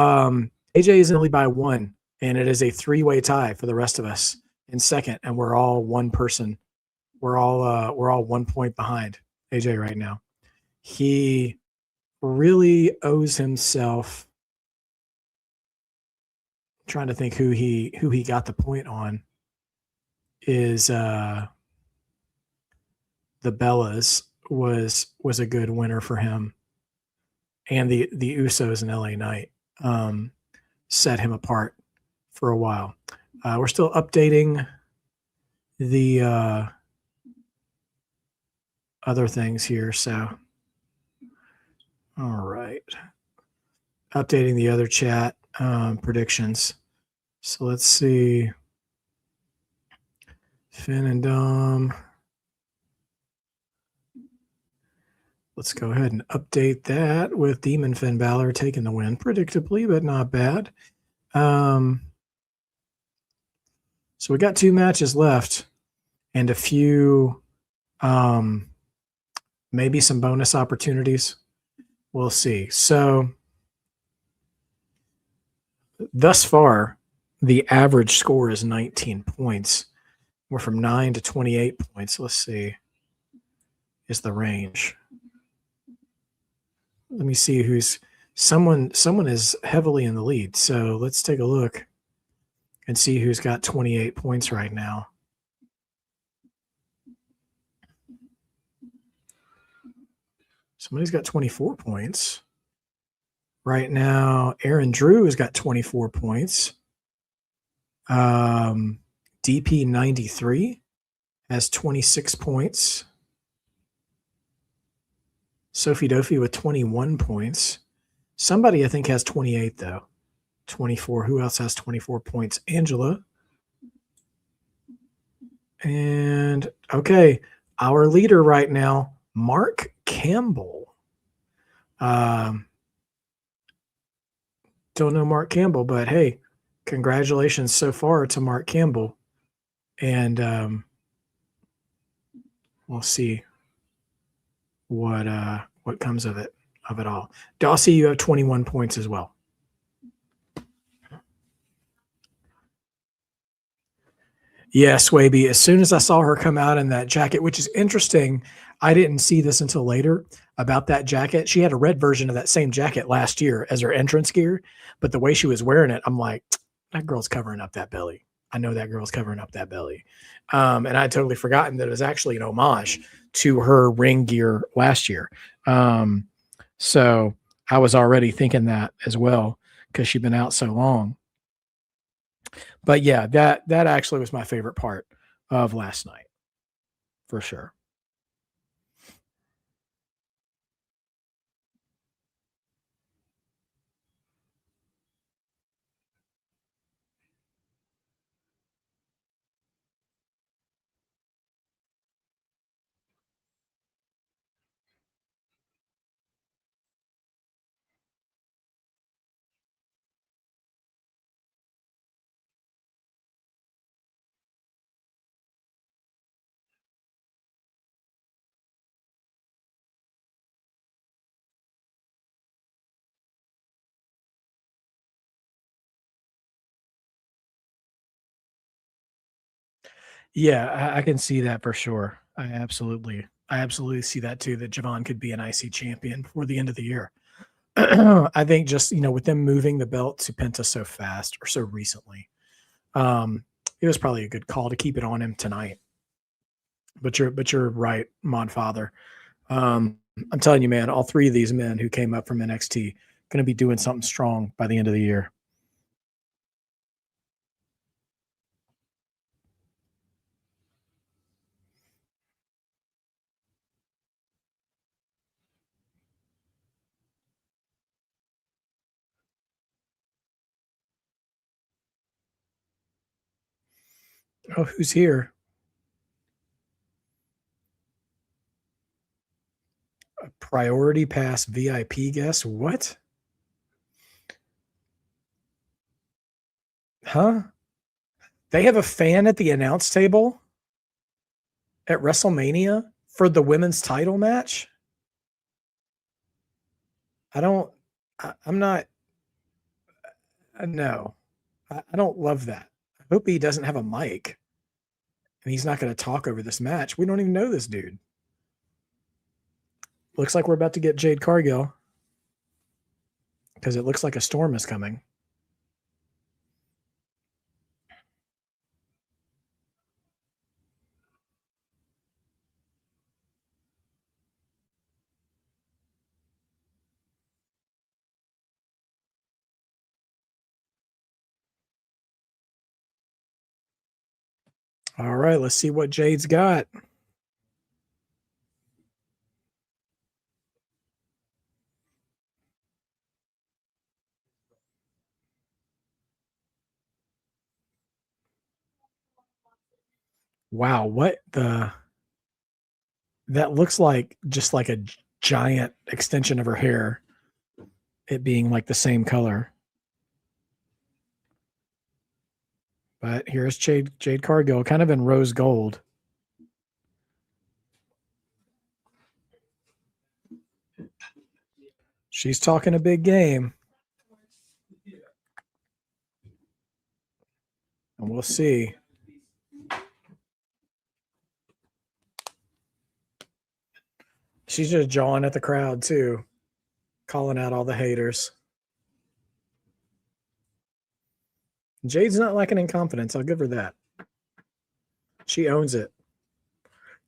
AJ is in the lead by 1, and it is a 3-way tie for the rest of us in second, and we're all one person. We're all 1 point behind AJ right now. He really owes himself. I'm trying to think who he got the point on. Is the Bellas was a good winner for him, and the Usos and LA Knight set him apart for a while. We're still updating the other things here, so all right, updating the other chat predictions. So let's see. Finn and Dom. Let's go ahead and update that with Demon Finn Balor taking the win, predictably, but not bad. So we got 2 matches left and a few, maybe some bonus opportunities. We'll see. So thus far, the average score is 19 points. We're from 9 to 28 points. Let's see. Is the range. Let me see who's someone is heavily in the lead. So let's take a look and see who's got 28 points right now. Somebody's got 24 points. Right now, Aaron Drew has got 24 points. DP93 has 26 points. Sophie Dophie with 21 points. Somebody, I think, has 28, though. 24. Who else has 24 points? Angela. And, okay, our leader right now, Mark Campbell. Don't know Mark Campbell, but hey, congratulations so far to Mark Campbell. And we'll see what comes of it all. Dossie, you have 21 points as well. Yeah, Swaby, as soon as I saw her come out in that jacket, which is interesting, I didn't see this until later about that jacket. She had a red version of that same jacket last year as her entrance gear, but the way she was wearing it, I'm like, that girl's covering up that belly. I know that girl's covering up that belly. And I'd totally forgotten that it was actually an homage to her ring gear last year. So I was already thinking that as well because she'd been out so long. But yeah, that actually was my favorite part of last night, for sure. Yeah, I can see that for sure. I absolutely see that too, that Javon could be an IC champion before the end of the year. I think just, with them moving the belt to Penta so fast or so recently, it was probably a good call to keep it on him tonight. But you're right, Mod Father. I'm telling you, man, all three of these men who came up from NXT going to be doing something strong by the end of the year. Oh, who's here? A priority pass VIP guest? What? Huh? They have a fan at the announce table at WrestleMania for the women's title match? I'm not, no. I don't love that. I hope he doesn't have a mic and he's not going to talk over this match. We don't even know this dude. Looks like we're about to get Jade Cargill because it looks like a storm is coming. All right, let's see what Jade's got. Wow, what the? That looks like just like a giant extension of her hair, it being like the same color. But here's Jade Cargill, kind of in rose gold. She's talking a big game. And we'll see. She's just jawing at the crowd too, calling out all the haters. Jade's not lacking in confidence. I'll give her that. She owns it.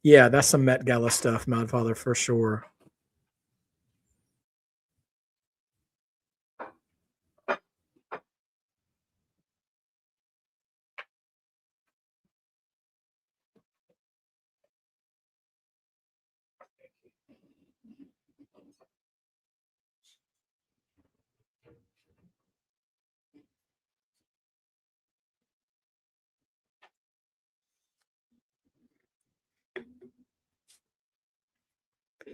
Yeah, that's some Met Gala stuff, Madfather, for sure.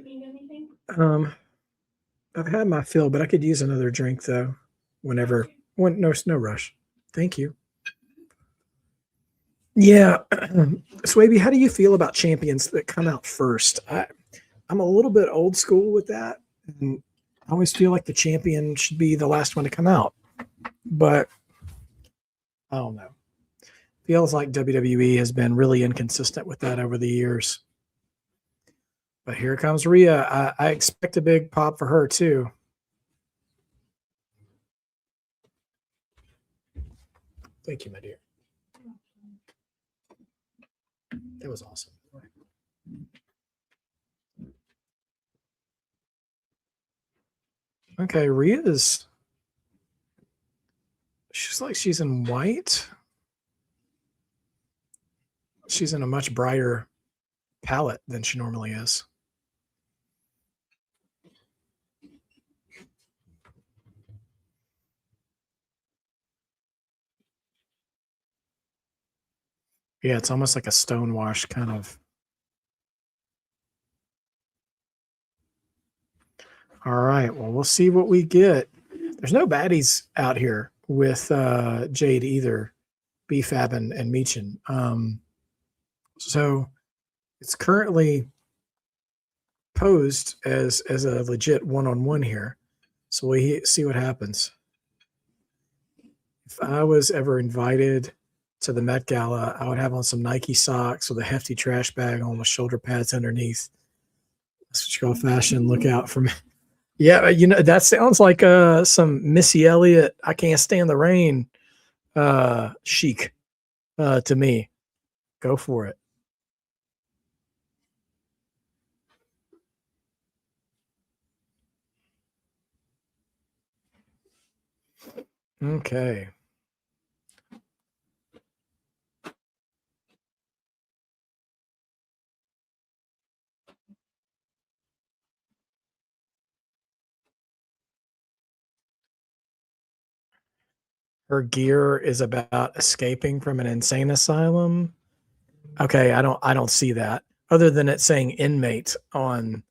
Need anything? I've had my fill, but I could use another drink though. Whenever, no rush. Thank you. Yeah, Swaby, how do you feel about champions that come out first? I'm a little bit old school with that, and I always feel like the champion should be the last one to come out. But I don't know. Feels like WWE has been really inconsistent with that over the years. But here comes Rhea. I expect a big pop for her too. Thank you, my dear. That was awesome. Okay, Rhea's. She's like she's in white. She's in a much brighter palette than she normally is. Yeah, it's almost like a stonewash kind of. All right, well, we'll see what we get. There's no baddies out here with Jade either, BFAB and Meechin. So it's currently posed as a legit one-on-one here. So we see what happens. If I was ever invited to the Met Gala, I would have on some Nike socks with a hefty trash bag on with shoulder pads underneath. That's what you call fashion. Look out for me. Yeah, you know, that sounds like some Missy Elliott, I Can't Stand the Rain chic. to me. Go for it. Okay. Her gear is about escaping from an insane asylum. Okay, I don't see that other than it saying inmate on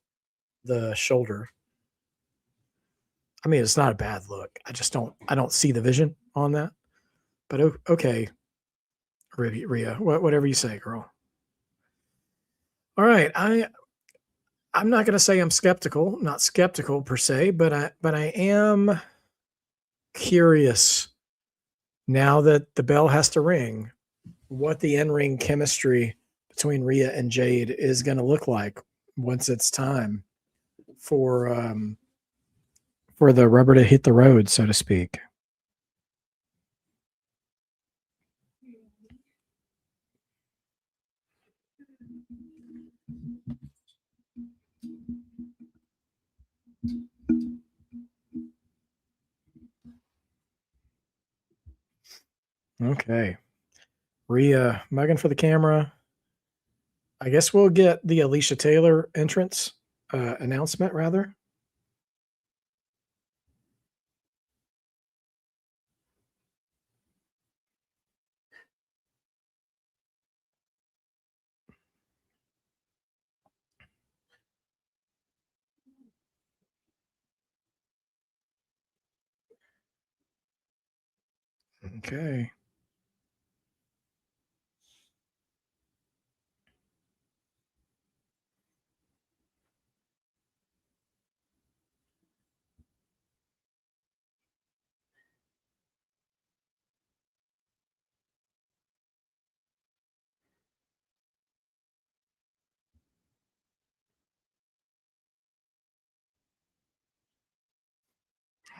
the shoulder. I mean, it's not a bad look. I don't see the vision on that. But okay, Rhea, whatever you say, girl. All right, I'm not going to say I'm skeptical, not skeptical per se, but I am curious now that the bell has to ring, what the in-ring chemistry between Rhea and Jade is going to look like once it's time for the rubber to hit the road, so to speak. Okay. Rhea mugging for the camera. I guess we'll get the Alicia Taylor entrance announcement, rather. Okay.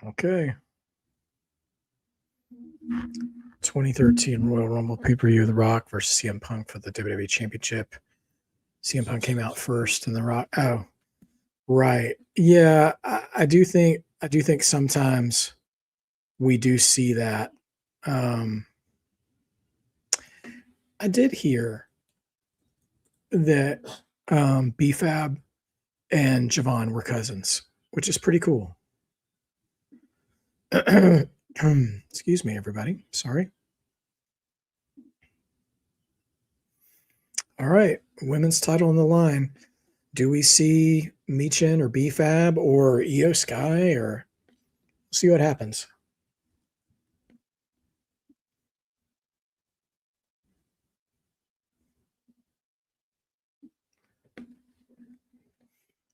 Okay. 2013 Royal Rumble pay-per-view, The Rock versus CM Punk for the WWE Championship. CM Punk came out first, and The Rock. Oh, right. Yeah, I do think sometimes we do see that. Um, I did hear that BFAB and Javon were cousins, which is pretty cool. Excuse me, everybody. Sorry. All right, women's title on the line. Do we see Michin or BFAB or Io Sky, or see what happens?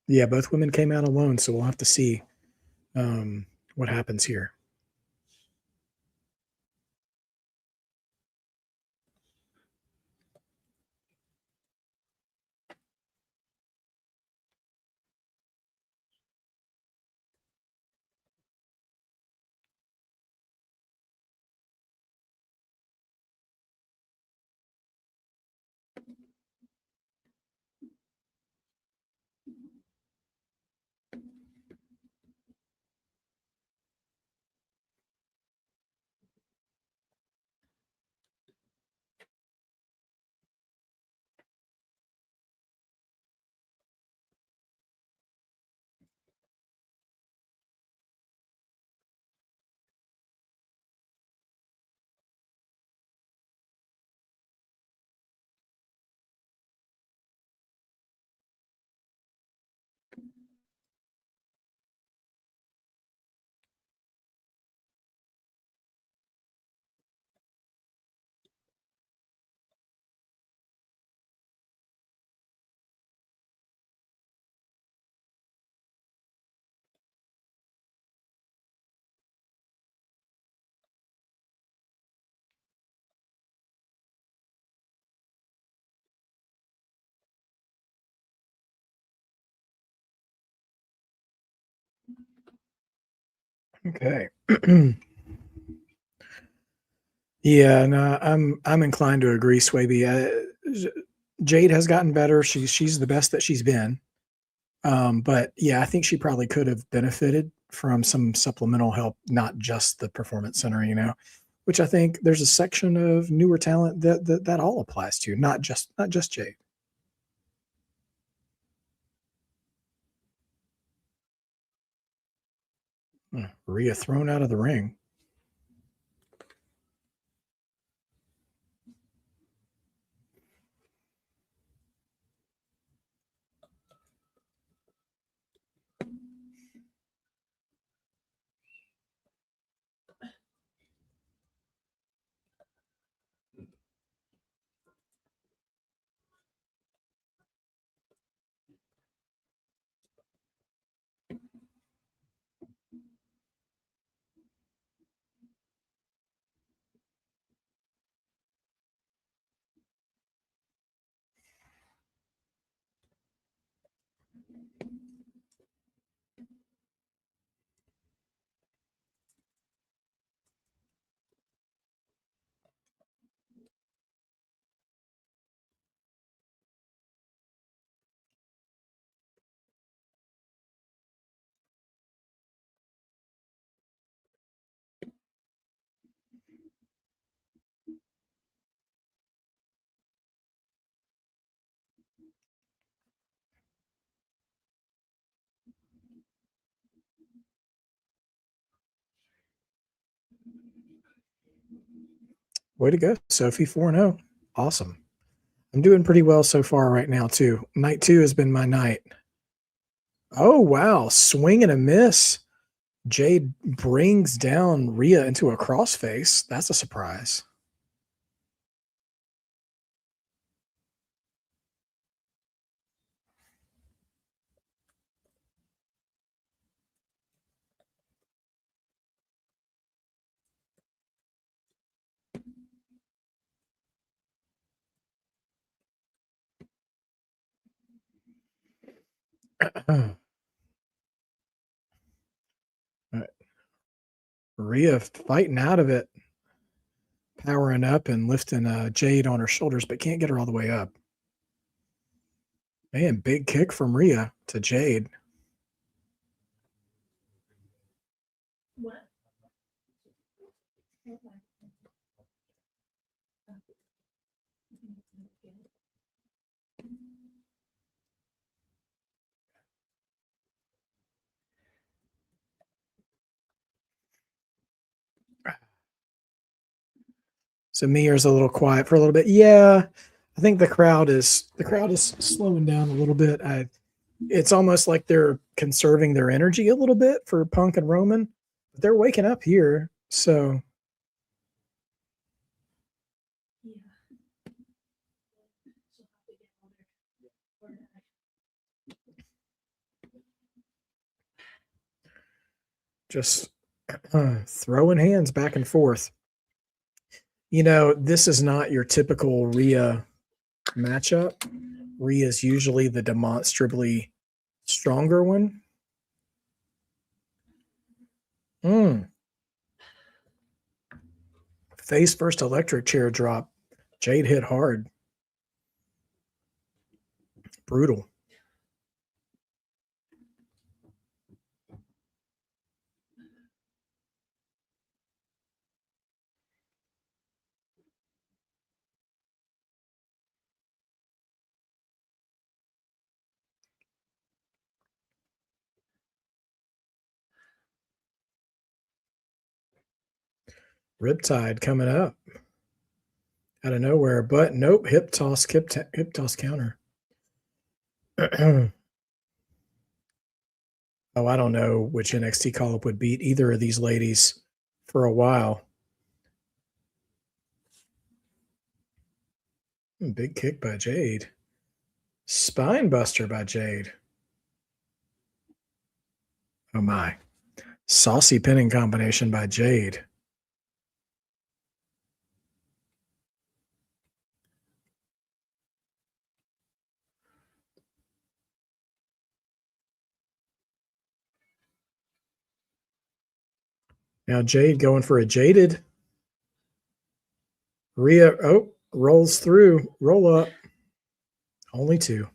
Yeah, both women came out alone, so we'll have to see what happens here. Okay. Yeah, no, I'm inclined to agree, Swaby. Jade has gotten better. She's the best that she's been. But yeah, I think she probably could have benefited from some supplemental help, not just the performance center, which I think there's a section of newer talent that all applies to, not just Jade. Rhea thrown out of the ring. Way to go, Sophie. 4-0. Awesome. I'm doing pretty well so far right now, too. Night 2 has been my night. Oh, wow. Swing and a miss. Jade brings down Rhea into a crossface. That's a surprise. Rhea fighting out of it, powering up and lifting Jade on her shoulders, but can't get her all the way up. Man, big kick from Rhea to Jade. What? So Mia's a little quiet for a little bit. Yeah, I think the crowd is slowing down a little bit. It's almost like they're conserving their energy a little bit for Punk and Roman. But they're waking up here, so Yeah. She'll have to get older. just throwing hands back and forth. This is not your typical Rhea matchup. Rhea is usually the demonstrably stronger one. Face first electric chair drop. Jade hit hard. Brutal. Riptide coming up out of nowhere, but nope. Hip toss counter. Oh, I don't know which NXT call up would beat either of these ladies for a while. Big kick by Jade. Spine buster by Jade. Oh my. Saucy pinning combination by Jade. Now Jade going for a jaded. Rhea, rolls through. Roll up. Only 2.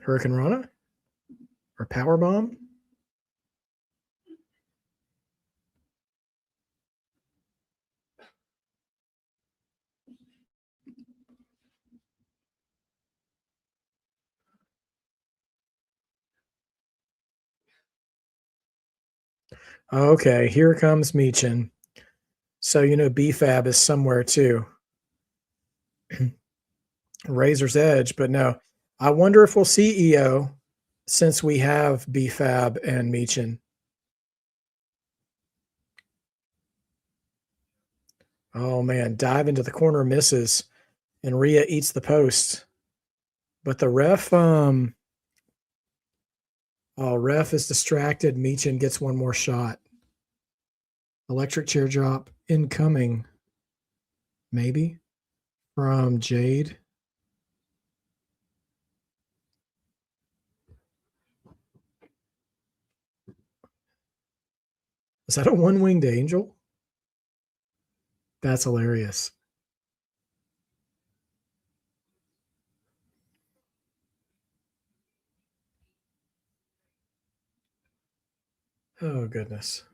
Hurricane Rana? Or Power Bomb? Okay, here comes Meechin. So, BFAB is somewhere too. Razor's Edge, but no. I wonder if we'll see EO since we have BFAB and Meechin. Oh, man. Dive into the corner, misses. And Rhea eats the post. But the ref, ref is distracted. Meechin gets one more shot. Electric chair drop incoming. Maybe from Jade. Is that a one-winged angel? That's hilarious. Oh, goodness.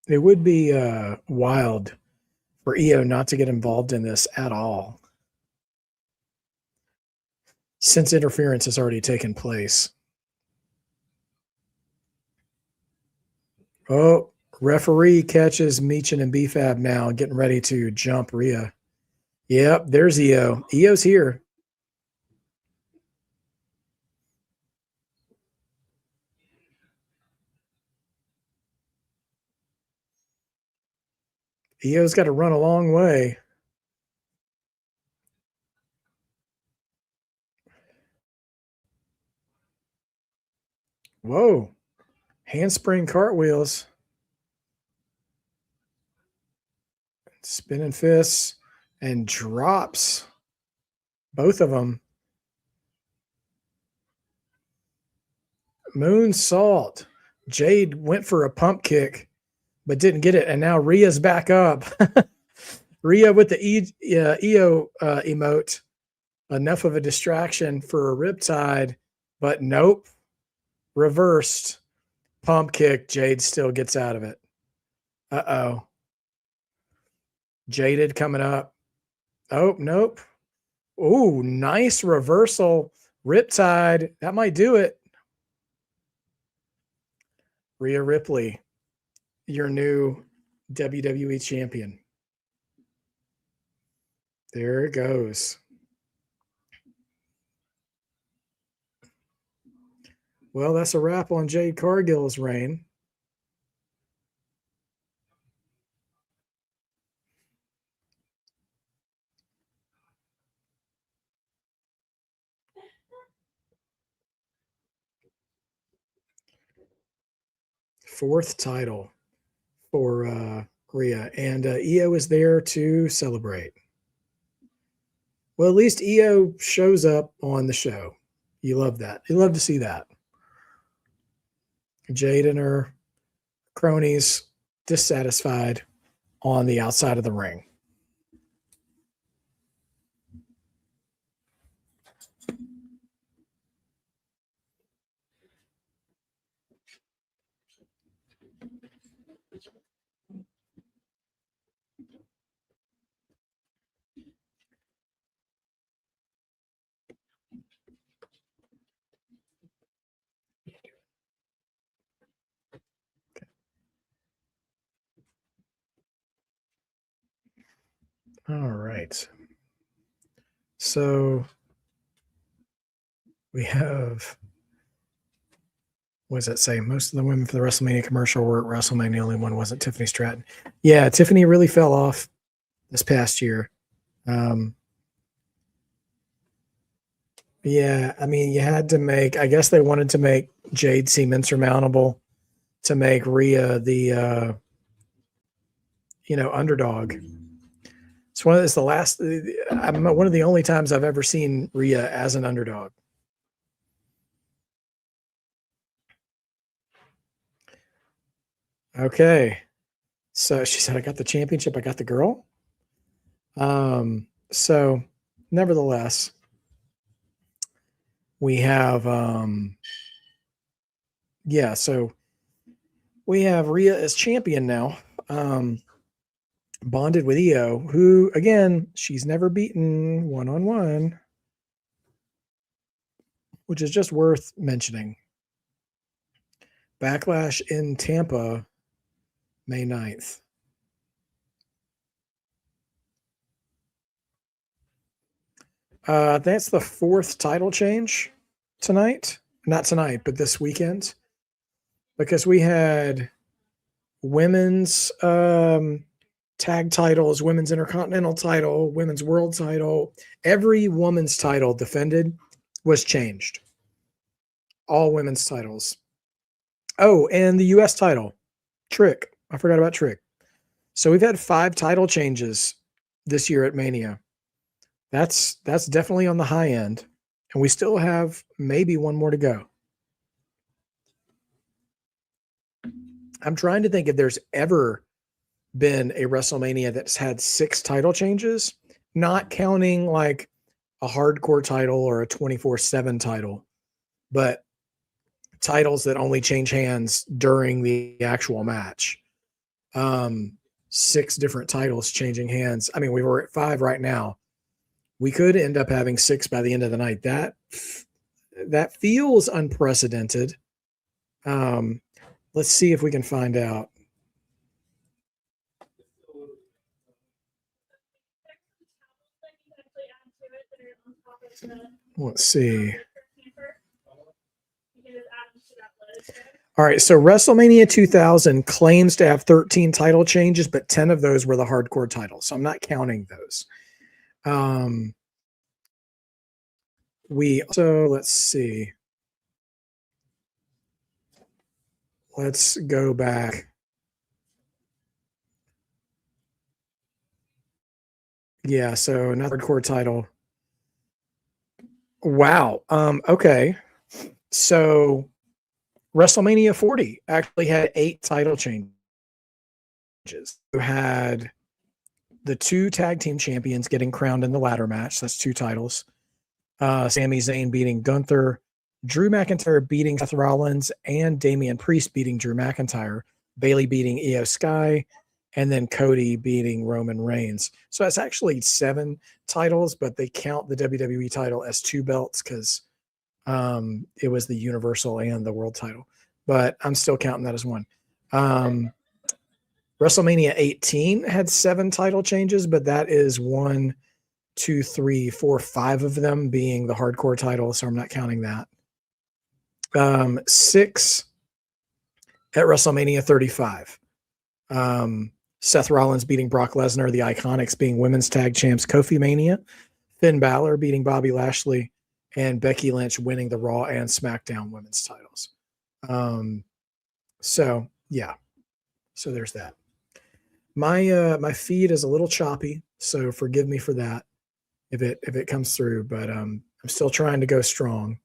It would be wild for EO not to get involved in this at all, since interference has already taken place. Oh, referee catches Meechin and BFAB now, getting ready to jump Rhea. Yep, there's EO. EO's here. EO's got to run a long way. Whoa. Handspring cartwheels. Spinning fists and drops both of them. Moonsault. Jade went for a pump kick, but didn't get it. And now Rhea's back up. Rhea with the EO emote. Enough of a distraction for a riptide, but nope. Reversed. Pump kick. Jade still gets out of it. Uh-oh. Jaded coming up. Oh, nope. Oh, nice reversal. Riptide. That might do it. Rhea Ripley, your new WWE champion. There it goes. Well, that's a wrap on Jade Cargill's reign. Fourth title for Rhea, and EO is there to celebrate. Well, at least EO shows up on the show. You love that. You love to see that. Jade and her cronies dissatisfied on the outside of the ring. All right. So we have, what does that say? Most of the women for the WrestleMania commercial were at WrestleMania. The only one wasn't Tiffany Stratton. Yeah, Tiffany really fell off this past year. Yeah, I mean, you had to make. I guess they wanted to make Jade seem insurmountable, to make Rhea the underdog. It's the last. I'm one of the only times I've ever seen Rhea as an underdog. Okay, so she said, "I got the championship. I got the girl." So, nevertheless, we have yeah. So we have Rhea as champion now. Bonded with Io, who, again, she's never beaten one-on-one, which is just worth mentioning. Backlash in Tampa, May 9th. That's the fourth title change tonight. Not tonight, but this weekend. Because we had women's tag titles, women's Intercontinental title, women's world title. Every woman's title defended was changed. All women's titles. Oh, and the U.S. title. Trick. I forgot about Trick. So we've had 5 title changes this year at Mania. That's definitely on the high end. And we still have maybe one more to go. I'm trying to think if there's ever been a WrestleMania that's had 6 title changes, not counting like a hardcore title or a 24/7 title, but titles that only change hands during the actual match. 6 different titles changing hands. I mean, we were at 5 right now. We could end up having 6 by the end of the night. That feels unprecedented. Let's see if we can find out. Let's see. All right, so WrestleMania 2000 claims to have 13 title changes, but 10 of those were the hardcore titles. So I'm not counting those. We also, let's see. Let's go back. Yeah, so not hardcore title. Wow. Okay. So WrestleMania 40 actually had 8 title changes. You had the 2 tag team champions getting crowned in the ladder match. That's 2 titles. Sami Zayn beating Gunther, Drew McIntyre beating Seth Rollins, and Damian Priest beating Drew McIntyre, Bayley beating Io Sky, and then Cody beating Roman Reigns. So that's actually 7 titles, but they count the WWE title as 2 belts because it was the Universal and the World title. But I'm still counting that as 1. WrestleMania 18 had 7 title changes, but that is 1, 2, 3, 4, 5 of them being the hardcore title, so I'm not counting that. 6 at WrestleMania 35. Seth Rollins beating Brock Lesnar, the Iconics being women's tag champs, Kofi Mania, Finn Balor beating Bobby Lashley, and Becky Lynch winning the Raw and SmackDown women's titles. So yeah, so there's that. My feed is a little choppy, so forgive me for that if it comes through, but I'm still trying to go strong.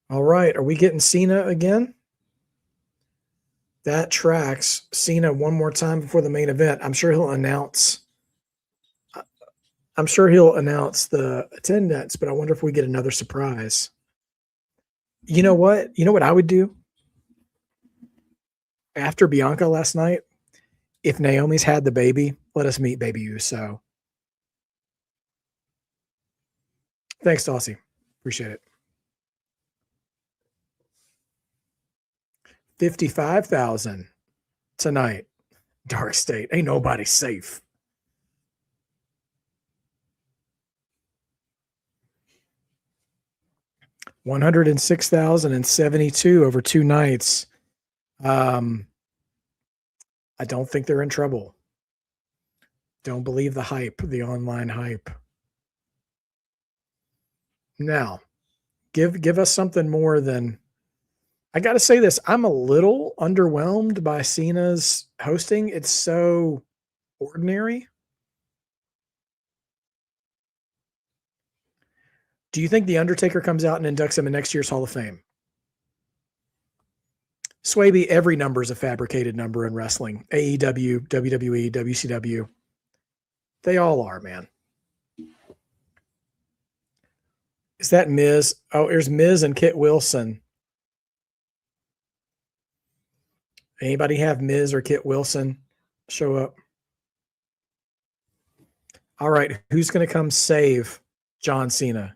All right, are we getting Cena again? That tracks. Cena one more time before the main event. I'm sure he'll announce the attendance, but I wonder if we get another surprise. You know what? You know what I would do? After Bianca last night, if Naomi's had the baby, let us meet Baby Uso. Thanks, Dossie. Appreciate it. 55,000 tonight. Dark State. Ain't nobody safe. $106,072 over 2 nights. I don't think they're in trouble. Don't believe the hype, the online hype. Now, give us something more than. I got to say this. I'm a little underwhelmed by Cena's hosting. It's so ordinary. Do you think The Undertaker comes out and inducts him in next year's Hall of Fame? Swaby, every number is a fabricated number in wrestling. AEW, WWE, WCW. They all are, man. Is that Miz? Oh, there's Miz and Kit Wilson. Anybody have Miz or Kit Wilson show up? All right, who's going to come save John Cena?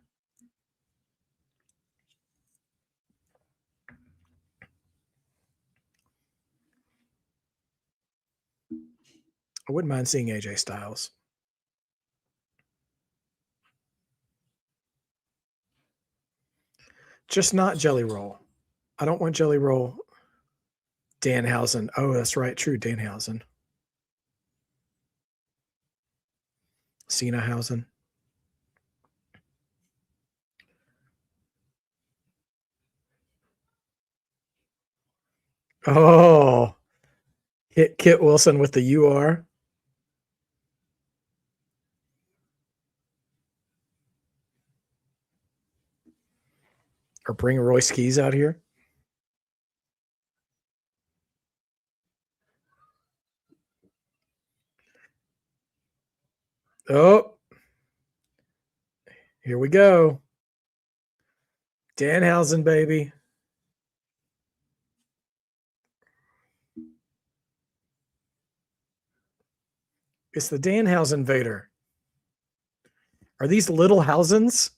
I wouldn't mind seeing AJ Styles. Just not Jelly Roll. I don't want Jelly Roll. Danhausen. Oh, that's right. True. Danhausen. Cenahausen. Oh, hit Kit Wilson with the UR. Or bring Royce Keys out here. Oh, here we go. Danhausen, baby. It's the Danhausen Vader. Are these little Hausens?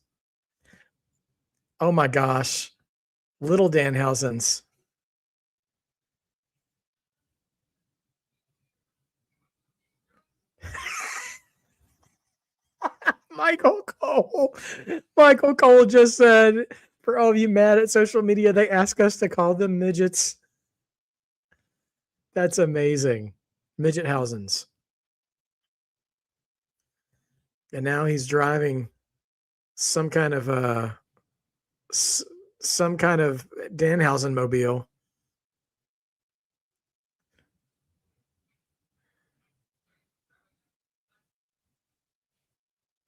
Oh my gosh. Little Danhausens. Michael Cole. Michael Cole just said, for all of you mad at social media, they ask us to call them midgets. That's amazing. Midget Hausens. And now he's driving some kind of Danhausen mobile.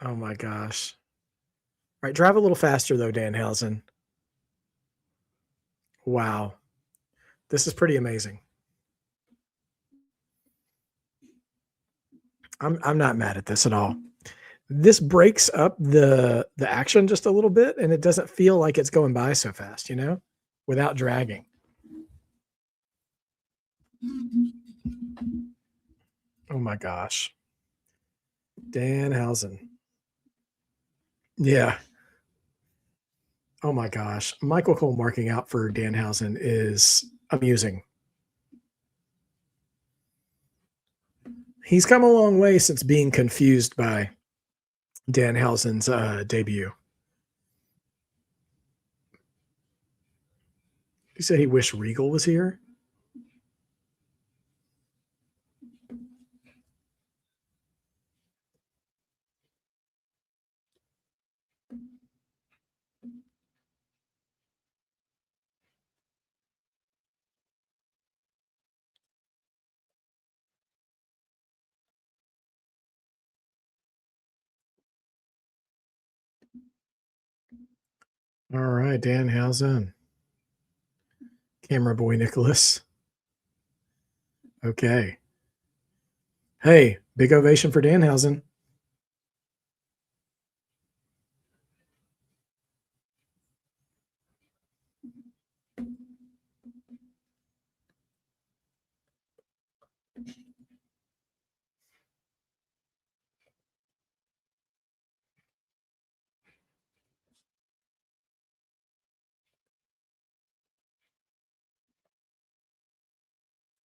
Oh my gosh. All right, drive a little faster though, Danhausen. Wow. This is pretty amazing. I'm not mad at this at all. This breaks up the action just a little bit, and it doesn't feel like it's going by so fast, you know, without dragging. Oh my gosh. Danhausen. Yeah. Oh my gosh. Michael Cole marking out for Danhausen is amusing. He's come a long way since being confused by Danhausen's debut. He said he wished Regal was here. All right, Danhausen. Camera boy Nicholas. Okay. Hey, big ovation for Danhausen.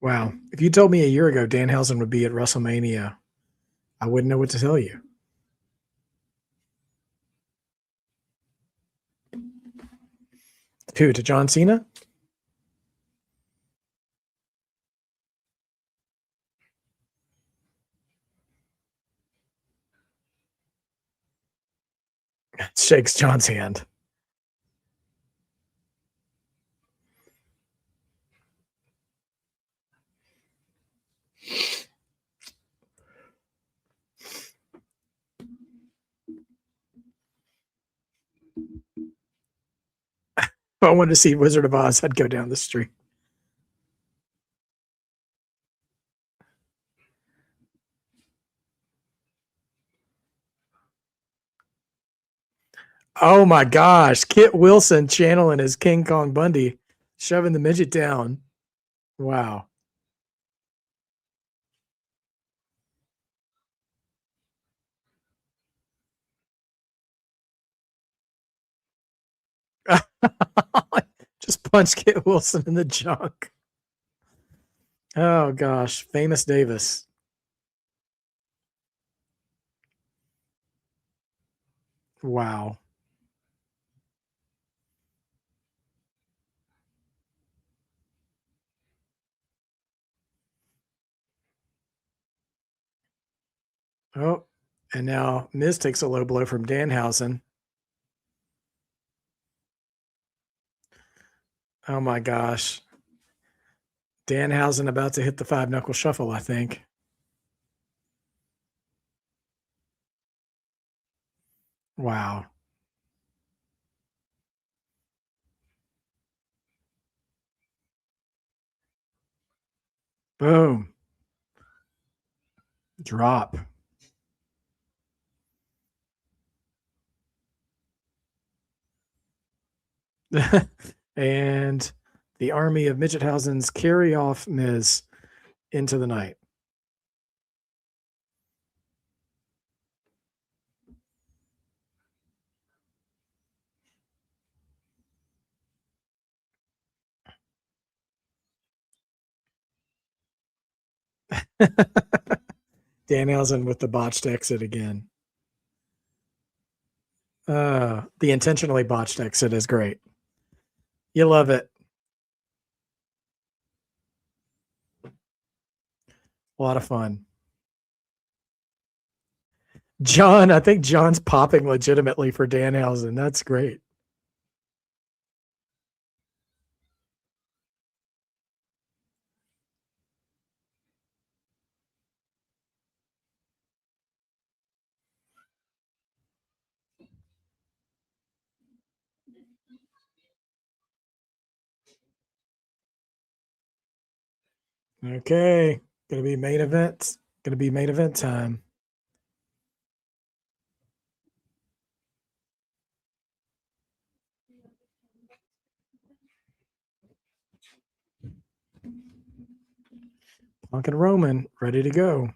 Wow. If you told me a year ago Danhausen would be at WrestleMania, I wouldn't know what to tell you. Who, to John Cena? Shakes John's hand. If I wanted to see Wizard of Oz, I'd go down the street. Oh my gosh. Kit Wilson channeling his King Kong Bundy, shoving the midget down. Wow. Just punch Kit Wilson in the junk. Oh gosh. Famous Davis. Wow. Oh, and now Miz takes a low blow from Danhausen. Oh my gosh. Danhausen about to hit the 5-knuckle shuffle, I think. Wow. Boom. Drop. And the army of Midgethausens carry off Miz into the night. Danhausen with the botched exit again. The intentionally botched exit is great. You love it. A lot of fun. John, I think John's popping legitimately for Danhausen. That's great. Okay. Gonna be main event. Gonna be main event time. Punk and Roman ready to go.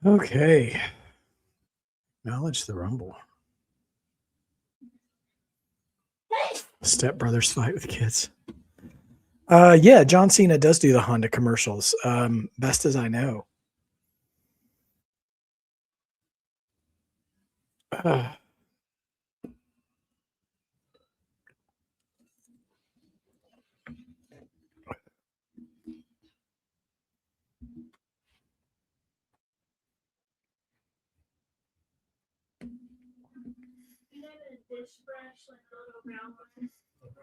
Okay. Acknowledge the Rumble. Step Brothers fight with kids. Yeah, John Cena does do the Honda commercials. Best as I know.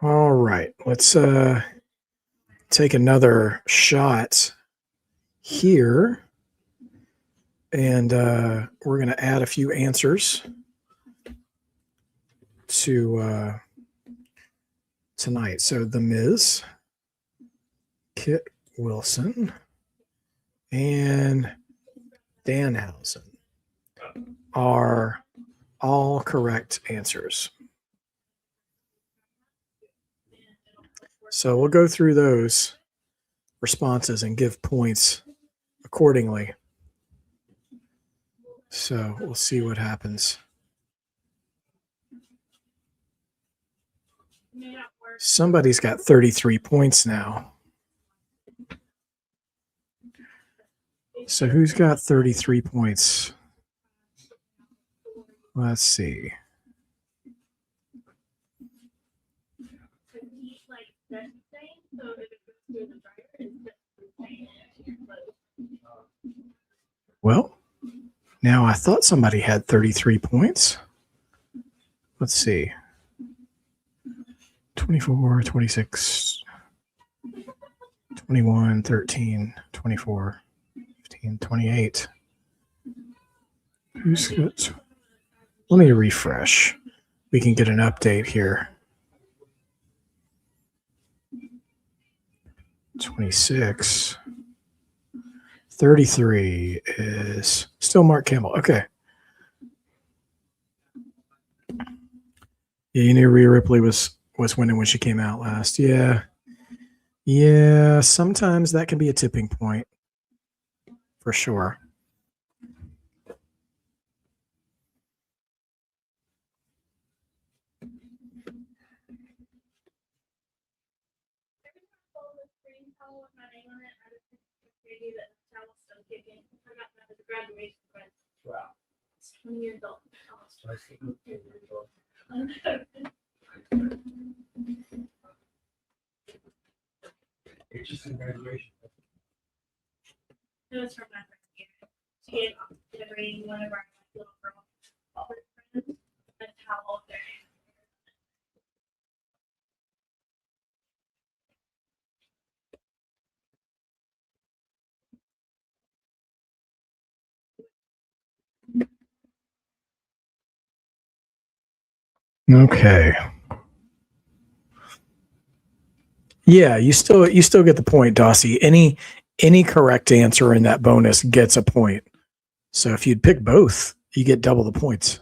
All right, let's take another shot here, and we're going to add a few answers to tonight. So The Miz, Kit Wilson, and Danhausen are all correct answers. So we'll go through those responses and give points accordingly. So we'll see what happens. Somebody's got 33 points now. So who's got 33 points? Let's see. Well, now I thought somebody had 33 points. Let's see. 24, 26, 21, 13, 24, 15, 28. Who's got? Let me refresh. We can get an update here. 26. 33 is still Mark Campbell. Okay. Yeah, you knew Rhea Ripley was winning when she came out last. Yeah. Yeah, sometimes that can be a tipping point. For sure. Wow. 20 years old. Interesting graduation. It was from my first year. She gave every one of our little girls all her friends. That's how old they're. Okay. Yeah, you still get the point, Dossie. Any correct answer in that bonus gets a point. So if you'd pick both, you get double the points.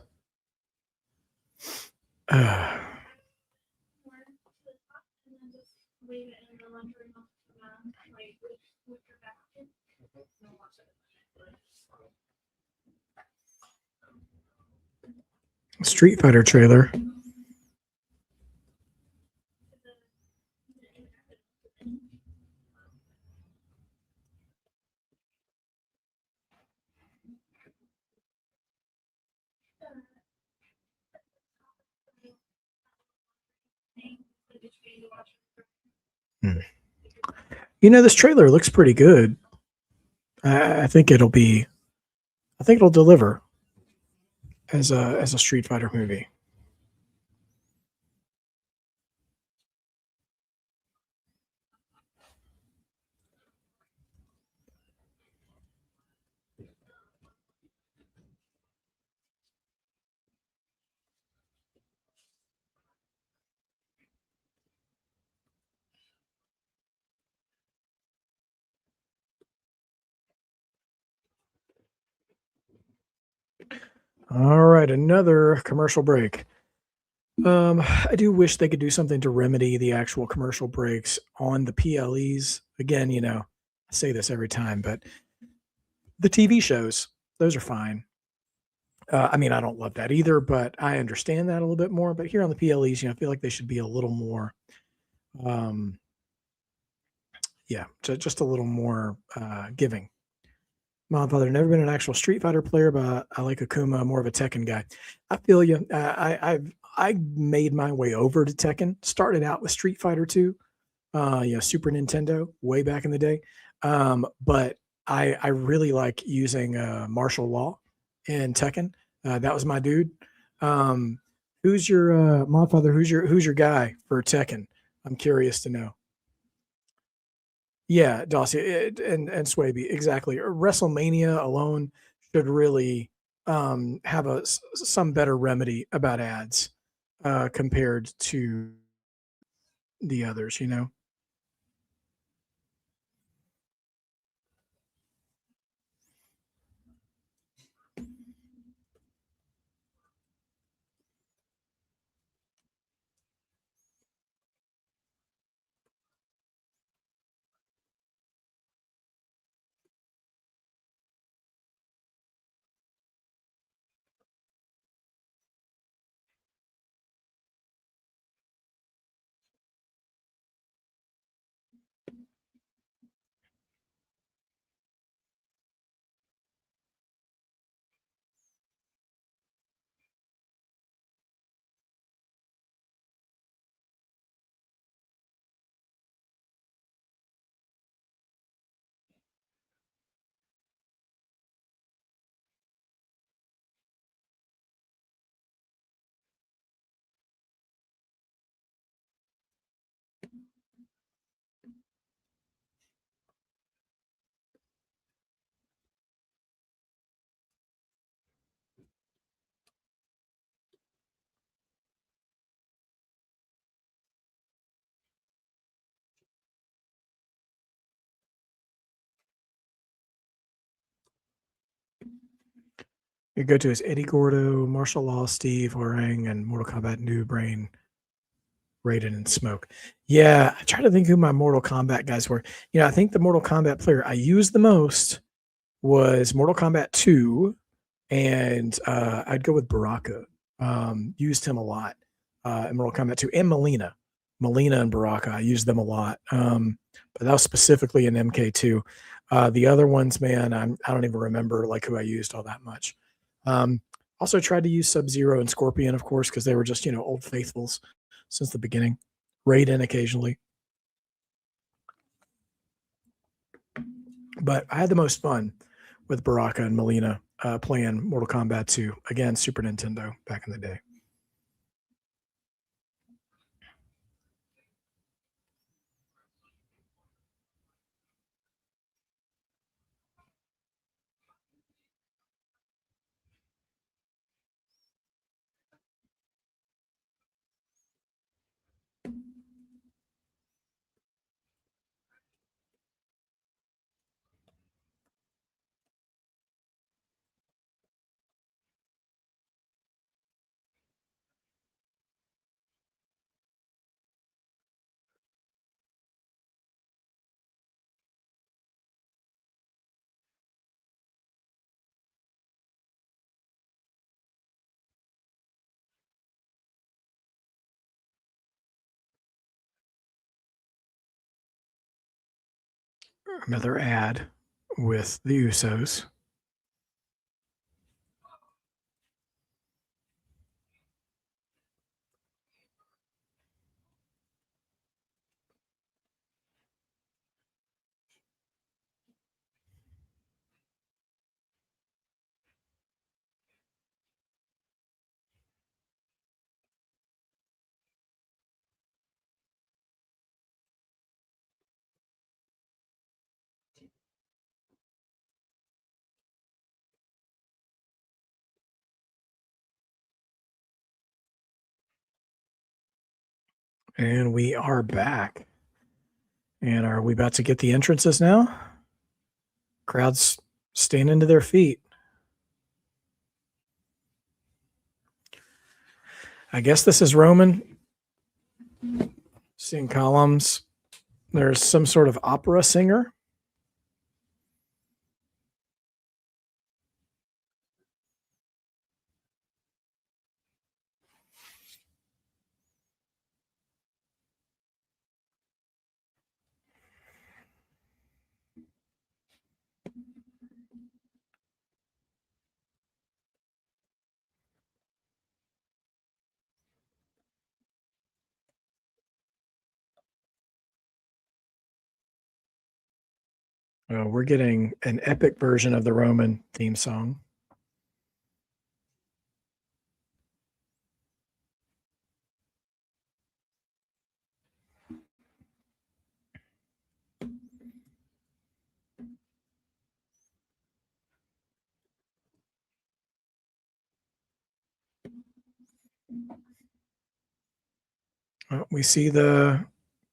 Street Fighter trailer. You know, this trailer looks pretty good. I think it'll deliver as a Street Fighter movie. All right, another commercial break. I do wish they could do something to remedy the actual commercial breaks on the PLEs. Again, you know, I say this every time, but the TV shows, those are fine. I mean, I don't love that either, but I understand that a little bit more. But here on the PLEs, you know, I feel like they should be a little more, just a little more giving. My father never been an actual Street Fighter player, but I like Akuma, more of a Tekken guy. I feel you. I made my way over to Tekken. Started out with Street Fighter 2, Super Nintendo, way back in the day. But I really like using martial law in Tekken. That was my dude. Who's your my father? Who's your guy for Tekken? I'm curious to know. Yeah, Dossie and Swaby, exactly. WrestleMania alone should really have some better remedy about ads compared to the others. You know. Your go-to is Eddie Gordo, Martial Law, Steve Orang, and Mortal Kombat New Brain, Raiden, and Smoke. Yeah, I try to think who my Mortal Kombat guys were. I think the Mortal Kombat player I used the most was Mortal Kombat 2, and I'd go with Baraka. Used him a lot in Mortal Kombat 2, and Melina. Melina and Baraka, I used them a lot. But that was specifically in MK2. The other ones, man, I don't even remember like who I used all that much. Also tried to use Sub-Zero and Scorpion, of course, because they were just, old faithfuls since the beginning. Raiden occasionally. But I had the most fun with Baraka and Melina playing Mortal Kombat 2. Again, Super Nintendo back in the day. Another ad with the Usos. And we are back. And are we about to get the entrances now? Crowd's standing to their feet. I guess this is Roman. Seeing columns. There's some sort of opera singer. We're getting an epic version of the Roman theme song. We see the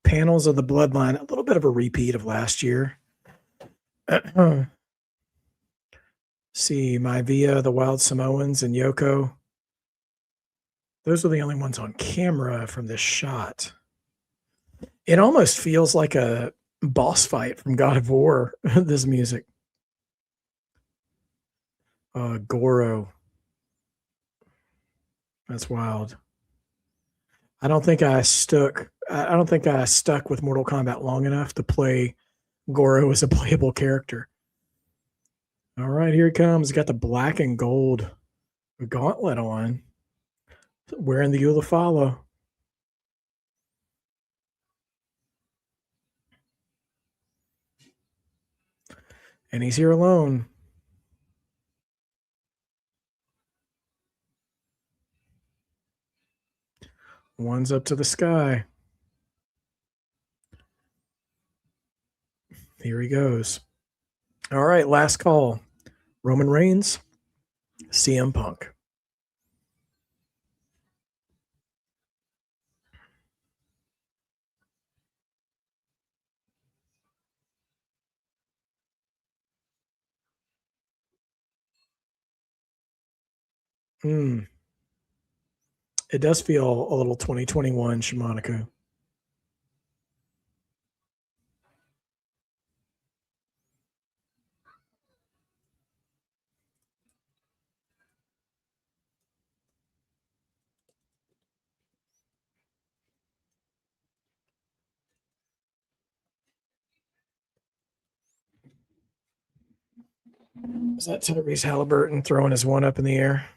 panels of the bloodline, a little bit of a repeat of last year. See Maivia, the Wild Samoans, and Yoko. Those are the only ones on camera from this shot. It almost feels like a boss fight from God of War, this music. Goro. That's wild. I don't think I stuck with Mortal Kombat long enough to play Goro as a playable character. All right, here he comes. He's got the black and gold gauntlet on. Wearing the Ulafala. And he's here alone. One's up to the sky. Here he goes. All right, last call. Roman Reigns, CM Punk. Mm. It does feel a little 2021 Shimonico. Is that Tyrese Halliburton throwing his one up in the air?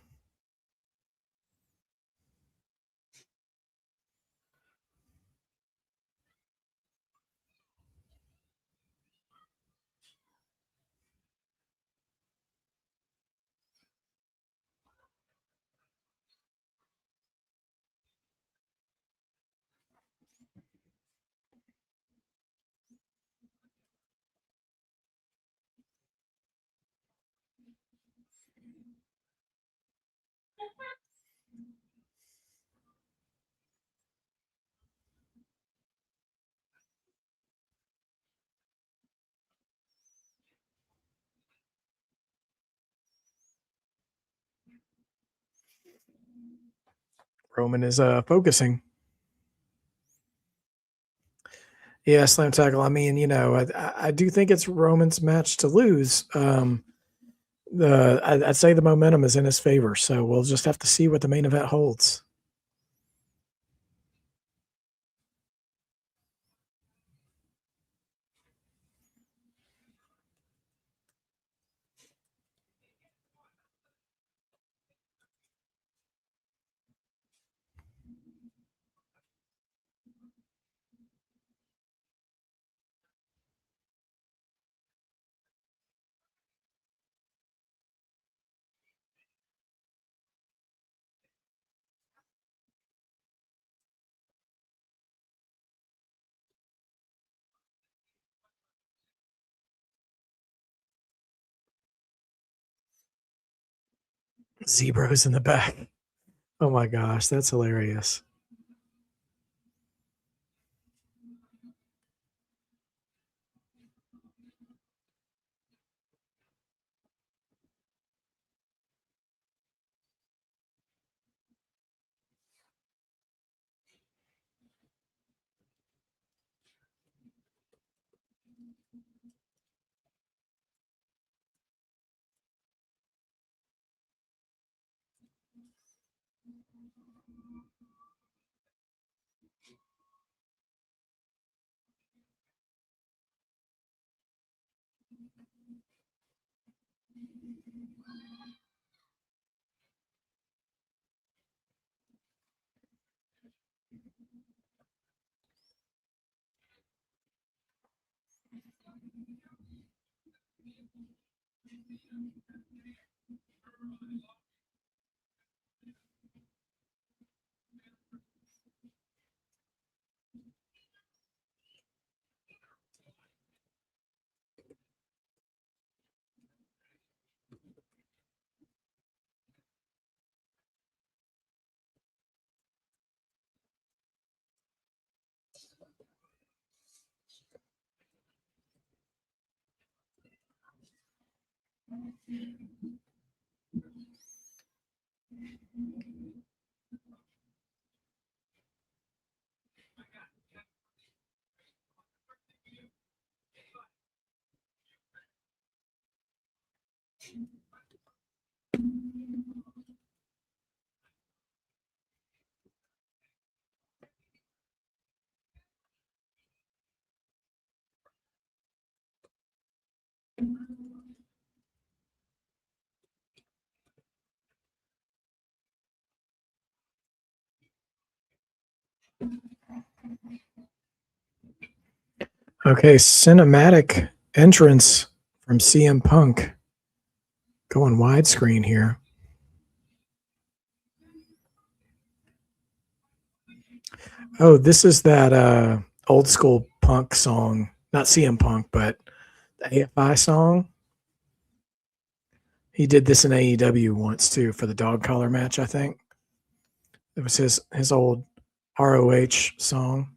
Roman is focusing. Yeah, slam tackle. I mean, I do think it's Roman's match to lose. I'd say the momentum is in his favor, so we'll just have to see what the main event holds. Zebras in the back. Oh my gosh, that's hilarious. Okay, cinematic entrance from CM Punk. Going widescreen here. Oh, this is that old school Punk song. Not CM Punk, but the AFI song. He did this in AEW once too for the dog collar match, I think. It was his old ROH song.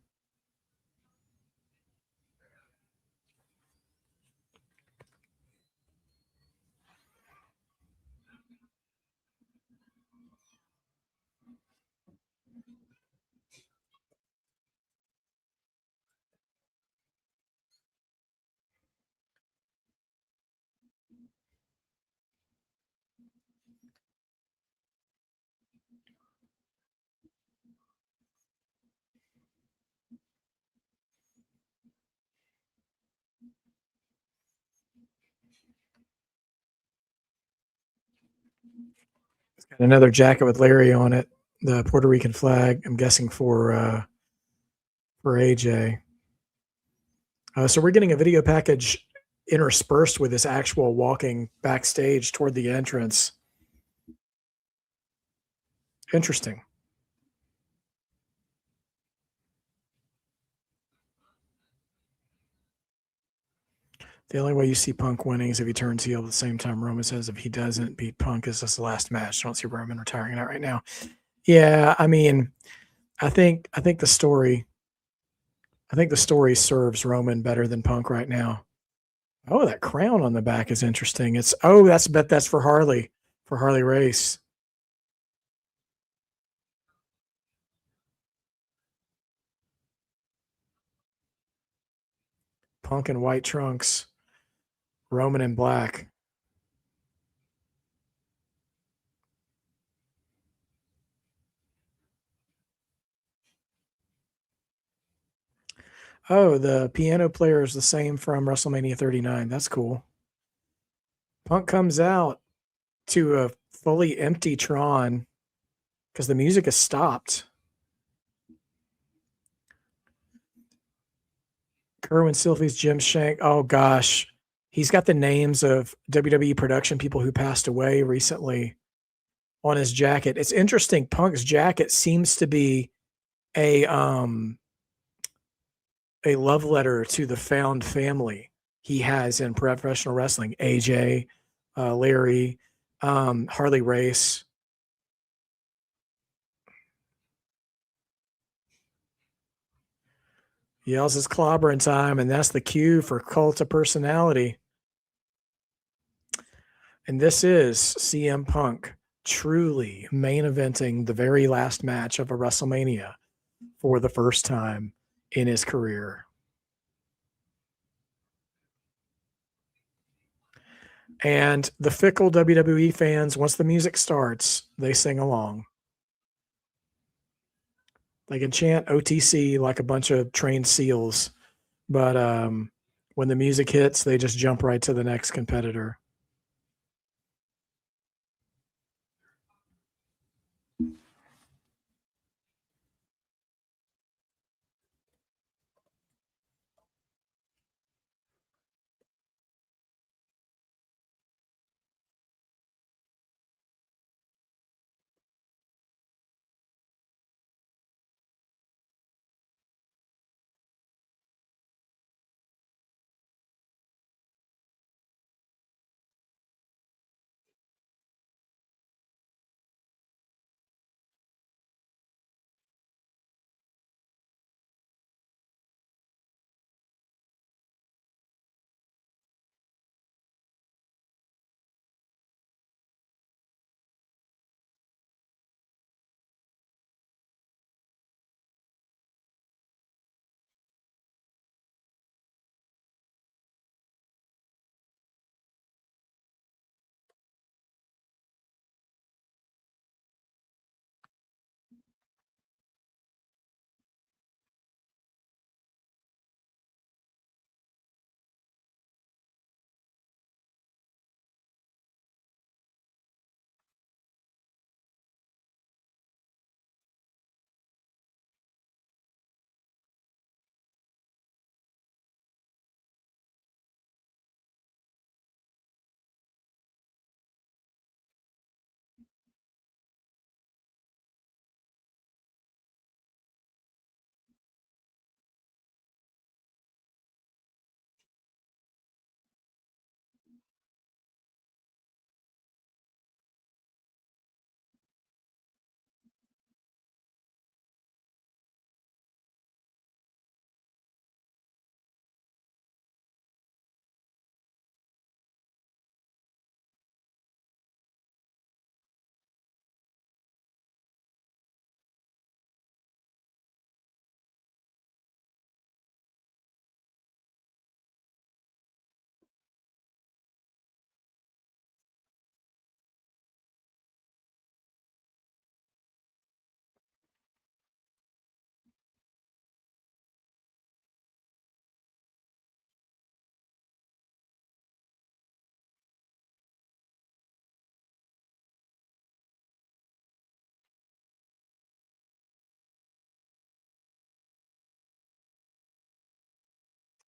Got another jacket with Larry on it, the Puerto Rican flag. I'm guessing for AJ. So we're getting a video package interspersed with this actual walking backstage toward the entrance. Interesting. The only way you see Punk winning is if he turns heel at the same time Roman says if he doesn't beat Punk, is this the last match? I don't see Roman retiring that right now. Yeah, I mean, I think the story serves Roman better than Punk right now. Oh, that crown on the back is interesting. That's for Harley Race. Punk in white trunks, Roman in black. Oh, the piano player is the same from WrestleMania 39. That's cool. Punk comes out to a fully empty Tron because the music has stopped. Kerwin Sylvie's Jim Shank. Oh gosh, he's got the names of WWE production people who passed away recently on his jacket. It's interesting. Punk's jacket seems to be a love letter to the found family he has in professional wrestling. AJ, Larry, Harley Race. Yells his clobbering time, and that's the cue for Cult of Personality. And this is CM Punk truly main eventing the very last match of a WrestleMania for the first time in his career. And the fickle WWE fans, once the music starts, they sing along. They can chant OTC like a bunch of trained seals, but when the music hits, they just jump right to the next competitor.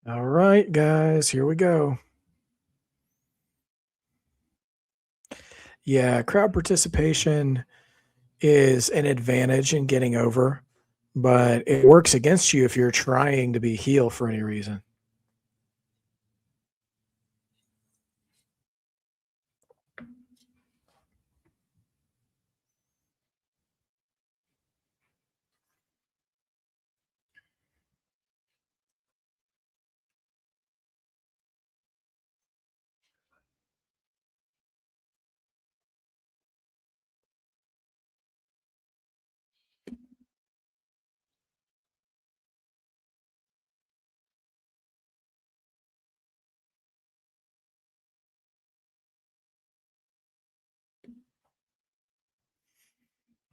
All right, guys, here we go. Yeah, crowd participation is an advantage in getting over, but it works against you if you're trying to be heel for any reason.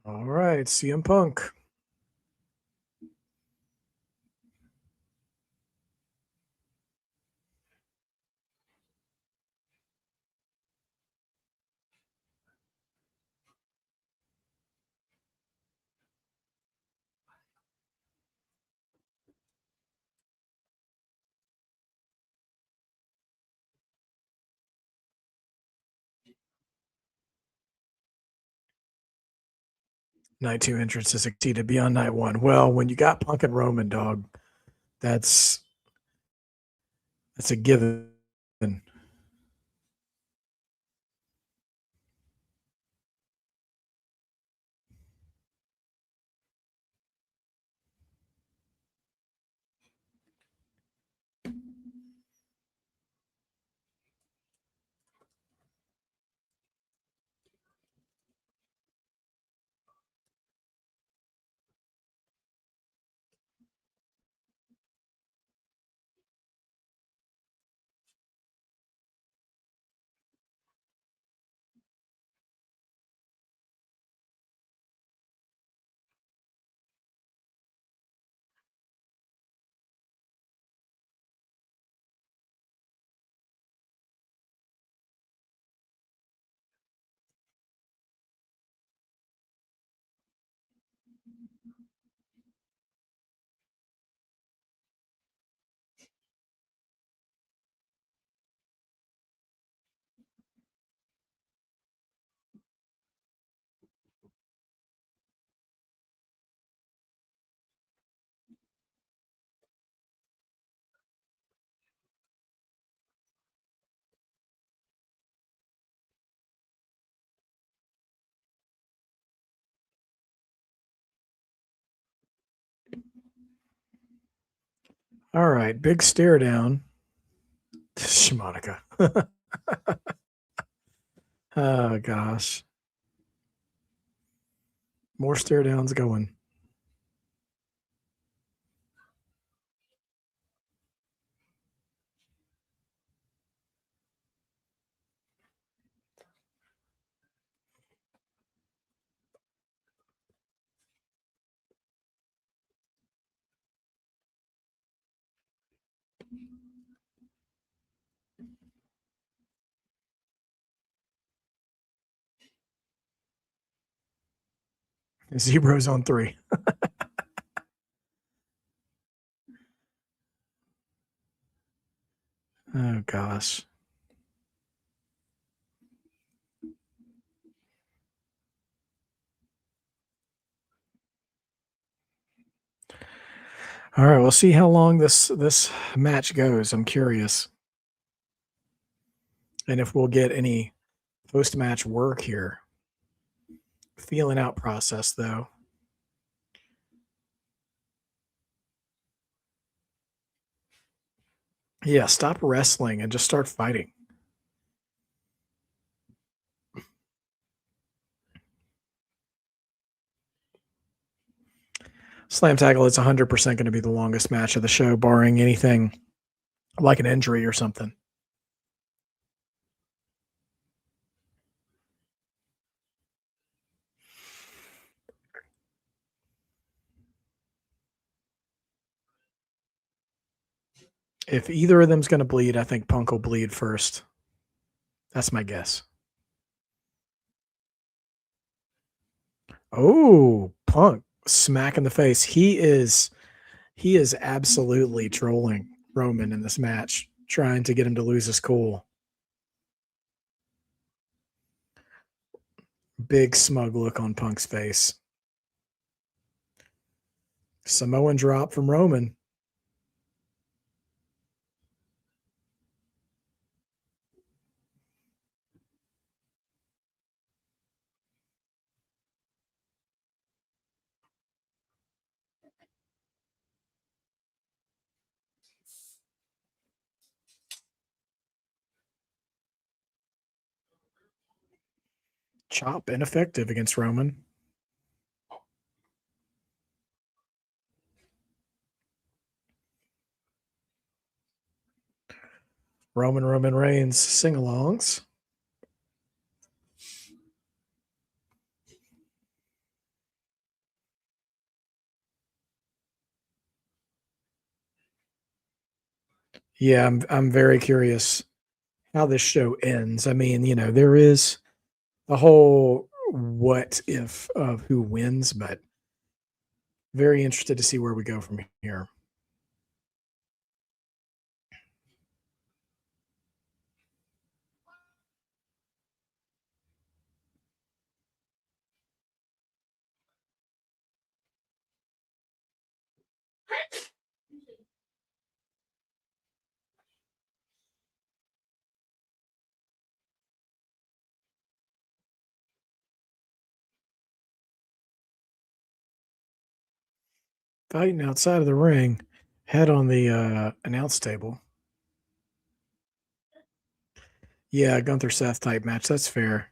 All right, CM Punk. Night 2 entrances succeeded beyond night 1. Well, when you got Punk and Roman, dog, that's a given. All right, big stare down. Shimonica. Oh, gosh. More stare downs going. Zeros on 3. Oh, gosh. All right, we'll see how long this match goes. I'm curious. And if we'll get any post-match work here. Feeling out process, though. Yeah, stop wrestling and just start fighting. Slam Tackle is 100% going to be the longest match of the show, barring anything like an injury or something. If either of them's going to bleed, I think Punk will bleed first. That's my guess. Oh, Punk smack in the face. He is absolutely trolling Roman in this match, trying to get him to lose his cool. Big smug look on Punk's face. Samoan drop from Roman. Chop ineffective against Roman. Roman Reigns sing-alongs. Yeah, I'm very curious how this show ends. I mean, there is the whole what if of who wins, but very interested to see where we go from here. Fighting outside of the ring, head on the announce table. Yeah, Gunther Seth type match. That's fair.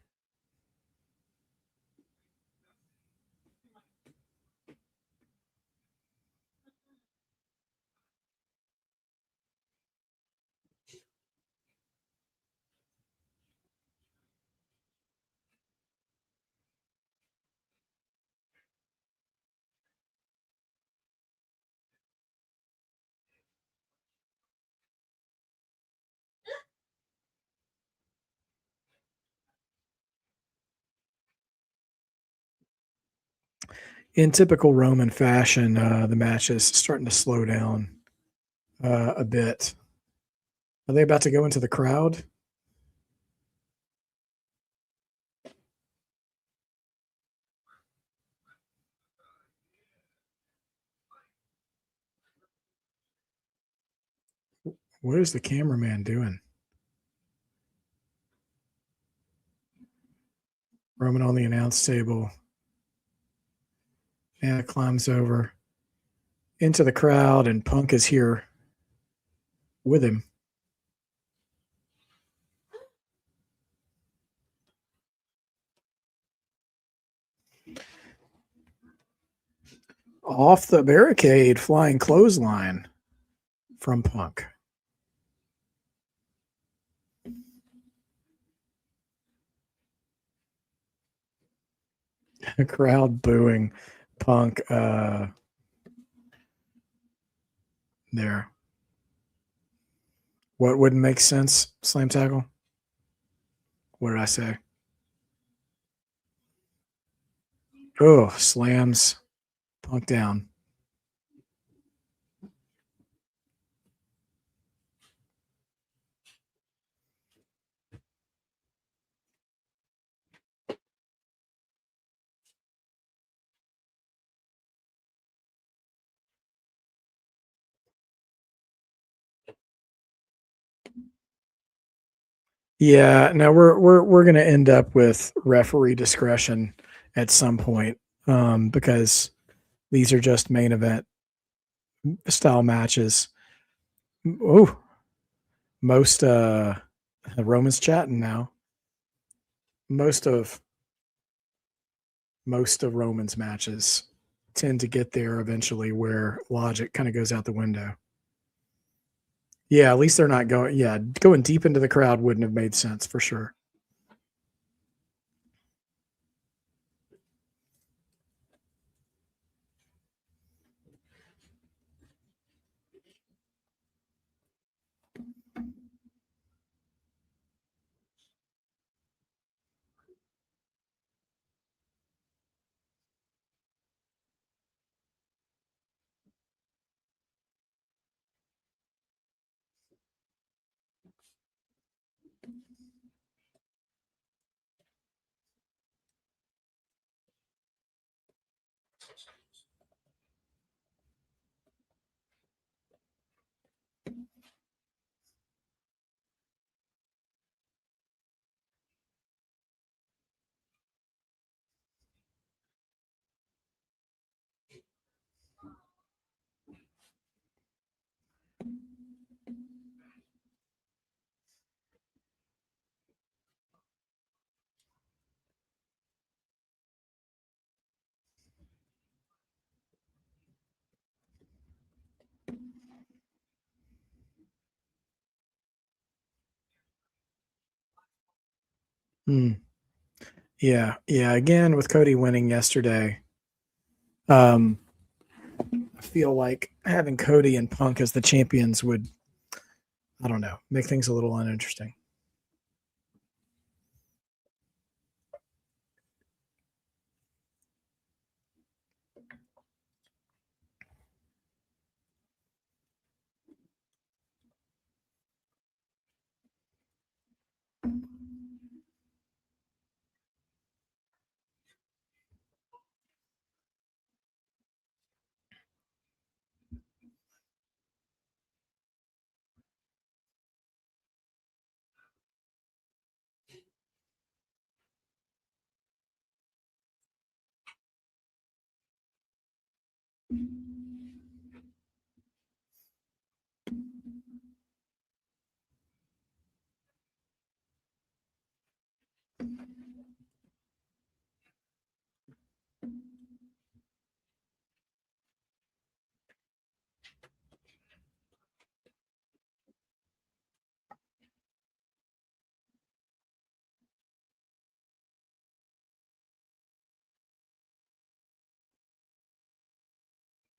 In typical Roman fashion, the match is starting to slow down a bit. Are they about to go into the crowd? What is the cameraman doing? Roman on the announce table. And climbs over into the crowd, and Punk is here with him. Off the barricade, flying clothesline from Punk. A crowd booing Punk there. What wouldn't make sense? Slam tackle? What did I say? Oh, slams Punk down. Yeah, no, we're gonna end up with referee discretion at some point, because these are just main event style matches. Oh, most Roman's chatting now. Most of Roman's matches tend to get there eventually where logic kind of goes out the window. Yeah, at least they're not going. Yeah, going deep into the crowd wouldn't have made sense for sure. Yeah. Again, with Cody winning yesterday, I feel like having Cody and Punk as the champions would, I don't know, make things a little uninteresting.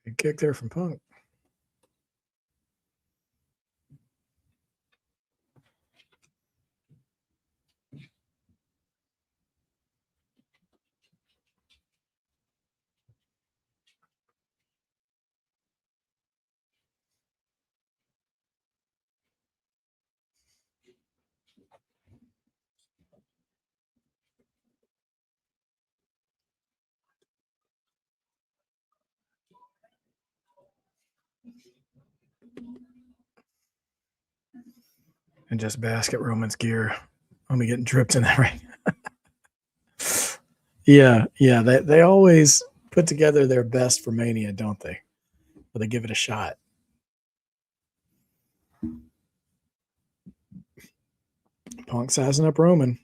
Good kick there from Punk. And just basket Roman's gear. I'm getting dripped in that ring. Yeah. They always put together their best for Mania, don't they? Or they give it a shot. Punk sizing up Roman.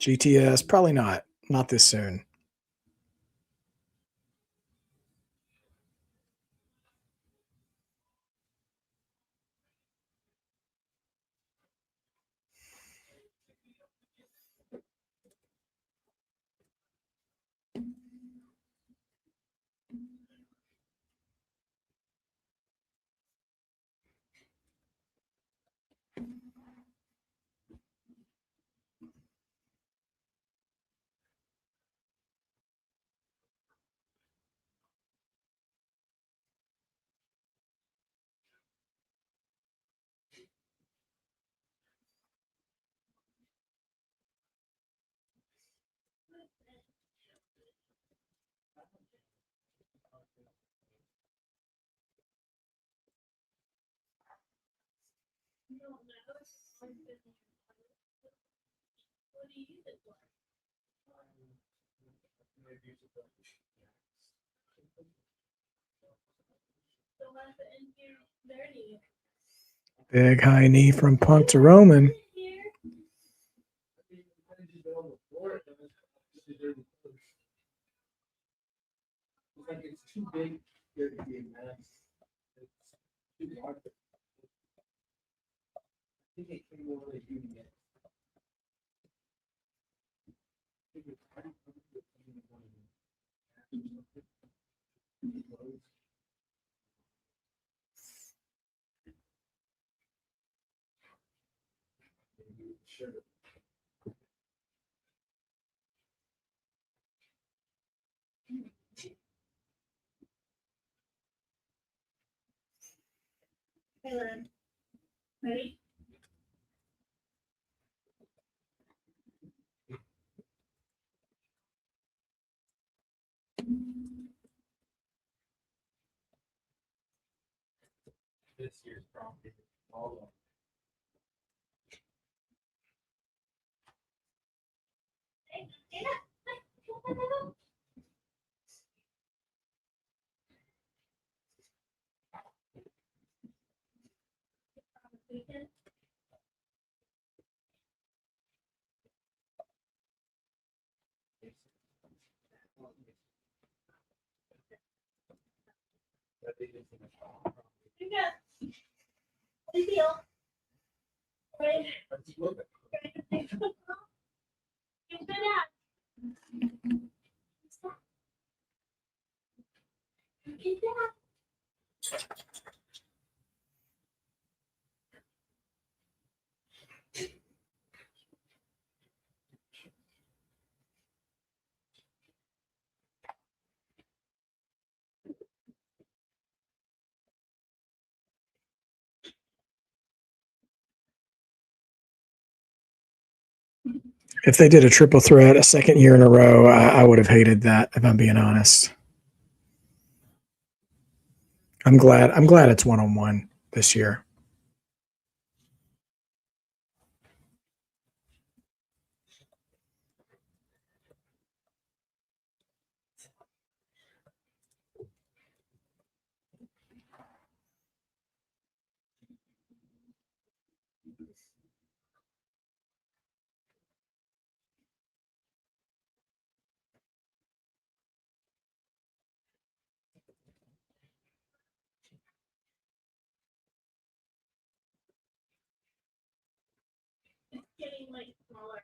GTS, probably not. Not this soon. Big high knee from Punk to Roman. Okay, then. Ready? This year's probably all of Hey, get up. Hey, weekend. that they did in the fall. You got. How do you feel? Right. Let's look at It's been out. Get that. If they did a triple threat a second year in a row, I would have hated that, if I'm being honest. I'm glad it's one-on-one this year. It's getting like smaller.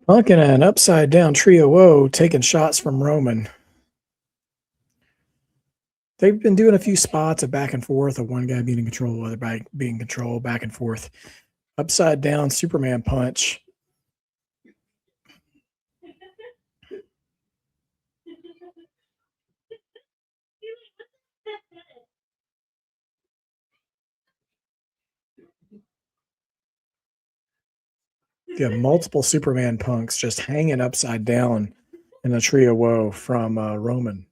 Looking at an upside down trio woe taking shots from Roman. They've been doing a few spots of back and forth, of one guy being in control, other guy being in control, back and forth. Upside down Superman punch. You have multiple Superman punks just hanging upside down in a trio woe from Roman.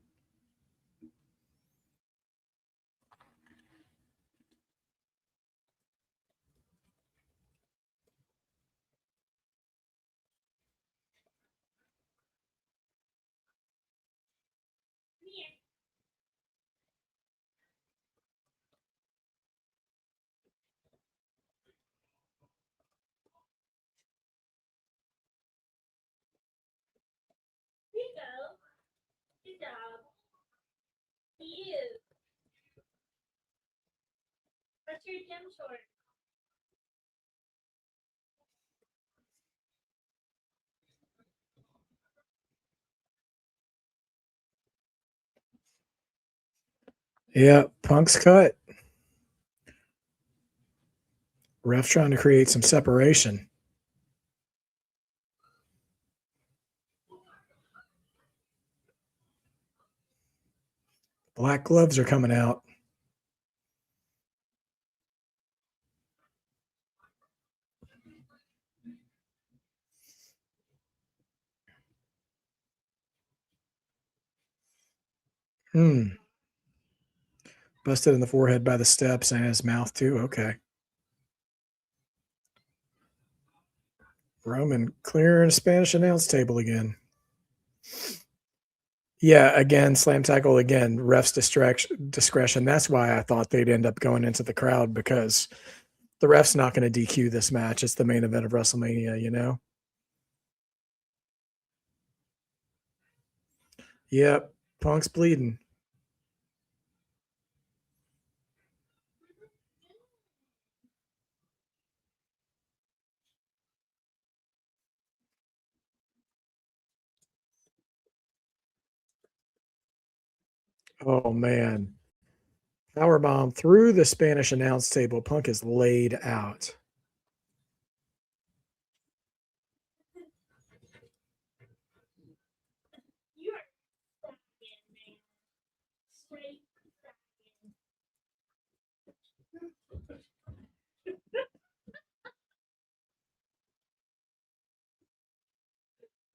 Here you go. Good job. He is. What's your gym short? Yeah, Punk's cut. Ref trying to create some separation. Black gloves are coming out. Busted in the forehead by the steps and his mouth too. Okay. Roman clearing a Spanish announce table again. Yeah, again, slam tackle again, ref's discretion. That's why I thought they'd end up going into the crowd, because the ref's not going to DQ this match. It's the main event of WrestleMania, you know? Yep, Punk's bleeding. Oh, man. Powerbomb through the Spanish announce table. Punk is laid out. You are stacking, man. Straight stacking.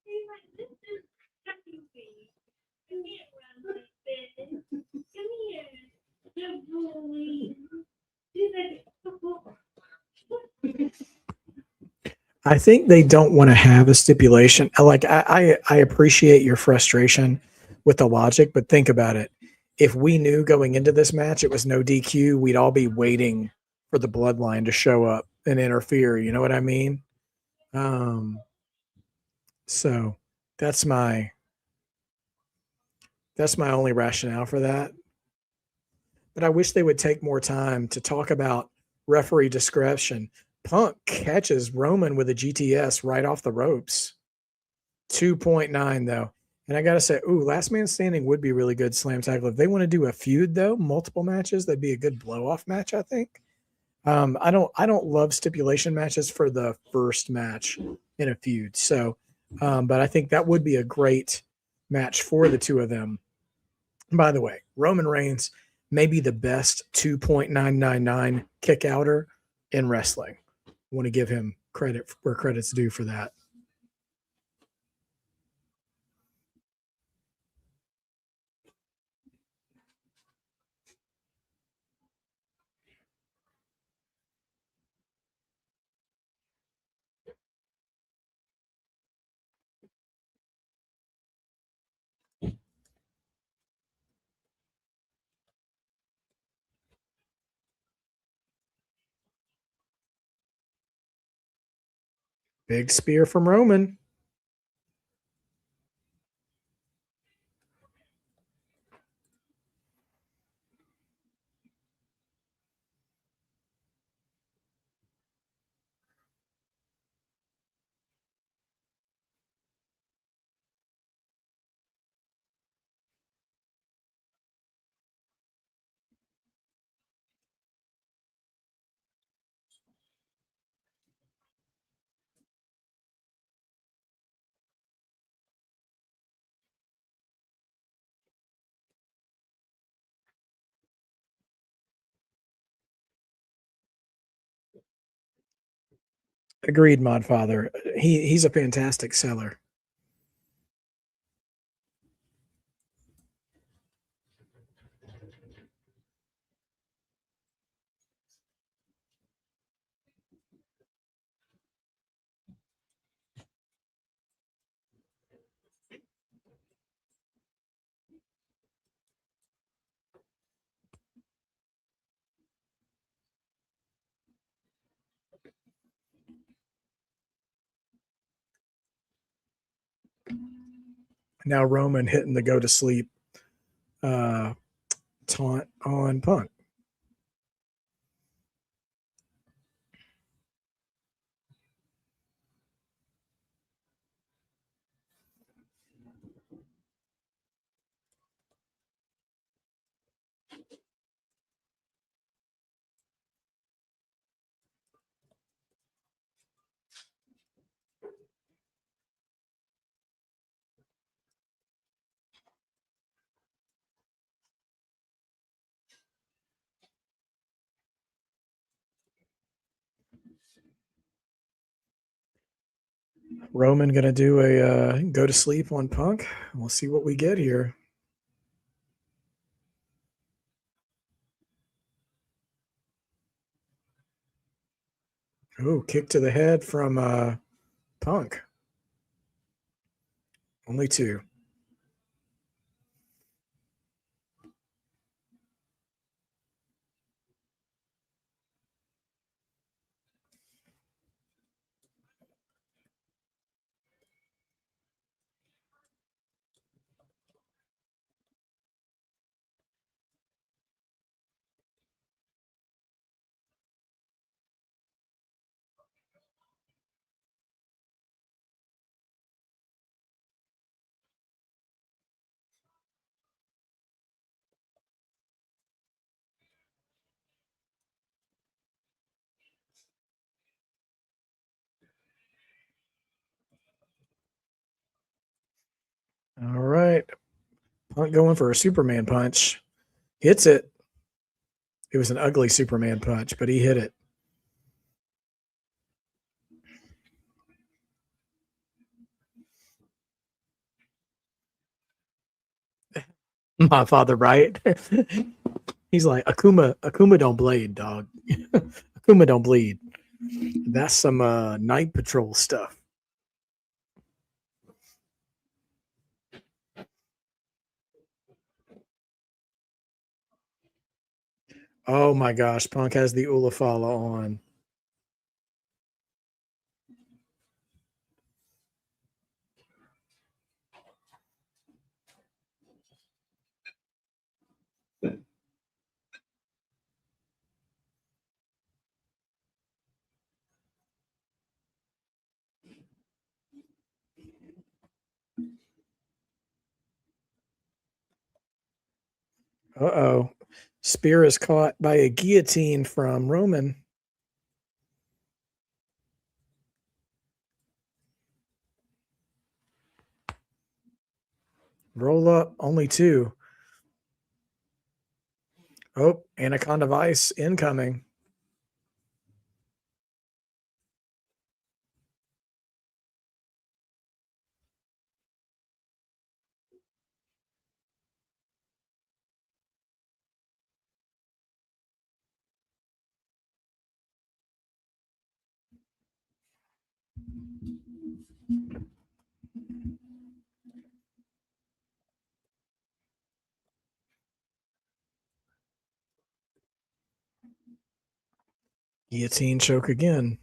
He's like, this is crazy. You can't run like this. Come here. Good boy. He's like, I think they don't want to have a stipulation. Like I appreciate your frustration with the logic, but think about it. If we knew going into this match it was no DQ, we'd all be waiting for the bloodline to show up and interfere. You know what I mean? So that's my only rationale for that. But I wish they would take more time to talk about referee discretion. Punk catches Roman with a GTS right off the ropes. 2.9 though. And I gotta say, last man standing would be really good slam tackle. If they want to do a feud though, multiple matches, that'd be a good blow off match, I think. I don't love stipulation matches for the first match in a feud. So but I think that would be a great match for the two of them. By the way, Roman Reigns may be the best 2.999 kick outer in wrestling. I want to give him credit where credit's due for that. Big spear from Roman. Agreed, Modfather. He's a fantastic seller. Now Roman hitting the go to sleep taunt on Punk. Roman gonna do a go to sleep on Punk. We'll see what we get here. Oh, kick to the head from Punk. Only two. Punk going for a Superman punch. Hits it. It was an ugly Superman punch, but he hit it. My father, right? He's like, Akuma don't blade, dog. Akuma don't bleed. That's some night patrol stuff. Oh my gosh, Punk has the Ulafala on. Uh-oh. Spear is caught by a guillotine from Roman. Roll up, only two. Oh, Anaconda Vice incoming. Guillotine choke again.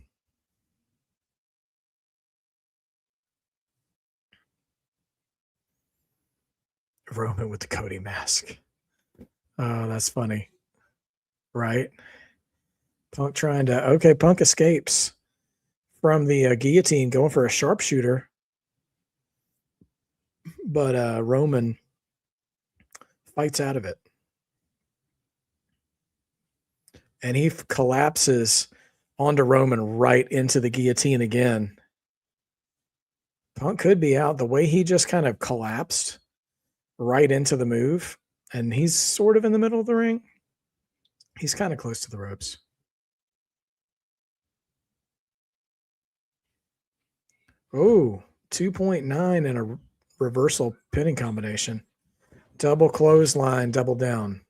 Roman with the Cody mask. Oh, that's funny. Right? Punk trying to. Okay, Punk escapes from the guillotine, going for a sharpshooter. But Roman fights out of it. And he collapses onto Roman right into the guillotine again. Punk could be out. The way he just kind of collapsed right into the move, and he's sort of in the middle of the ring. He's kind of close to the ropes. Oh, 2.9 in a reversal pinning combination. Double clothesline, double down.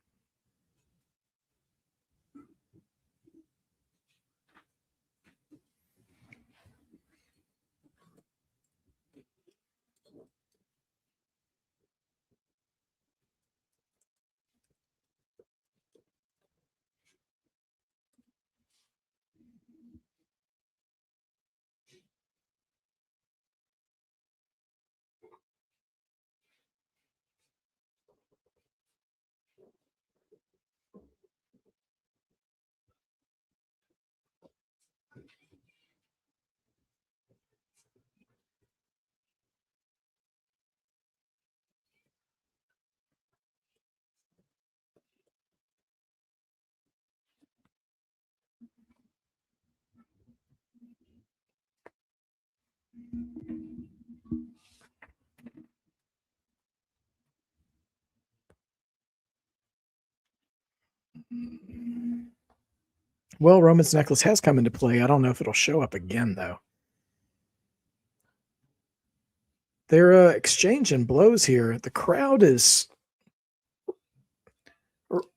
Well, Roman's necklace has come into play. I don't know if it'll show up again, though. They're exchanging blows here. The crowd is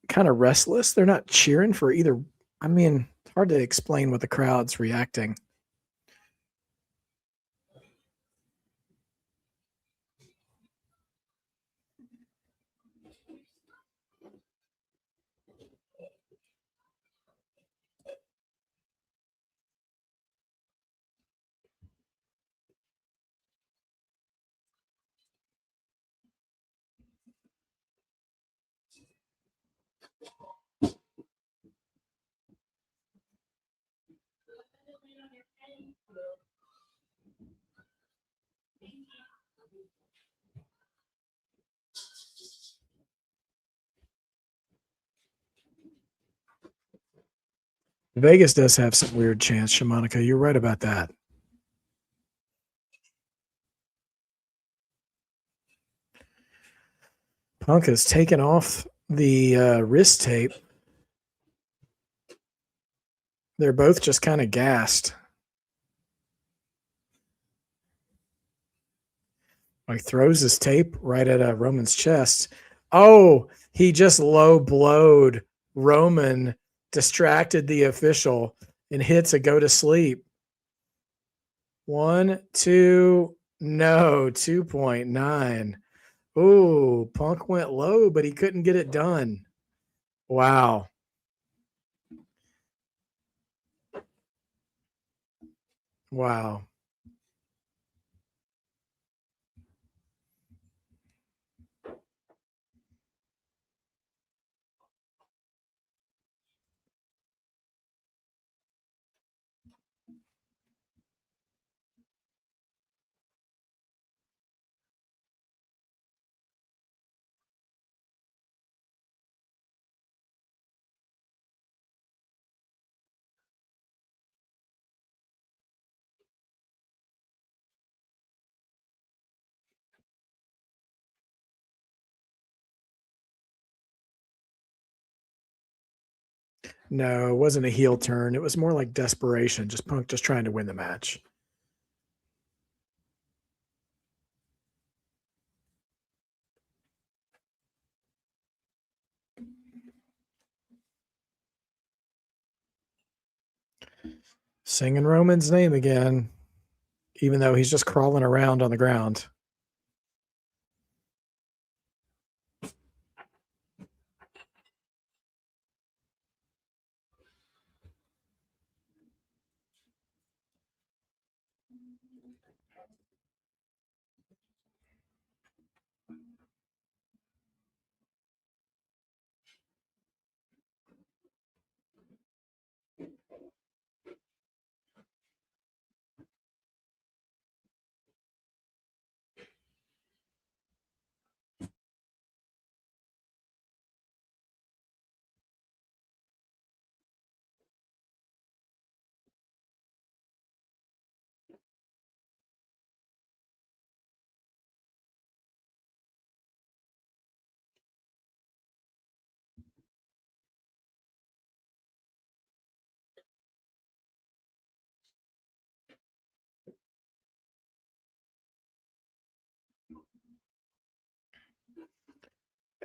kind of restless. They're not cheering for either. I mean, it's hard to explain what the crowd's reacting. Vegas does have some weird chants, Shamanica. You're right about that. Punk has taken off the wrist tape. They're both just kind of gassed. He throws his tape right at Roman's chest. Oh, he just low blowed Roman, distracted the official, and hits a go to sleep. 1, 2, no, 2.9. Ooh, Punk went low, but he couldn't get it done. Wow. Wow. No, it wasn't a heel turn. It was more like desperation. Just Punk just trying to win the match. Singing Roman's name again, even though he's just crawling around on the ground.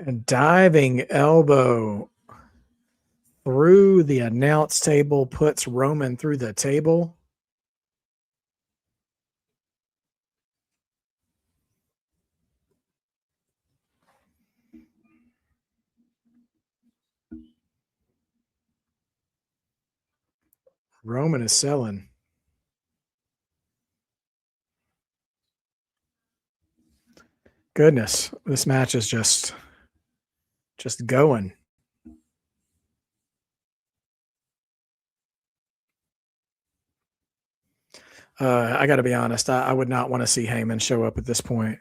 And diving elbow through the announce table puts Roman through the table. Roman is selling. Goodness, this match is just going. I got to be honest. I would not want to see Heyman show up at this point.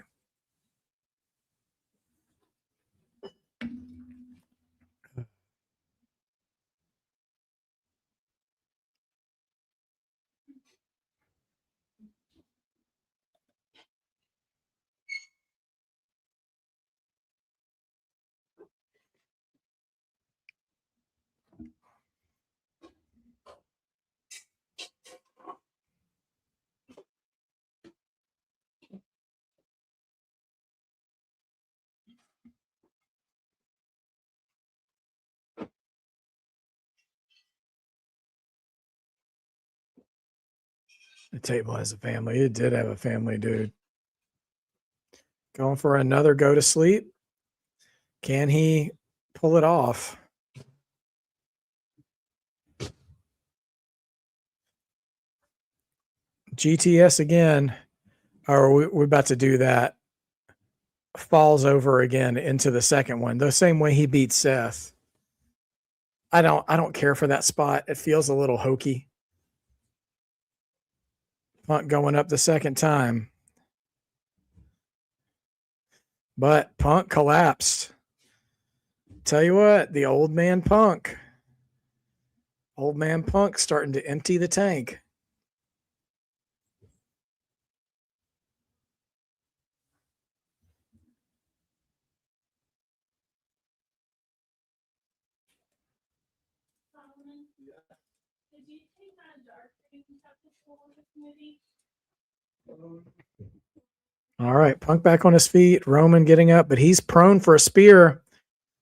The table has a family. It did have a family, dude. Going for another go to sleep. Can he pull it off? GTS again. Or we're about to do that. Falls over again into the second one. The same way he beat Seth. I don't care for that spot. It feels a little hokey. Punk going up the second time. But Punk collapsed. Tell you what, the old man Punk. Old man Punk starting to empty the tank. Did you take that dark green stuff to school with this movie? All right, Punk back on his feet. Roman getting up, but he's prone for a spear.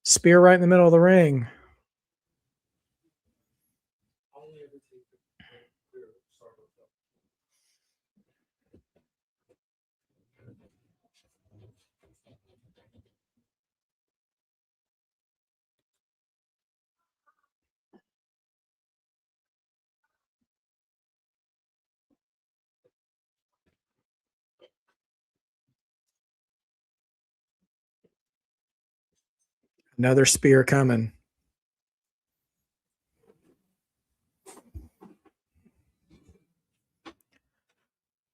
Spear right in the middle of the ring. Only ever take the start with them. Another spear coming.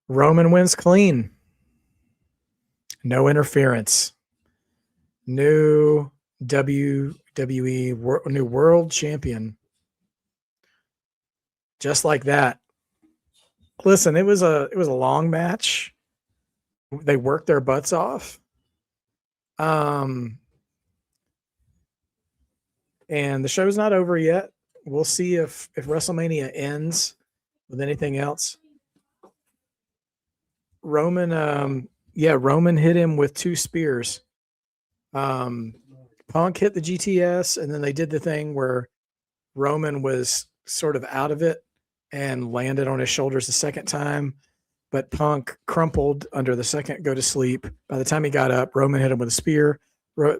Roman wins clean. No interference. New WWE new world champion. Just like that. Listen, it was a long match. They worked their butts off. And the show's not over yet. We'll see if WrestleMania ends with anything else. Roman hit him with 2 spears. Punk hit the GTS, and then they did the thing where Roman was sort of out of it and landed on his shoulders the second time, but Punk crumpled under the second go to sleep. By the time he got up, Roman hit him with a spear.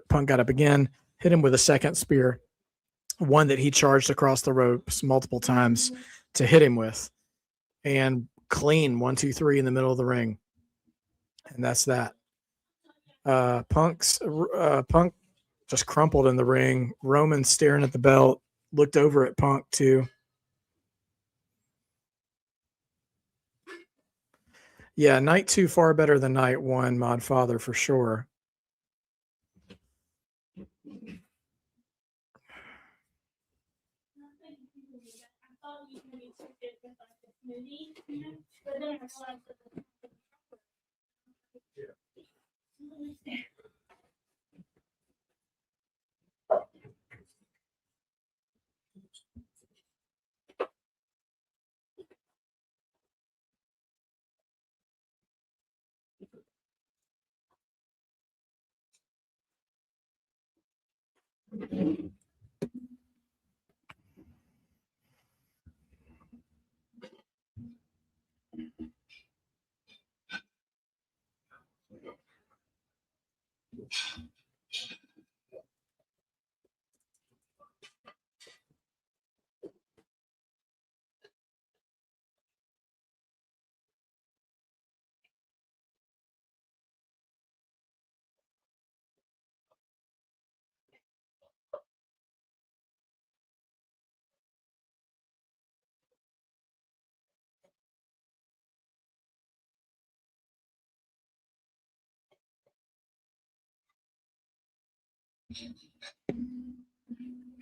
Punk got up again, hit him with a second spear, one that he charged across the ropes multiple times to hit him with, and clean 1, 2, 3 in the middle of the ring. And that's that. Punk just crumpled in the ring. Roman staring at the belt, looked over at Punk too. Yeah, night 2 far better than night 1, Mod Father, for sure. I thought you maybe took it with like this movie, but then I realized that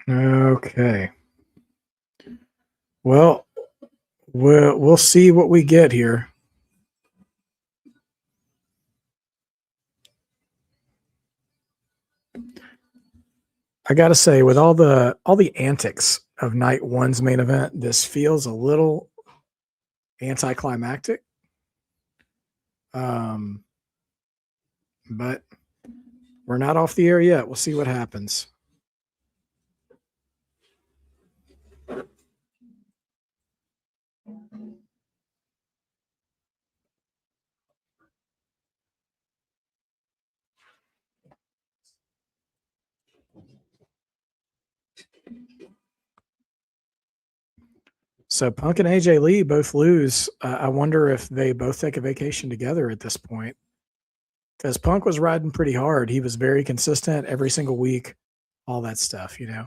Okay. Well, we'll see what we get here. I gotta say, with all the antics of night 1's main event, this feels a little anticlimactic. But we're not off the air yet. We'll see what happens. So Punk and AJ Lee both lose. I wonder if they both take a vacation together at this point. Because Punk was riding pretty hard. He was very consistent every single week, all that stuff, you know.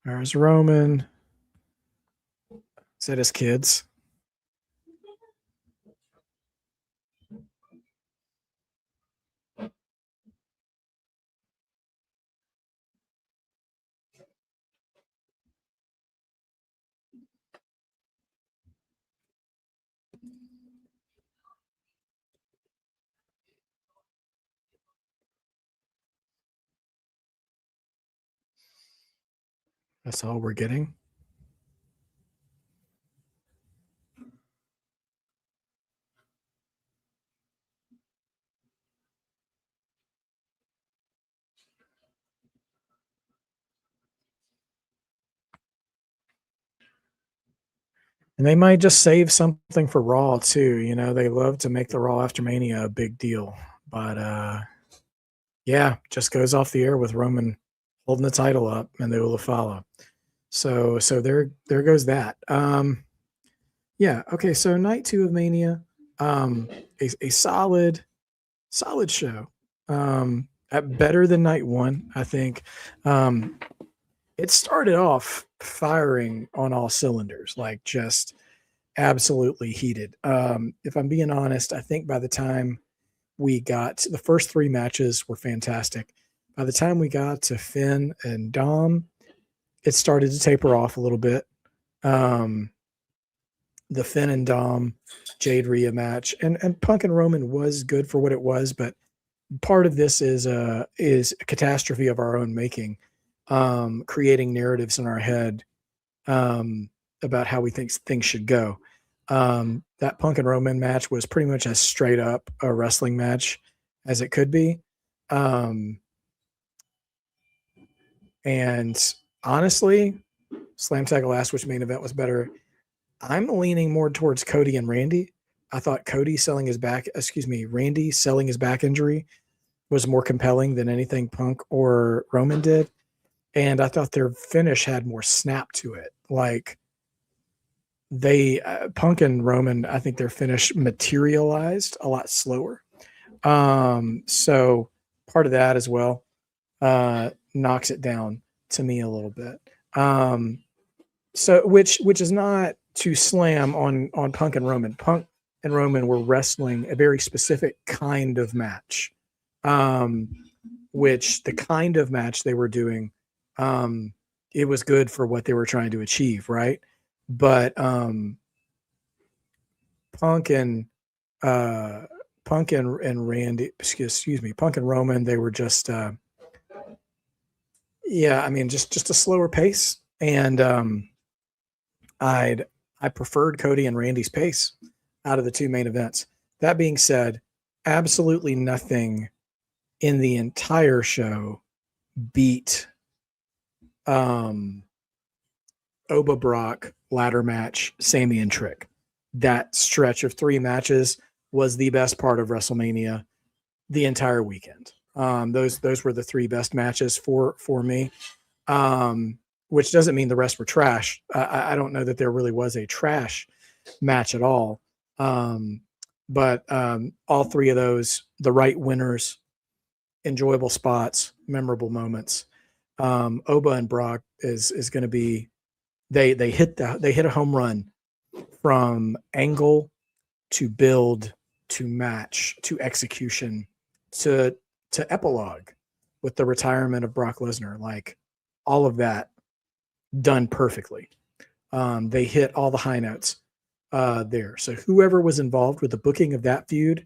There's Roman. Is that his kids? That's all we're getting. And they might just save something for Raw too. You know, they love to make the Raw after Mania a big deal. But yeah, just goes off the air with Roman holding the title up and they will follow. So there goes that. Yeah, okay, so night 2 of Mania, a solid show. Better than night 1, I think. It started off firing on all cylinders, like just absolutely heated. If I'm being honest, I think by the time we got to the first 3 matches were fantastic. By the time we got to Finn and Dom, it started to taper off a little bit. The Finn and Dom Jade Rhea match and Punk and Roman was good for what it was, but part of this is a catastrophe of our own making, creating narratives in our head about how we think things should go. That Punk and Roman match was pretty much as straight up a wrestling match as it could be. And honestly, Slam Tackle asked which main event was better. I'm leaning more towards Cody and Randy. I thought Randy selling his back injury was more compelling than anything Punk or Roman did. And I thought their finish had more snap to it. Like they, Punk and Roman, I think their finish materialized a lot slower. So part of that as well knocks it down to me a little bit. So which is not to slam on Punk and Roman. Punk and Roman were wrestling a very specific kind of match, which the kind of match they were doing, it was good for what they were trying to achieve, right? But Punk and Randy, excuse me, Punk and Roman, they were just just a slower pace, and I preferred Cody and Randy's pace out of the 2 main events. That being said, absolutely nothing in the entire show beat Oba Brock ladder match, Sami and Trick. That stretch of 3 matches was the best part of WrestleMania the entire weekend. Those were the 3 best matches for me. Which doesn't mean the rest were trash. I don't know that there really was a trash match at all. But all 3 of those, the right winners, enjoyable spots, memorable moments. Oba and Brock is going to be, they hit a home run from angle to build to match to execution to epilogue with the retirement of Brock Lesnar. Like all of that done perfectly. They hit all the high notes there. So whoever was involved with the booking of that feud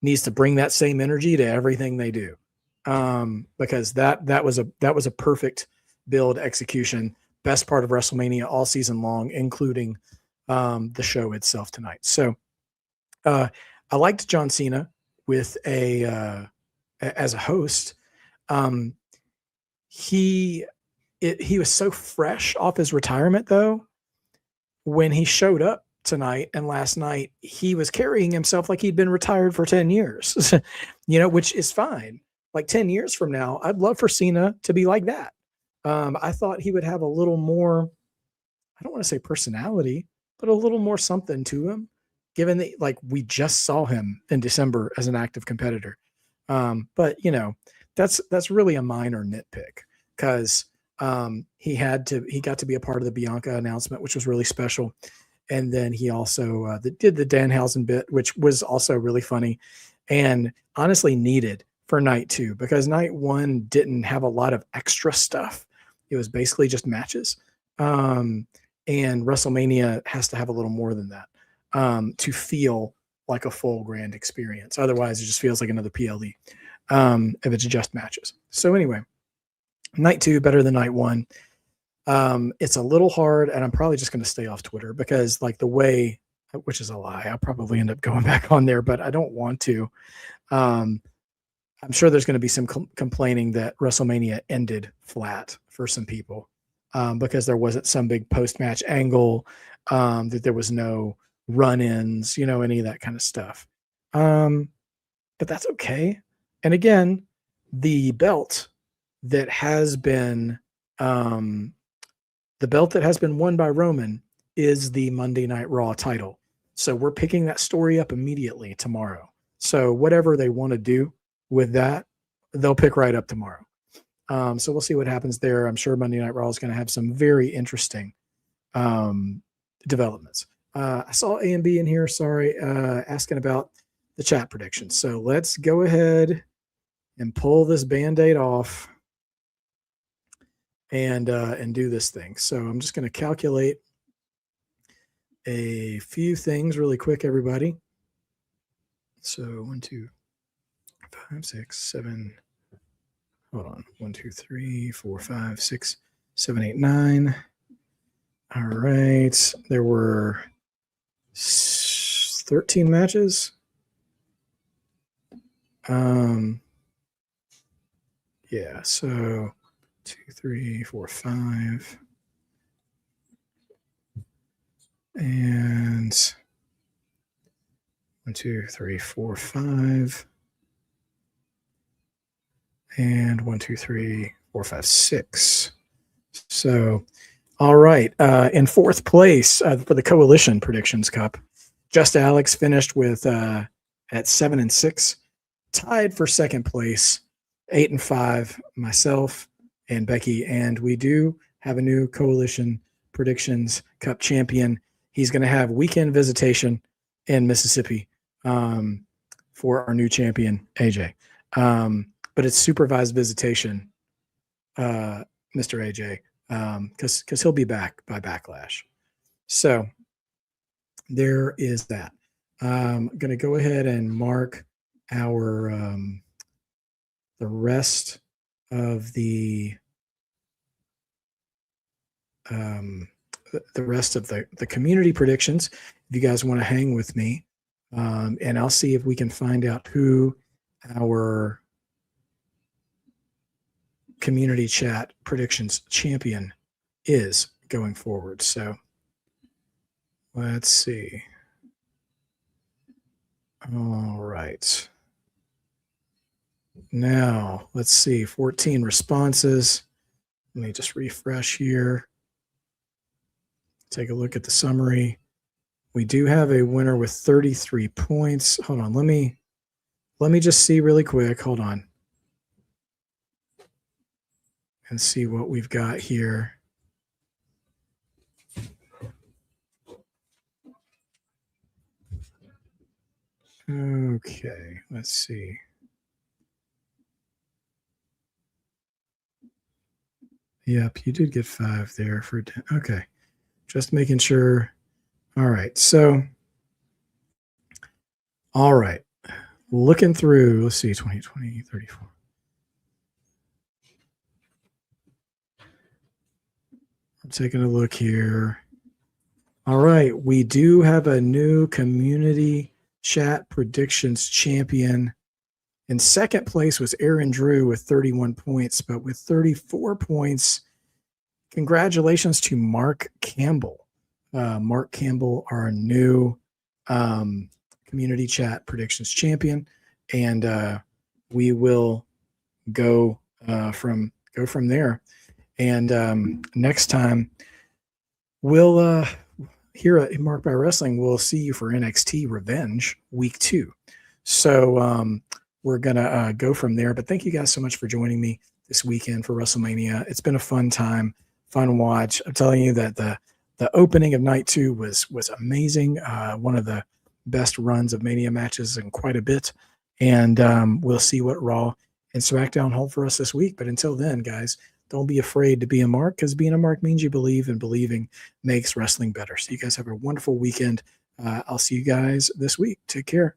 needs to bring that same energy to everything they do, because that was a perfect build execution. Best part of WrestleMania all season long, including the show itself tonight. So I liked John Cena with as a host. He was so fresh off his retirement, though. When he showed up tonight and last night, he was carrying himself like he'd been retired for 10 years, which is fine. Like 10 years from now, I'd love for Cena to be like that. I thought he would have a little more, I don't want to say personality, but a little more something to him, given that like we just saw him in December as an active competitor. But that's really a minor nitpick, because He got to be a part of the Bianca announcement, which was really special. And then he also did the Danhausen bit, which was also really funny and honestly needed for night 2, because night 1 didn't have a lot of extra stuff. It was basically just matches. And WrestleMania has to have a little more than that to feel like a full grand experience. Otherwise, it just feels like another PLE if it's just matches. So anyway, night 2 better than night 1. It's a little hard, and I'm probably just going to stay off Twitter because, like, the way, which is a lie, I'll probably end up going back on there, but I don't want to. I'm sure there's going to be some complaining that WrestleMania ended flat for some people because there wasn't some big post-match angle, that there was no run-ins, any of that kind of stuff. But that's okay. And again, the belt that has been won by Roman is the Monday Night Raw title. So we're picking that story up immediately tomorrow. So whatever they want to do with that, they'll pick right up tomorrow. So we'll see what happens there. I'm sure Monday Night Raw is going to have some very interesting developments. I saw A and B in here, asking about the chat predictions. So let's go ahead and pull this Band-Aid off and do this thing. So I'm just going to calculate a few things really quick, everybody. So 1, 2, 5, 6, 7. Hold on. 1, 2, 3, 4, 5, 6, 7, 8, 9. All right. There were 13 matches. Yeah. So 2, 3, 4, 5. And 1, 2, 3, 4, 5. And 1, 2, 3, 4, 5, 6. So, all right. In fourth place for the Coalition Predictions Cup, Just Alex finished with at 7-6, tied for second place, 8-5. Myself and Becky, and we do have a new Coalition Predictions Cup champion. He's going to have weekend visitation in Mississippi for our new champion, AJ. But it's supervised visitation, Mr. AJ, because he'll be back by Backlash. So there is that. I'm going to go ahead and mark our the rest of the community predictions. If you guys want to hang with me, and I'll see if we can find out who our community chat predictions champion is going forward. So let's see. All right. Now let's see, 14 responses. Let me just refresh here. Take a look at the summary. We do have a winner with 33 points. Hold on. Let me just see really quick. Hold on. And see what we've got here. Okay, let's see. Yep, you did get 5 there for, okay. Just making sure. All right, so, all right. Looking through, let's see, 20, 34. I'm taking a look here. All right, we do have a new community chat predictions champion. In second place was Aaron Drew with 31 points, but with 34 points, congratulations to Mark Campbell. Mark Campbell, our new community chat predictions champion, and we will go from there. And next time, we'll here at Marked by Wrestling, we'll see you for NXT Revenge Week 2. So we're gonna go from there. But thank you guys so much for joining me. this weekend for WrestleMania. It's been a fun time, fun watch. I'm telling you that the opening of night 2 was amazing. One of the best runs of Mania matches in quite a bit. And we'll see what Raw and SmackDown hold for us this week. But until then, guys, don't be afraid to be a mark, because being a mark means you believe, and believing makes wrestling better. So you guys have a wonderful weekend. I'll see you guys this week. Take care.